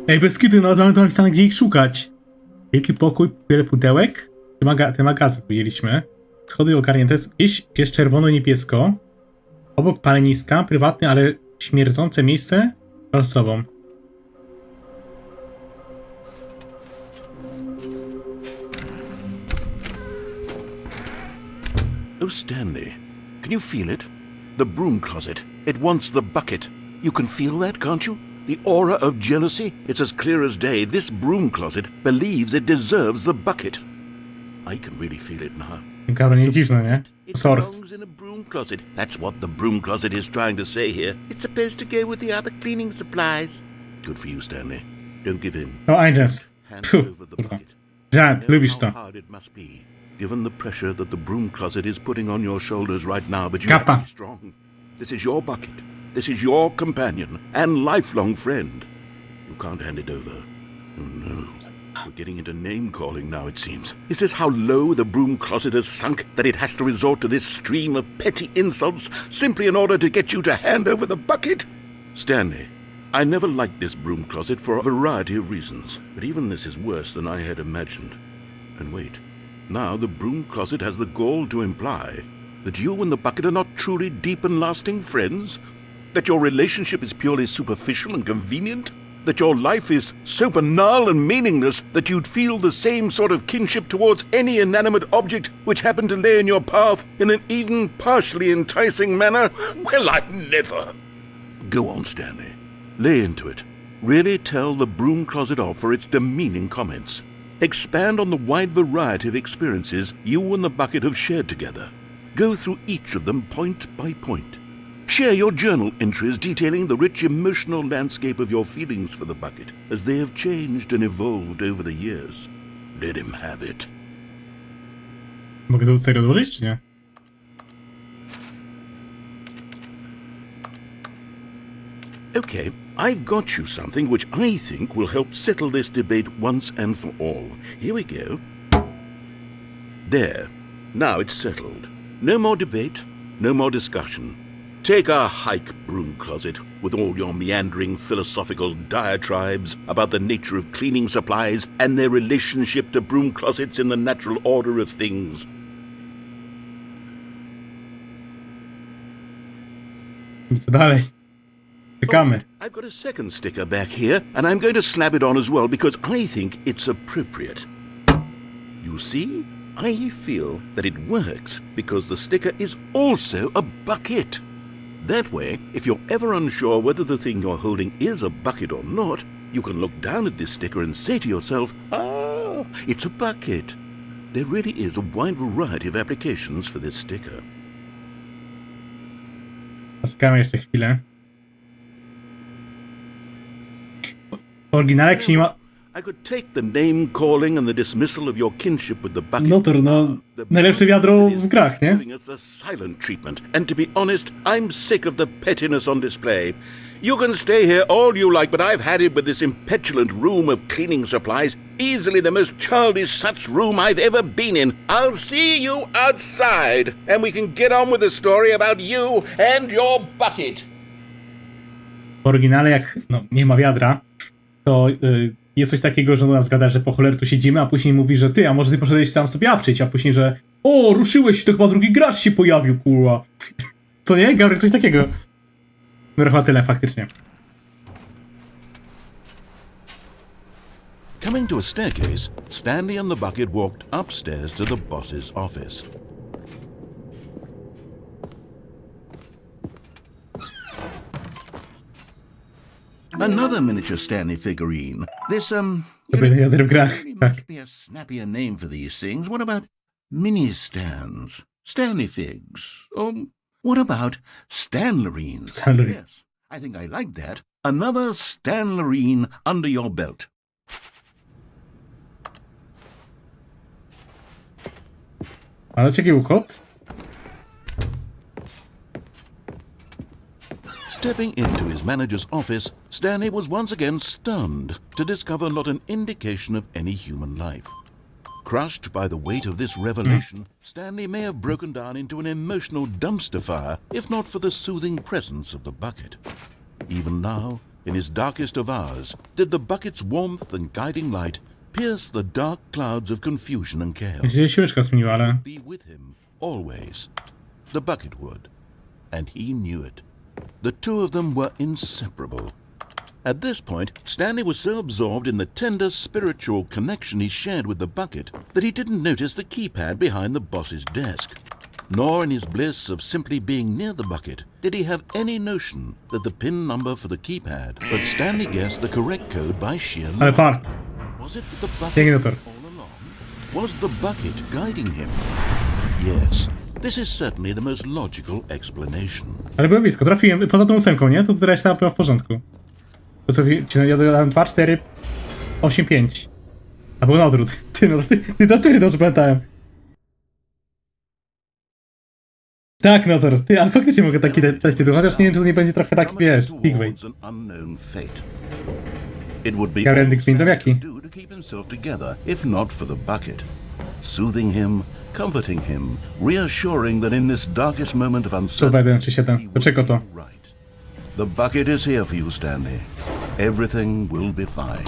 Ej, bez kitu, nawet mamy tu napisane, gdzie ich szukać. Wielki pokój, wiele pudełek. Ten magazyn widzieliśmy. Schody ogarnięte, gdzieś jest czerwono-niebiesko. Obok paleniska, prywatne, ale śmierdzące miejsce z sobą. Oh, Stanley, can you feel it? The broom closet. It wants the bucket. You can feel that, can't you? The aura of jealousy? It's as clear as day. This broom closet believes it deserves the bucket. I can really feel it now. Ciekawe, nie dziwne, nie? It Source. belongs in a broom closet. That's what the broom closet is trying to say here. It's supposed to go with the other cleaning supplies. Good for you, Stanley. Don't give in. No, Angels. Hand Puh, over the kurwa. bucket. Żart, Know lubisz how to. hard it must be, given the pressure that the broom closet is putting on your shoulders right now, but you Kappa. have to be strong. This is your bucket. This is your companion and lifelong friend. You can't hand it over. Oh no. We're getting into name-calling now, it seems. Is this how low the broom closet has sunk, that it has to resort to this stream of petty insults simply in order to get you to hand over the bucket? Stanley, I never liked this broom closet for a variety of reasons, but even this is worse than I had imagined. And wait, now the broom closet has the gall to imply that you and the bucket are not truly deep and lasting friends? That your relationship is purely superficial and convenient? That your life is so banal and meaningless that you'd feel the same sort of kinship towards any inanimate object which happened to lay in your path in an even partially enticing manner? Well, I never. Go on, Stanley. Lay into it. Really tell the broom closet off for its demeaning comments. Expand on the wide variety of experiences you and the bucket have shared together. Go through each of them point by point. Share your journal entries detailing the rich emotional landscape of your feelings for the bucket as they have changed and evolved over the years. Let him have it. Mogę to tutaj odłożyć, czy nie? Okay, I've got you something which I think will help settle this debate once and for all. Here we go. There. Now it's settled. No more debate, no more discussion. Take a hike, broom closet, with all your meandering philosophical diatribes about the nature of cleaning supplies and their relationship to broom closets in the natural order of things. I co dalej? Czekamy. I've got a second sticker back here, and I'm going to slap it on as well because I think it's appropriate. You see? I feel that it works because the sticker is also a bucket. That way, if you're ever unsure whether the thing you're holding is a bucket or not, you can look down at this sticker and say to yourself, ah, it's a bucket. There really is a wide variety of applications for this sticker. Poczekamy jeszcze chwilę. W oryginale jak się nie ma... I could take the name calling and the dismissal of your kinship with the bucket. No to, no, najlepsze wiadro w grach, nie? Giving us the silent treatment. And to be honest, I'm sick of the pettiness on display. You can stay here all you like, but I've had it with this impetulant room of cleaning supplies. Easily the most childish such room I've ever been in. I'll see you outside, and we can get on with the story about you and your bucket. W oryginale jak no, nie ma wiadra, to jest coś takiego, że ona zgada, że po cholerę tu siedzimy, a później mówi, że ty, a może ty poszedłeś sam sobie awczyć, a później, że o, ruszyłeś, to chyba drugi gracz się pojawił, kurwa. Co nie? Gabriel, coś takiego. No chyba tyle, faktycznie. Coming to a staircase, Stanley and the bucket walked upstairs to the boss's office. Another miniature Stanley figurine. This, To będzie wiadomo w grach. Really Tak. must be a snappier name for these things. What about mini stands, Stanley figs, or what about Stanlerines? Stanley. Yes, I think I like that. Another Stanlerine under your belt. Ale jaki był kod? Stepping into his manager's office, Stanley was once again stunned to discover not an indication of any human life. Crushed by the weight of this revelation, Stanley may have broken down into an emotional dumpster fire if not for the soothing presence of the bucket. Even now, in his darkest of hours, did the bucket's warmth and guiding light pierce the dark clouds of confusion and chaos. Gdzieś się łyżka zmieniła, ale... Be with him, always. The bucket would. And he knew it. The two of them were inseparable. At this point, Stanley was so absorbed in the tender spiritual connection he shared with the bucket that he didn't notice the keypad behind the boss's desk. Nor in his bliss of simply being near the bucket did he have any notion that the pin number for the keypad, but Stanley guessed the correct code by sheer Ale luck. fart. Was it the bucket Piękny autor. all along? Was the bucket guiding him? Yes, this is certainly the most logical explanation. Ale byłem blisko, trafiłem poza tą 8, nie? To reszta była w porządku. To co, ja dodałem 2, 4, 8, 5. A był na odwrót. Ty, no ty to co dobrze pamiętałem. Tak, no to ty, ale faktycznie mogę taki dać tytuł, chociaż nie wiem, czy to nie będzie trochę tak, wiesz, clickbait. It would be Ja Rendik all zmienił jaki? Stanley could do to keep himself together, if not for the bucket. Soothing him, comforting him, reassuring that in this darkest moment of Co uncertainty, będę, czy 7? he To czego to? would be right. The bucket is here for you, Stanley. Everything will be fine.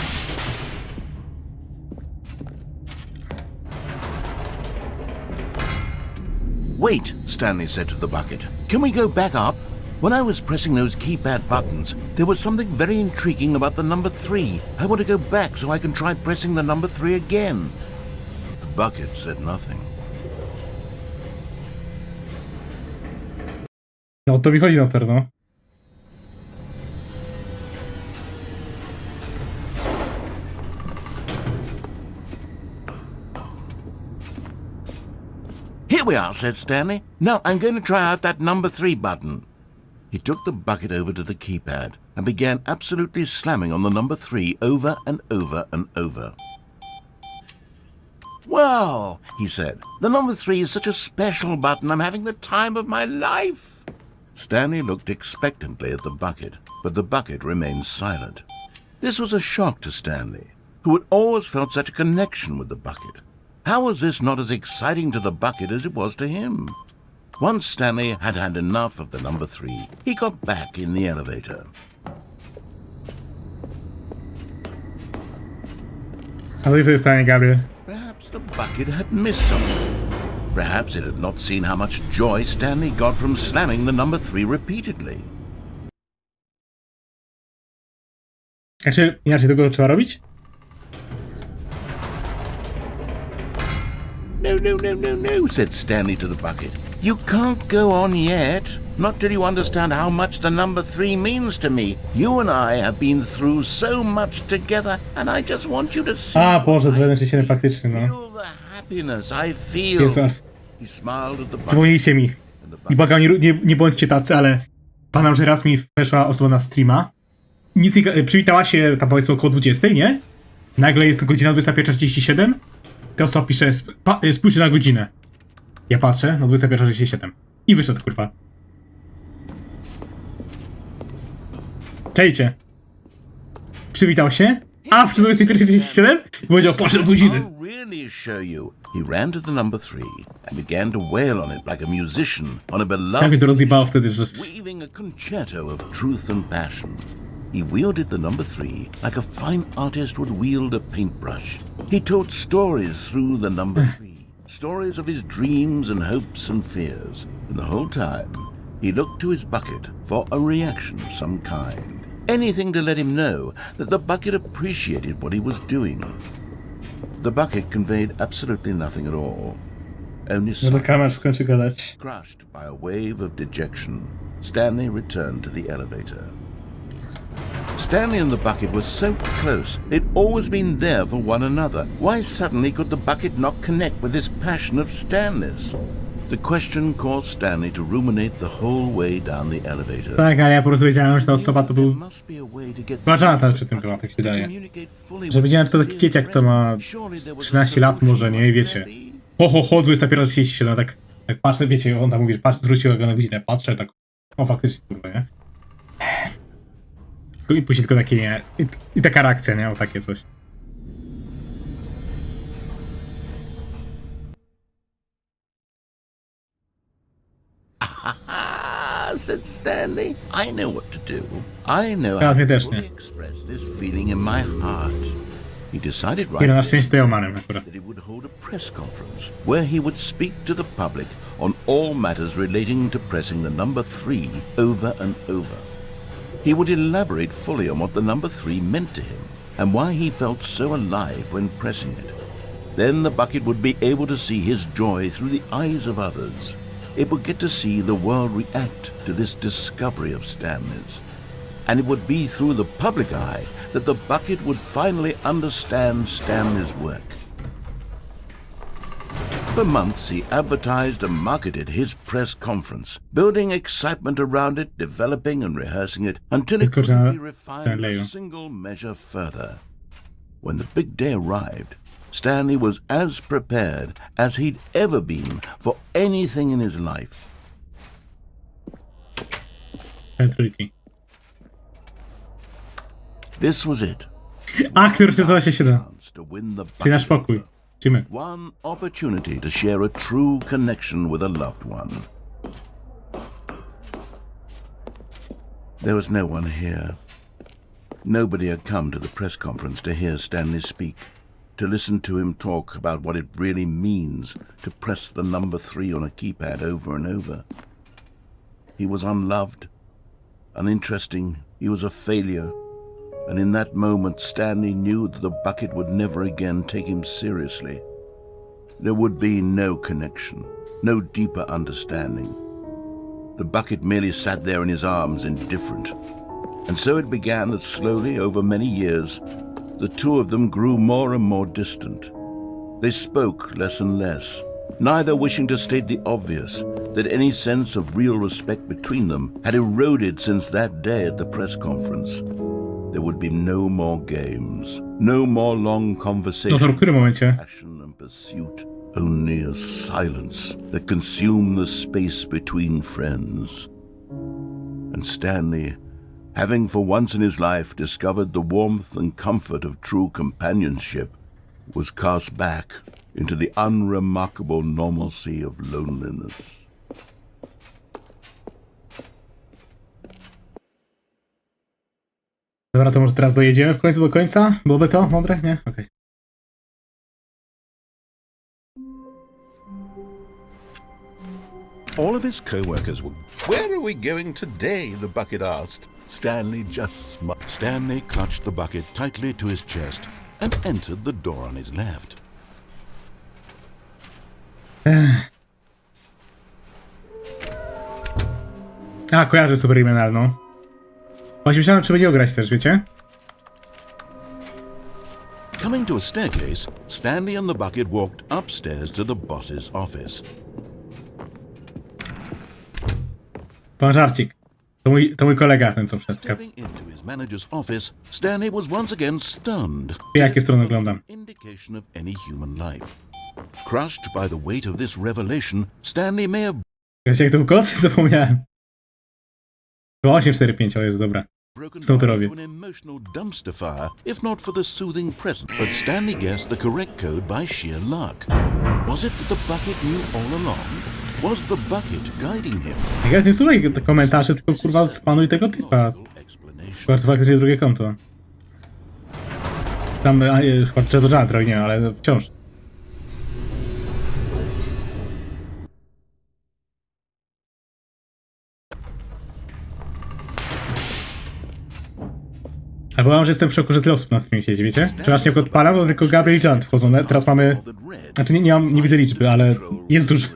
Wait, Stanley said to the bucket. Can we go back up? When I was pressing those keypad buttons, there was something very intriguing about the number 3. I want to go back so I can try pressing the number 3 again. The bucket said nothing. No to mi chodzi na to, no. Here we are, said Stanley. Now I'm going to try out that number 3 button. He took the bucket over to the keypad and began absolutely slamming on the number 3 over and over and over. Wow, he said. The number 3 is such a special button. I'm having the time of my life. Stanley looked expectantly at the bucket, but the bucket remained silent. This was a shock to Stanley, who had always felt such a connection with the bucket. How was this not as exciting to the bucket as it was to him? Once Stanley had had enough of the number 3, he got back in the elevator. A to jest stanie, Gabriel. Perhaps the bucket had missed something. Perhaps it had not seen how much joy Stanley got from slamming the number 3 repeatedly. Znaczy, inaczej tego trzeba robić? No, said Stanley to the bucket. You can't go on yet. Not till you understand how much the number 3 means to me. You and I have been through so much together, and I just want you to see. A, Boże, 2.7 faktycznie, no. Feel the happiness I feel. Jezu, He smiled at the bucket. przypomnijcie mi. I błagam, nie bądźcie tacy, ale pamiętam, że raz mi weszła osoba na streama. Nic nie, przywitała się tam powiedzmy około 20, nie? Nagle jest godzina 21:37. Ta osoba pisze, spójrzcie na godzinę. Ja patrzę, no 21:37. I wyszedł, kurwa. Czejcie. Przywitał się, a w 21:37 powiedział, patrzę godziny. I'll really show you. He ran to the number 3 and began to wail on it like a musician on a Jak mnie beloved to rozjebało wtedy, że... weaving a concerto of truth and passion. He wielded the number 3 like a fine artist would wield a paintbrush. He told stories through the number 3, stories of his dreams and hopes and fears. And the whole time, he looked to his bucket for a reaction of some kind. Anything to let him know that the bucket appreciated what he was doing. The bucket conveyed absolutely nothing at all. Only No to kamerz skończy gadać. crushed by a wave of dejection, Stanley returned to the elevator. Stanley and the bucket were so close. They'd always been there for one another. Why suddenly could the bucket not connect with this passion of Stanley's? The question caused Stanley to ruminate the whole way down the elevator. Tak, ale ja po prostu wiedziałem, że ta osoba to był... There must be a way to get Jonathan przy tym chyba, tak się wydaje. communicate fully Że widziałem, że to taki dzieciak, co ma 13 lat może, nie? I wiecie. Ho, 21:37, tak patrzę, wiecie, on tam mówi, że patrz, zwrócił go na godzinę, patrzę, tak, o faktycznie, kurwa, nie? I później tylko takie, nie? I taka reakcja, nie? O takie coś. Said Stanley. I know what to do. I know Ja, how mnie to też fully nie. express this feeling in my heart. He decided Nie, no na right szczęście to ja umarłem akurat. that he would hold a press conference where he would speak to the public on all matters relating to pressing the number 3 over and over. He would elaborate fully on what the number 3 meant to him and why he felt so alive when pressing it. Then the bucket would be able to see his joy through the eyes of others. It would get to see the world react to this discovery of Stanley's. And it would be through the public eye that the bucket would finally understand Stanley's work. For months, he advertised and marketed his press conference, building excitement around it, developing and rehearsing it until it could be refined a single measure further. When the big day arrived, Stanley was as prepared as he'd ever been for anything in his life. Trójki. This was it. Aktor 127. Chance to win the Czyli nasz bucket. pokój. Lecimy. One opportunity to share a true connection with a loved one. There was no one here. Nobody had come to the press conference to hear Stanley speak, to listen to him talk about what it really means to press the number 3 on a keypad over and over. He was unloved, uninteresting, he was a failure, and in that moment Stanley knew that the bucket would never again take him seriously. There would be no connection, no deeper understanding. The bucket merely sat there in his arms, indifferent. And so it began that slowly, over many years, the two of them grew more and more distant. They spoke less and less, neither wishing to state the obvious, that any sense of real respect between them had eroded since that day at the press conference. There would be no more games, no more long No to w conversations, którym momencie? passion and pursuit, only a silence that consumed the space between friends. And Stanley, having for once in his life discovered the warmth and comfort of true companionship, was cast back into the unremarkable normalcy of loneliness. Dobra, to może teraz dojedziemy w końcu do końca? Byłoby to mądre? Nie? Okej. All of his co-workers were... Where are we going today? The bucket asked. Stanley just smiled. Stanley clutched the bucket tightly to his chest and entered the door on his left. A, kojarzę Superliminalną. Właśnie myślałem, czy by nie ograć też, wiecie? Coming to a staircase, Stanley and the bucket walked upstairs to the boss's office. Pan żarcik. To mój kolega, ten co wszedł. Stepping into his manager's office, Stanley was once again stunned. Jakie strony oglądam? Indication of any human life. Crushed by the weight of this revelation, Stanley may have Wiecie jak to był kod? Zapomniałem. 845, ale jest dobra. broken Co to down robię? into an emotional dumpster fire, if not for the soothing present. But Stanley guessed the correct code by sheer luck. Was it that the bucket knew all along? Was the bucket guiding him? Jak nie słuchaj te komentarze, tylko kurwa spanuj tego typa. Logical explanation. Bardzo faktycznie drugie konto. Tam chyba czy to żadne, nie, ale wciąż. A powiem, że jestem w szoku, że tyle osób na streamie siedzi, wiecie? Czy właśnie jak odpalam, to tylko Gabriel i Jan wchodzą. Teraz mamy... Znaczy nie widzę liczby, ale jest dużo.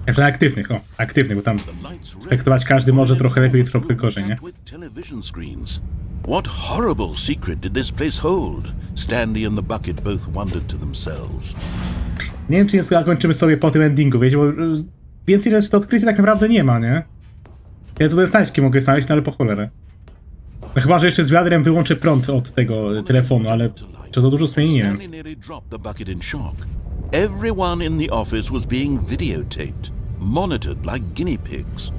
Także aktywnych, aktywnych, bo tam The lights red, spektować każdy może trochę lepiej, trochę gorzej, nie? with television screens. What horrible secret did this place hold? Stanley and the bucket both wondered to themselves. Nie wiem, czy nie zakończymy sobie po tym endingu, wiecie, bo więcej rzeczy do odkrycia tak naprawdę nie ma, nie? Ja tutaj znajdźki mogę znaleźć, no ale po cholerę. No chyba, że jeszcze z wiadrem wyłączę prąd od tego telefonu, ale czy to dużo zmieni, nie wiem. Stanley nearly dropped the bucket in shock. Everyone in the office was being videotaped, monitored like guinea pigs.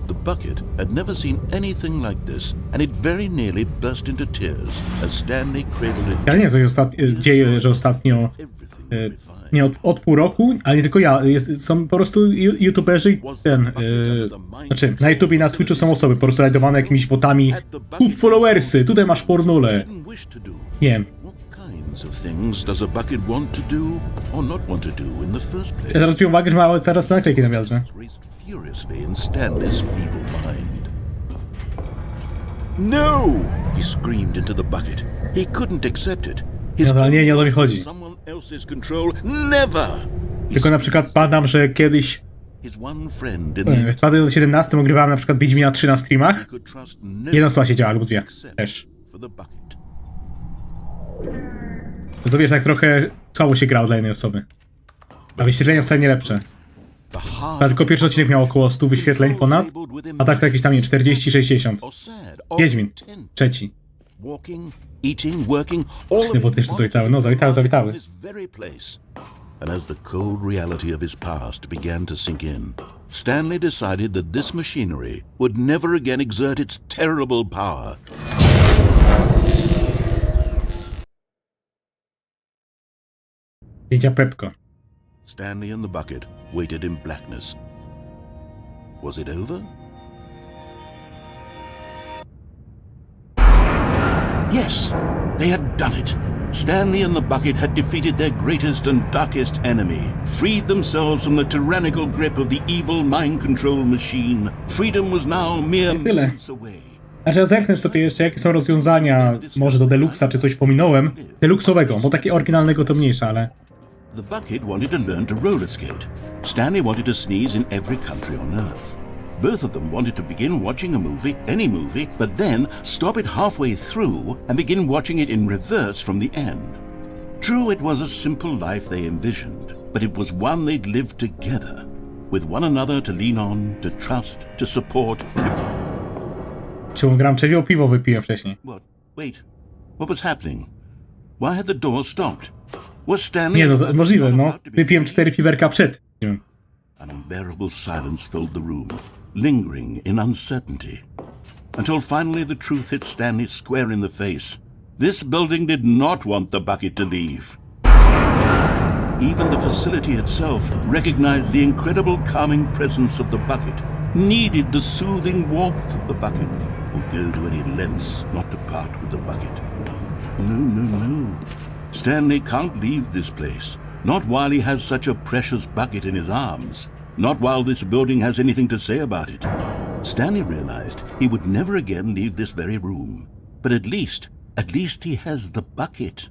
The bucket had never seen anything like this, and it very nearly burst into tears as Stanley cradled it. Ja nie wiem, co się dzieje, że ostatnio, nie od pół roku, ale nie tylko ja, są po prostu youtuberzy i znaczy na YouTube i na Twitchu są osoby po prostu rajdowane jakimiś botami. Kup followersy, tutaj masz pornole. Nie wiem. What kinds of things does a bucket want to do or not want to do in the first place? Ja zwróciłem uwagę, że ma coraz naklejki na wiadrze. Raced furiously in Stanley's feeble mind. No! He screamed into the bucket. He couldn't accept it. His No, ale nie o to mi chodzi. someone else's control, never! Tylko na przykład padam, że kiedyś His one friend in w 2017 ogrywałem na przykład Wiedźmina 3 na streamach. could trust no Jedna osoba siedziała, albo dwie też. for the bucket. To wiesz, tak trochę słabo się grało dla jednej osoby. A wyświetlenia wcale nie lepsze. The hard A tylko pierwszy odcinek miał około 100 wyświetleń ponad, a tak to jakieś tam nie 40-60. or sad or Wiedźmin, content. trzeci. Walking, eating, working, all of Nie, bo it też to zawitały. No, zawitały. this very place. And as the cold reality of his past began to sink in, Stanley decided that this machinery would never again exert its terrible power. Zdjęcia Pepko. Stanley and the bucket waited in blackness. Was it over? Yes, they had done it. Stanley and the bucket had defeated their greatest and darkest enemy, freed themselves from the tyrannical grip of the evil mind control machine. Freedom was now mere Tyle. moments away. Znaczy ja zerknę sobie jeszcze, jakie są rozwiązania, może do Deluxa, czy coś pominąłem. Deluxowego, bo takie oryginalnego to mniejsze, ale... The bucket wanted to learn to roller skate. Stanley wanted to sneeze in every country on Earth. Both of them wanted to begin watching a movie, any movie, but then stop it halfway through and begin watching it in reverse from the end. True, it was a simple life they envisioned, but it was one they'd lived together, with one another to lean on, to trust, to support. Czemu gram trzeźwo, piwo wypiłem wcześniej. What? Wait. What was happening? Why had the door stopped? Was Stanley... Nie no, możliwe, no. about to be Wypiłem free? 4 piwerka przed. Nie wiem. An unbearable silence filled the room, lingering in uncertainty, until finally the truth hit Stanley square in the face. This building did not want the bucket to leave. Even the facility itself recognized the incredible calming presence of the bucket, needed the soothing warmth of the bucket, would go to any lengths not to part with the bucket. No. Stanley can't leave this place. Not while he has such a precious bucket in his arms. Not while this building has anything to say about it. Stanley realized he would never again leave this very room. But at least he has the bucket.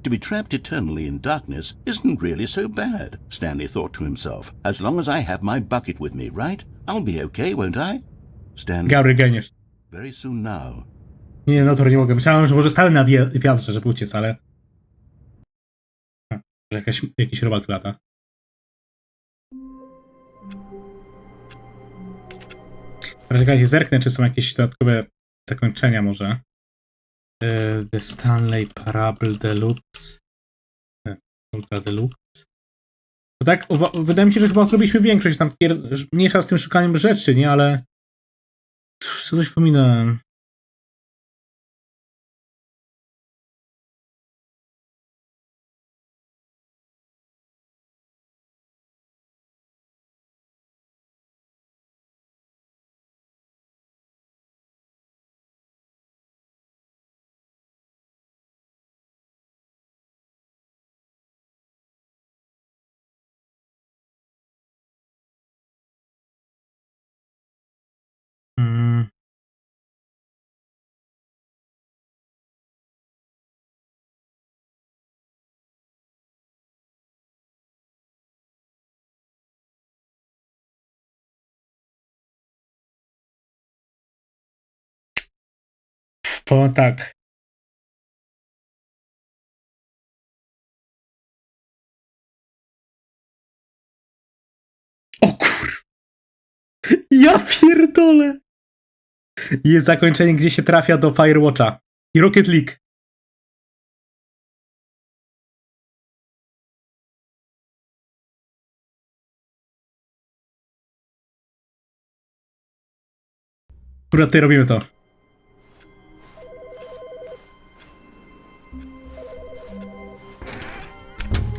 To be trapped eternally in darkness isn't really so bad, Stanley thought to himself. As long as I have my bucket with me, right? I'll be okay, won't I? Stanley, Gary geniusz. very soon now. Nie, no to nie mogę. Myślałem, że może stanę na wiatrze, żeby uciec, ale... Jakiś robak tu lata. Czekajcie, zerknę, czy są jakieś dodatkowe zakończenia może. The Stanley Parable Deluxe. Ultra Deluxe. No tak, wydaje mi się, że chyba zrobiliśmy większość, tam mniejsza z tym szukaniem rzeczy, nie? Ale... Coś pominąłem. Powiem tak. O kur... Ja pierdolę! Jest zakończenie, gdzie się trafia do Firewatcha i Rocket League. Akurat tutaj robimy to.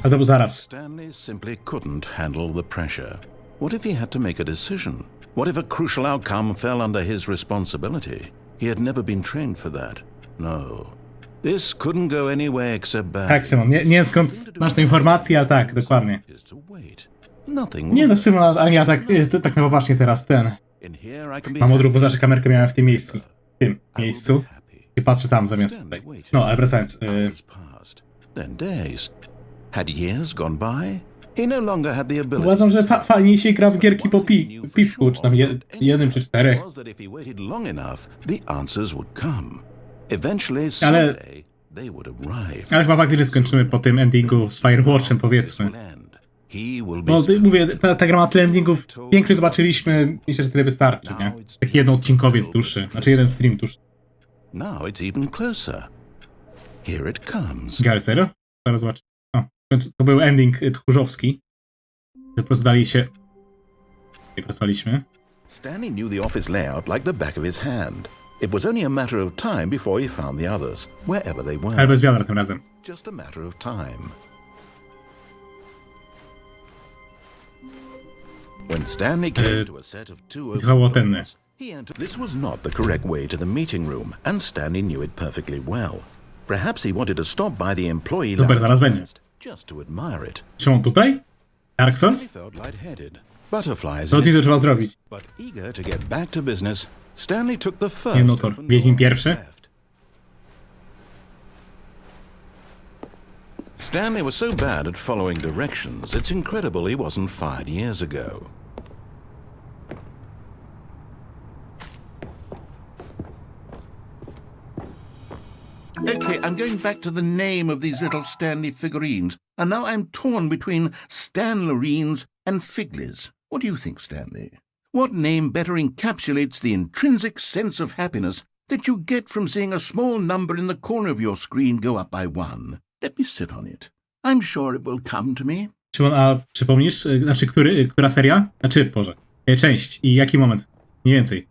A to był zaraz. Stanley simply couldn't handle the pressure. What if he had to make a decision? What if a crucial outcome fell under his responsibility? He had never been trained for that. No. This couldn't go any way except bad. Tak, Szymon, nie wiem skąd masz te informacje, ale tak, dokładnie. Nie no, Szymon, a ja tak, jest tak na poważnie teraz ten. Mam odruch, bo zawsze kamerkę miałem w tym miejscu. I patrzę tam zamiast tutaj. No, ale wracając. Uważam, że fajniej się gra w gierki po piwku, czy tam jednym czy czterech. Ale chyba faktycznie skończymy po tym endingu z Firewatchem, powiedzmy. Bo mówię, ta gra ma tyle endingów, większość zobaczyliśmy, myślę, że tyle wystarczy, nie? Taki jeden odcinkowiec dłuższy, znaczy jeden stream dłuższy. Gary, serio? Zaraz zobaczę. O, to był ending tchórzowski. Po prostu dali się... I pracowaliśmy. Stanley knew the office layout like the back of his hand. It was only a matter of time before he found the others, wherever they were. Ale bez wiadra tym razem. Just a matter of time. When Stanley came to a set of two openers, he entered. This was not the correct way to the meeting room, and Stanley knew it perfectly well. Perhaps he wanted to stop by the employee lounge first, just to admire it. Szymon, tutaj? Dark Souls? Butterflies Co to trzeba zrobić? But eager to get back to business, Stanley took the first. Nie no to, Wiedźmin pierwszy? Stanley was so bad at following directions, it's incredible he wasn't fired years ago. Okay, I'm going back to the name of these little Stanley figurines, and now I'm torn between Stanlerines and Figlies. What do you think, Stanley? What name better encapsulates the intrinsic sense of happiness that you get from seeing a small number in the corner of your screen go up by one? Let me sit on it. I'm sure it will come to me. Szymon, a przypomnisz, znaczy która seria? Znaczy, Boże, część i jaki moment? Mniej więcej.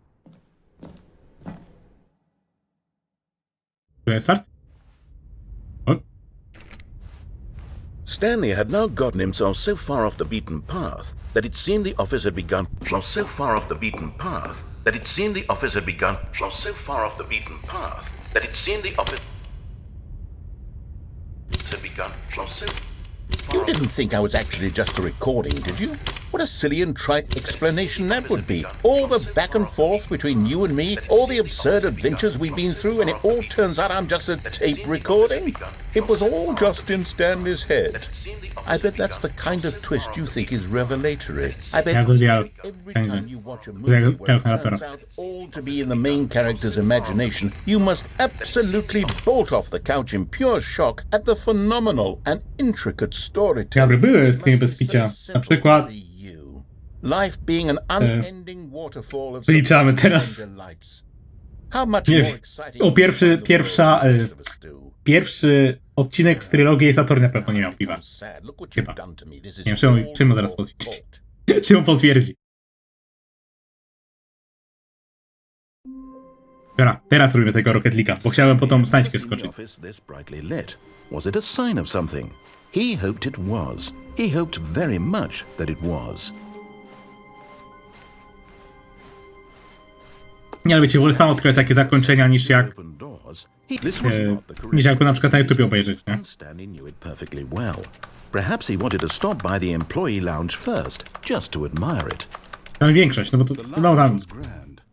Start? O. Stanley had now gotten himself so far off the beaten path that it seemed the office had begun. So far off the beaten path that it seemed the office had begun. So far off the beaten path that it seemed the office had begun. You didn't think I was actually just a recording, did you? What a silly and trite explanation that would be. All the back and forth between you and me, all the absurd adventures we've been through, and it all turns out I'm just a tape recording? It was all just in Stanley's head. I bet that's the kind of twist you think is revelatory. I bet every time you watch a movie where it turns out all to be in the main character's imagination, you must absolutely bolt off the couch in pure shock at the phenomenal and intricate storytelling. Były streamy bez picia. Na przykład Life being an unending waterfall of wyliczamy teraz. Nie, pierwszy odcinek z trylogii jest Autorzy na pewno nie miał piwa. Chyba. Nie wiem, czemu zaraz potwierdzi. Czemu potwierdzi. Dobra, teraz robimy tego Rocket League'a, bo chciałem po tą znajdźkę skoczyć. Was it a sign of something? He hoped it was. He hoped very much that it was. Nie, ale wiecie, wolę sam odkrywać takie zakończenia niż jak na przykład na YouTubie obejrzeć, nie? Perhaps he wanted to stop by the employee lounge first, just to admire it. Tam większość, no bo to no tam.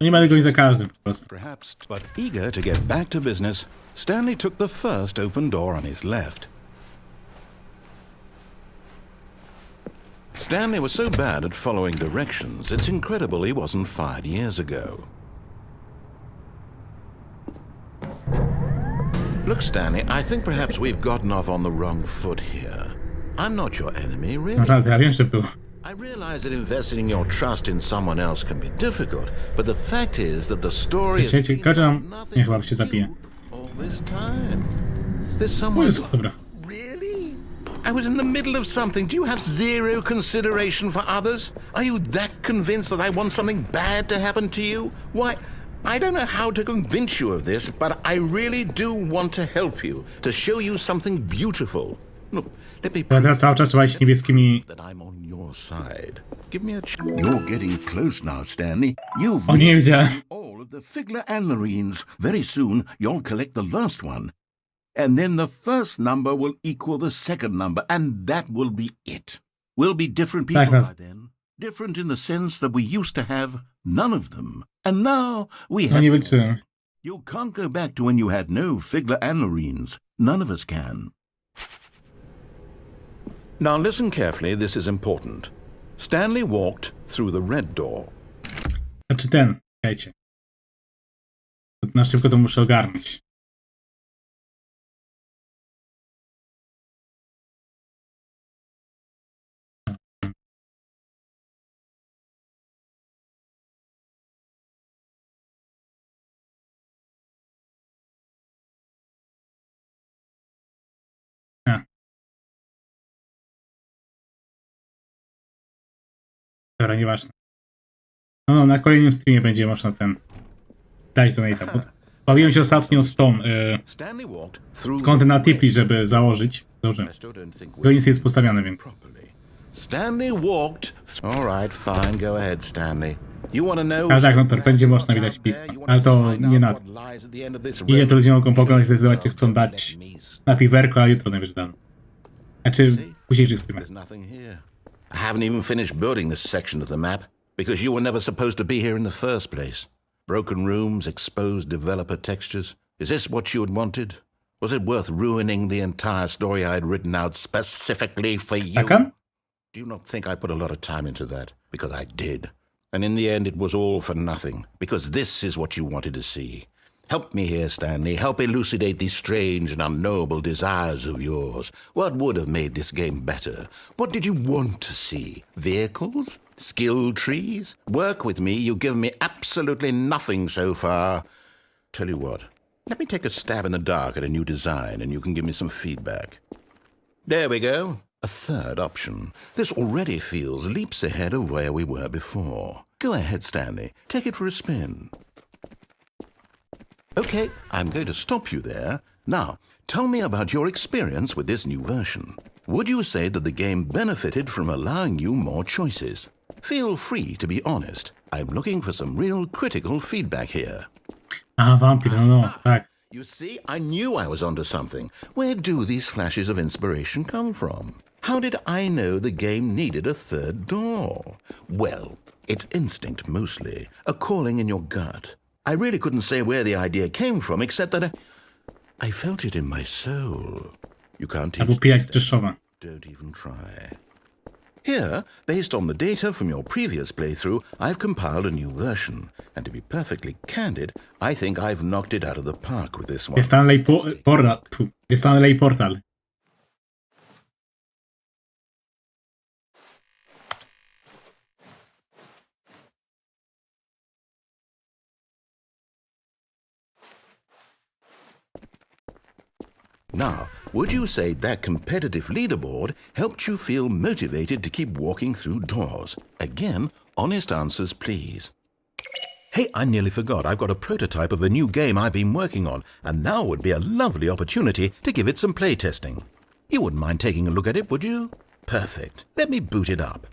Nie ma tego nie za każdym po prostu. But eager to get back to business, Stanley took the first open door on his left. Stanley was so bad at following directions, it's incredible he wasn't fired years ago. Look, Stanley, I think perhaps we've gotten off on the wrong foot here. I'm not your enemy, really. Naprawdę, ja wiem, że było. I realize that investing your trust in someone else can be difficult, but the fact is that the story has Wiecie, każdy nam... Nie, nothing chyba się zabije. all this time. There's O someone... Jezu, dobra. Really? I was in the middle of something. Do you have zero consideration for others? Are you that convinced that I want something bad to happen to you? Why, I don't know how to convince you of this, but I really do want to help you, to show you something beautiful. Look, let me prove Teraz cały czas trzeba iść niebieskimi... that I'm on your side. Give me a You're getting close now, Stanley. You've O, nie widziałem. all of the Figler and Marines. Very soon, you'll collect the last one. And then the first number will equal the second number, and that will be it. We'll be different people by then. Different in the sense that we used to have none of them. And now we No have... nie wyliczyłem. You can't go back to when you had no Figler and Marines. None of us can. Now listen carefully, this is important. Stanley walked through the red door. Znaczy ten, czekajcie. Na szybko to muszę ogarnąć. Dobra, nieważne. No, na kolejnym streamie będzie można dać donate'a, bo bawiłem się ostatnio z tą, Stanley walked through z kontem na Tipli, żeby założyć. Dobrze. To nic jest postawione, więc. Stanley walked. All right, fine, go ahead, Stanley. You want to know? Ale tak, no to będzie można widać pipa, ale to nie na to. Ile to ludzie mogą poglądać, zdecydować, czy chcą dać na piwerko, a jutro najwyżej dam. Znaczy, w późniejszych streamach. There's nothing here. I haven't even finished building this section of the map because you were never supposed to be here in the first place. Broken rooms, exposed developer textures. Is this what you had wanted? Was it worth ruining the entire story I had written out specifically for you? Taka? Do you not think I put a lot of time into that? Because I did. And in the end, it was all for nothing. Because this is what you wanted to see. Help me here, Stanley. Help elucidate these strange and unknowable desires of yours. What would have made this game better? What did you want to see? Vehicles? Skill trees? Work with me. You've given me absolutely nothing so far. Tell you what. Let me take a stab in the dark at a new design, and you can give me some feedback. There we go. A third option. This already feels leaps ahead of where we were before. Go ahead, Stanley. Take it for a spin. Okay, I'm going to stop you there. Now, tell me about your experience with this new version. Would you say that the game benefited from allowing you more choices? Feel free to be honest. I'm looking for some real critical feedback here. A, wampir, no, tak. You see, I knew I was onto something. Where do these flashes of inspiration come from? How did I know the game needed a third door? Well, it's instinct mostly, a calling in your gut. I really couldn't say where the idea came from, except that I felt it in my soul. You can't teach Albo pijak drzeszowa. Don't even try. Here, based on the data from your previous playthrough, I've compiled a new version. And to be perfectly candid, I think I've knocked it out of the park with this one. Stanley portal. Stanley portal. Now, would you say that competitive leaderboard helped you feel motivated to keep walking through doors? Again, honest answers, please. Hey, I nearly forgot. I've got a prototype of a new game I've been working on, and now would be a lovely opportunity to give it some playtesting. You wouldn't mind taking a look at it, would you? Perfect. Let me boot it up.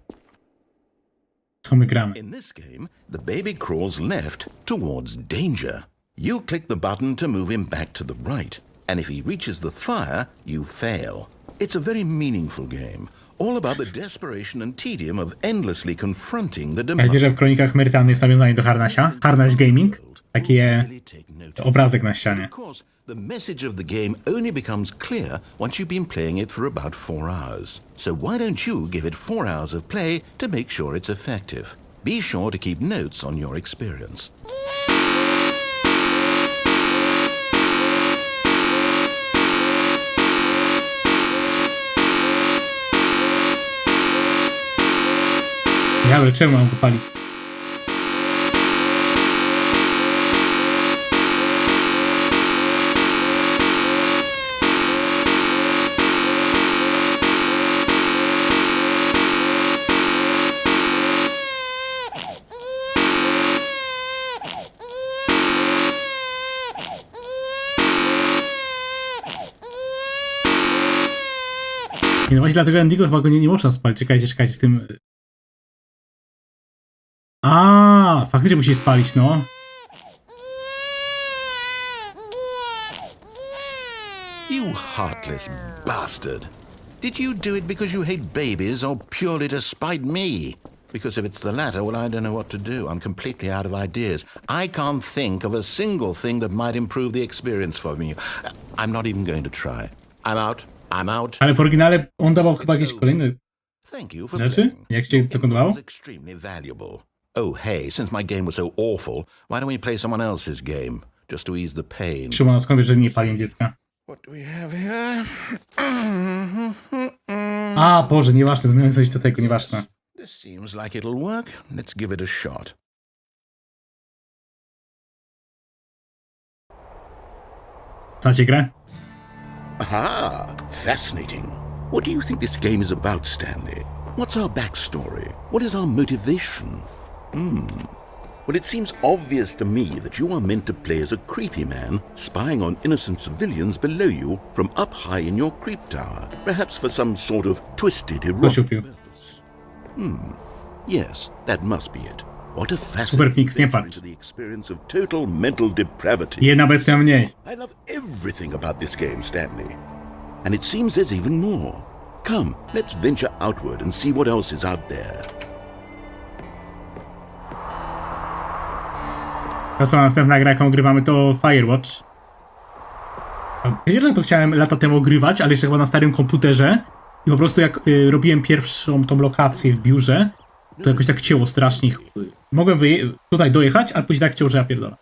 Co my gramy? In this game, the baby crawls left towards danger. You click the button to move him back to the right, and if he reaches the fire, you fail. It's a very meaningful game, all about the desperation and tedium of endlessly confronting the Ja widzę, że w Kronikach Myrtany jest nawiązanie do Harnasia. Harnaś Gaming. Taki obrazek na ścianie. Of course, the message of the game only becomes clear once you've been playing it for about 4 hours. So why don't you give it 4 hours of play to make sure it's effective? Be sure to keep notes on your experience. Dobra, czemu mam go palić? Nie, no właśnie dlatego Endigo chyba go nie można spalić. Czekajcie z tym... A, faktycznie musi spalić, no. You heartless bastard. Did you do it because you hate babies or purely to spite me? Because if it's the latter, well, I don't know what to do. I'm completely out of ideas. I can't think of a single thing that might improve the experience for me. I'm not even going to try. I'm out. Ale w oryginale on dawał chyba jakieś kolejne Thank you for rzeczy? playing. Jak się to kontynuowało? It was extremely valuable. Oh, hey, since my game was so awful, why don't we play someone else's game? Just to ease the pain. Szymon, skąd wiesz, że nie paliłem dziecka? What do we have here? A, Boże, nieważne, to coś do tego, nieważne. This seems like it'll work. Let's give it a shot. Znacie grę? Aha, fascinating. What do you think this game is about, Stanley? What's our backstory? What is our motivation? Well, it seems obvious to me that you are meant to play as a creepy man spying on innocent civilians below you from up high in your creep tower, perhaps for some sort of twisted erotic purpose. Yes, that must be it. What a fascinating venture into the experience of total mental depravity. Jedna bestia mniej. I love everything about this game, Stanley. And it seems there's even more. Come, let's venture outward and see what else is out there. To co, następna gra, jaką grywamy, to Firewatch. Wiecie, że to chciałem lata temu ogrywać, ale jeszcze chyba na starym komputerze. I po prostu jak robiłem pierwszą tą lokację w biurze, to jakoś tak cięło strasznie. Mogłem tutaj dojechać, ale później tak cięło, że ja pierdolę.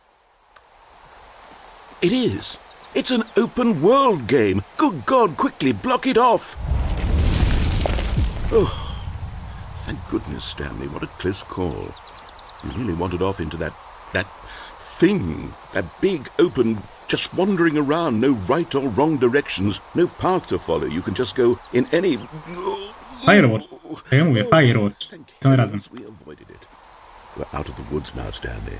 It is. It's an open world game. Good God, quickly block it off. Oh, thank goodness, Stanley. What a close call. You really wandered off into that thing. That big, open, just wandering around. No right or wrong directions. No path to follow. You can just go in any... Firewatch. Tak ja mówię, Firewatch. Tym razem. We avoided it. We're out of the woods now, Stanley.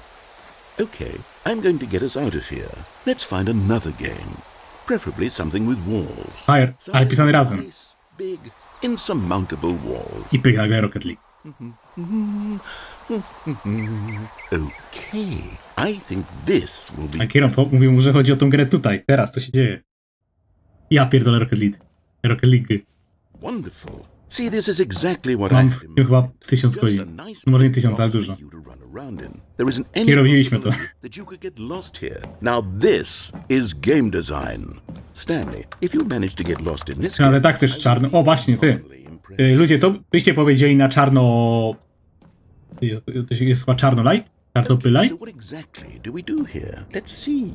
Okay, I'm going to get us out of here. Let's find another game. Preferably something with walls. Fire, ale pisane razem. Nice, big, insurmountable walls. I pyk nagle Rocket League. Okay, I think this will be... A Kieron mówił mu, że chodzi o tą grę tutaj, teraz, co się dzieje. Ja pierdolę Rocket League. Rocket League. Wonderful. See, this is exactly what Mam I w tym chyba z 1000 godzin. No może nie 1000, ale dużo. There isn't any Nie robiliśmy to. possibility that you could get lost here. Now this is game design. Stanley, if you manage to get lost in this Ale game, tak też czarno. O, właśnie, ty. I'm impressed. Ludzie, co byście powiedzieli na czarno... To jest chyba czarno light? Czarnopy So light? what exactly do we do here? Let's see.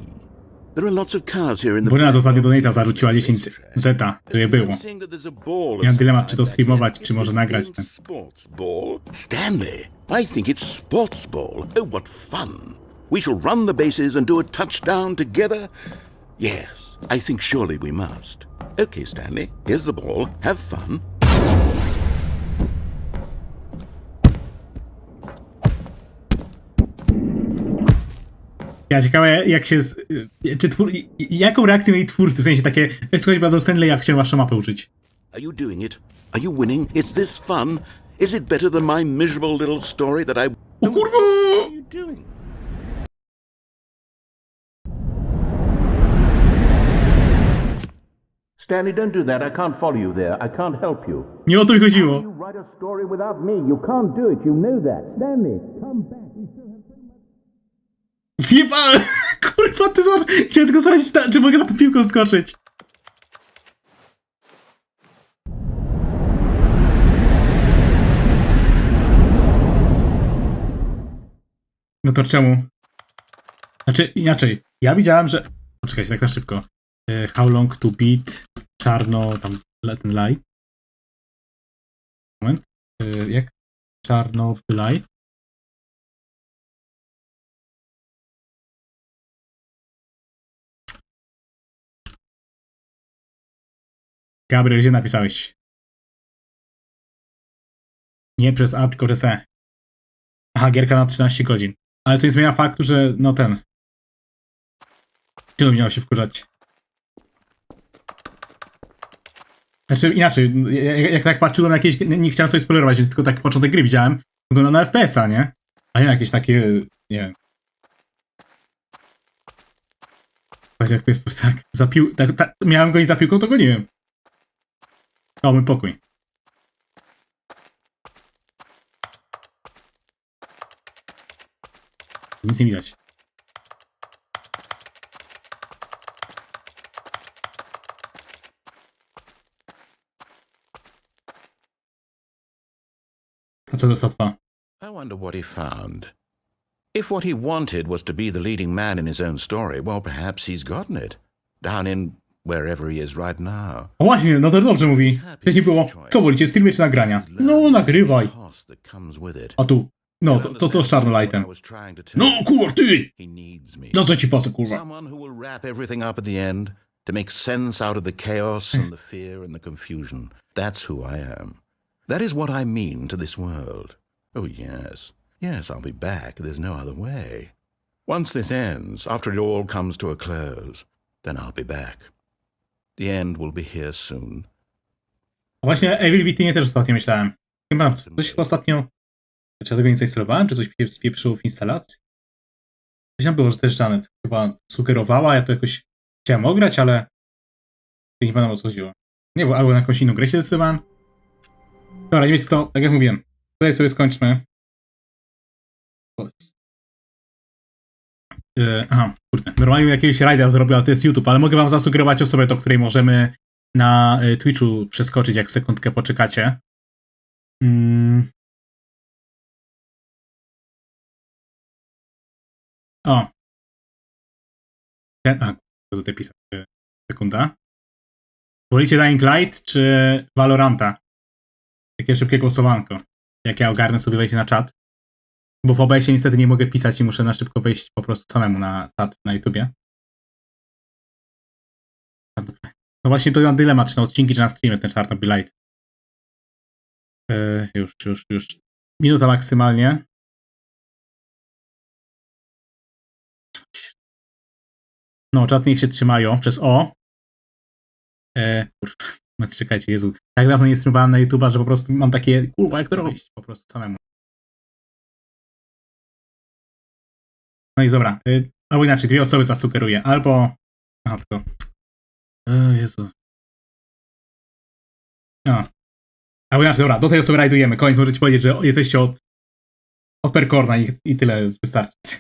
There are lots of cars here in the Bo na back. to ostatnio donata zarzuciła 10 zeta, że je było. I'm seeing that there's a ball of Miałem some dylemat, kind czy to back streamować, here. czy może Is nagrać this ten. sports ball? Stanley, I think it's sports ball. Oh, what fun. We shall run the bases and do a touchdown together. Yes, I think surely we must. Okay, Stanley, here's the ball. Have fun. Ja ciekawe, jak się... Czy jaką reakcję mieli twórcy? W sensie takie... Jak słuchaj, do Stanleya, chciałem waszą mapę użyć. Are you doing it? Are you winning? Is this fun? Is it better than my miserable little story that I... O kurwa! What are you doing? Stanley, don't do that. I can't follow you there. I can't help you. Nie o to mi chodziło. You write a story without me. You can't do it. You know that. Stanley, come back. We still have so much... Zjebałem! Kurwa, ty zobacz! Chciałem tylko sprawdzić, czy mogę za tą piłką skoczyć. No to czemu? Znaczy, inaczej. Ja widziałem, że... Poczekajcie, tak na szybko. How long to beat... Czarno... Tam... Ten light. Moment. Jak? Czarnowylaj. Gabriel, gdzie napisałeś? Nie przez A, tylko przez E. Aha, gierka na 13 godzin. Ale to nie zmienia faktu, że no ten. Czemu miało się wkurzać? Znaczy inaczej, jak tak patrzyłem na jakieś, nie chciałem sobie spoilerować, więc tylko taki początek gry widziałem, wygląda na FPS-a, nie? A nie na jakieś takie, nie wiem. Właśnie jak jest po prostu tak, miałem go i za piłką, to go nie wiem. O, mój pokój. Nic nie widać. A co to statwa? I wonder what he found. If what he wanted was to be the leading man in his own story, well, perhaps he's gotten it. Down in wherever he is right now. O właśnie, no to dobrze mówi. Wcześniej było, co wolicie, streamy czy nagrania? No, nagrywaj. A tu, no, to z Czarnolightem. No, kurwa, ty! No co ci pasy, kurwa? Someone who will wrap everything up at the end to make sense out of the chaos and the fear and the confusion. That's who I am. That is what I mean to this world. Oh, yes. Yes, I'll be back. There's no other way. Once this ends, after it all comes to a close, then I'll be back. The end will be here soon. A właśnie Evil Within też ostatnio myślałem. Chyba coś ostatnio... Czy ja tego nie zainstalowałem? Czy coś mi się spieprzyło w instalacji? Coś tam było, że też Janet chyba sugerowała, ja to jakoś chciałem ograć, ale nie pamiętam, o co chodziło. Nie, bo albo na jakąś inną grę się zdecydowałem. Dobra, nie wiecie co, tak jak mówiłem. Tutaj sobie skończmy. Aha, kurde. Normalnie jakiegoś rajda zrobię, ale to jest YouTube, ale mogę wam zasugerować osobę, do której możemy na Twitchu przeskoczyć, jak sekundkę poczekacie. O. Co tutaj pisać? Sekunda. Wolicie Dying Light czy Valoranta? Takie szybkie głosowanko. Jak ja ogarnę sobie wejść na czat. Bo w OBS-ie niestety nie mogę pisać i muszę na szybko wejść po prostu samemu na czat na YouTubie. No właśnie to mam dylemat, czy na odcinki, czy na streamy ten Czarnobyl Light. Już. Minuta maksymalnie. No, czat niech się trzymają przez O. Kurwa, czekajcie, Jezu. Tak dawno nie streamowałem na YouTube'a, że po prostu mam takie, kurwa, jak to robić? Po prostu samemu. No i dobra. Albo inaczej, dwie osoby zasugeruję. Albo... A, tylko... Jezu. Albo inaczej, dobra, do tej osoby rajdujemy. Koniec, możecie powiedzieć, że jesteście od Perkorna i tyle wystarczy.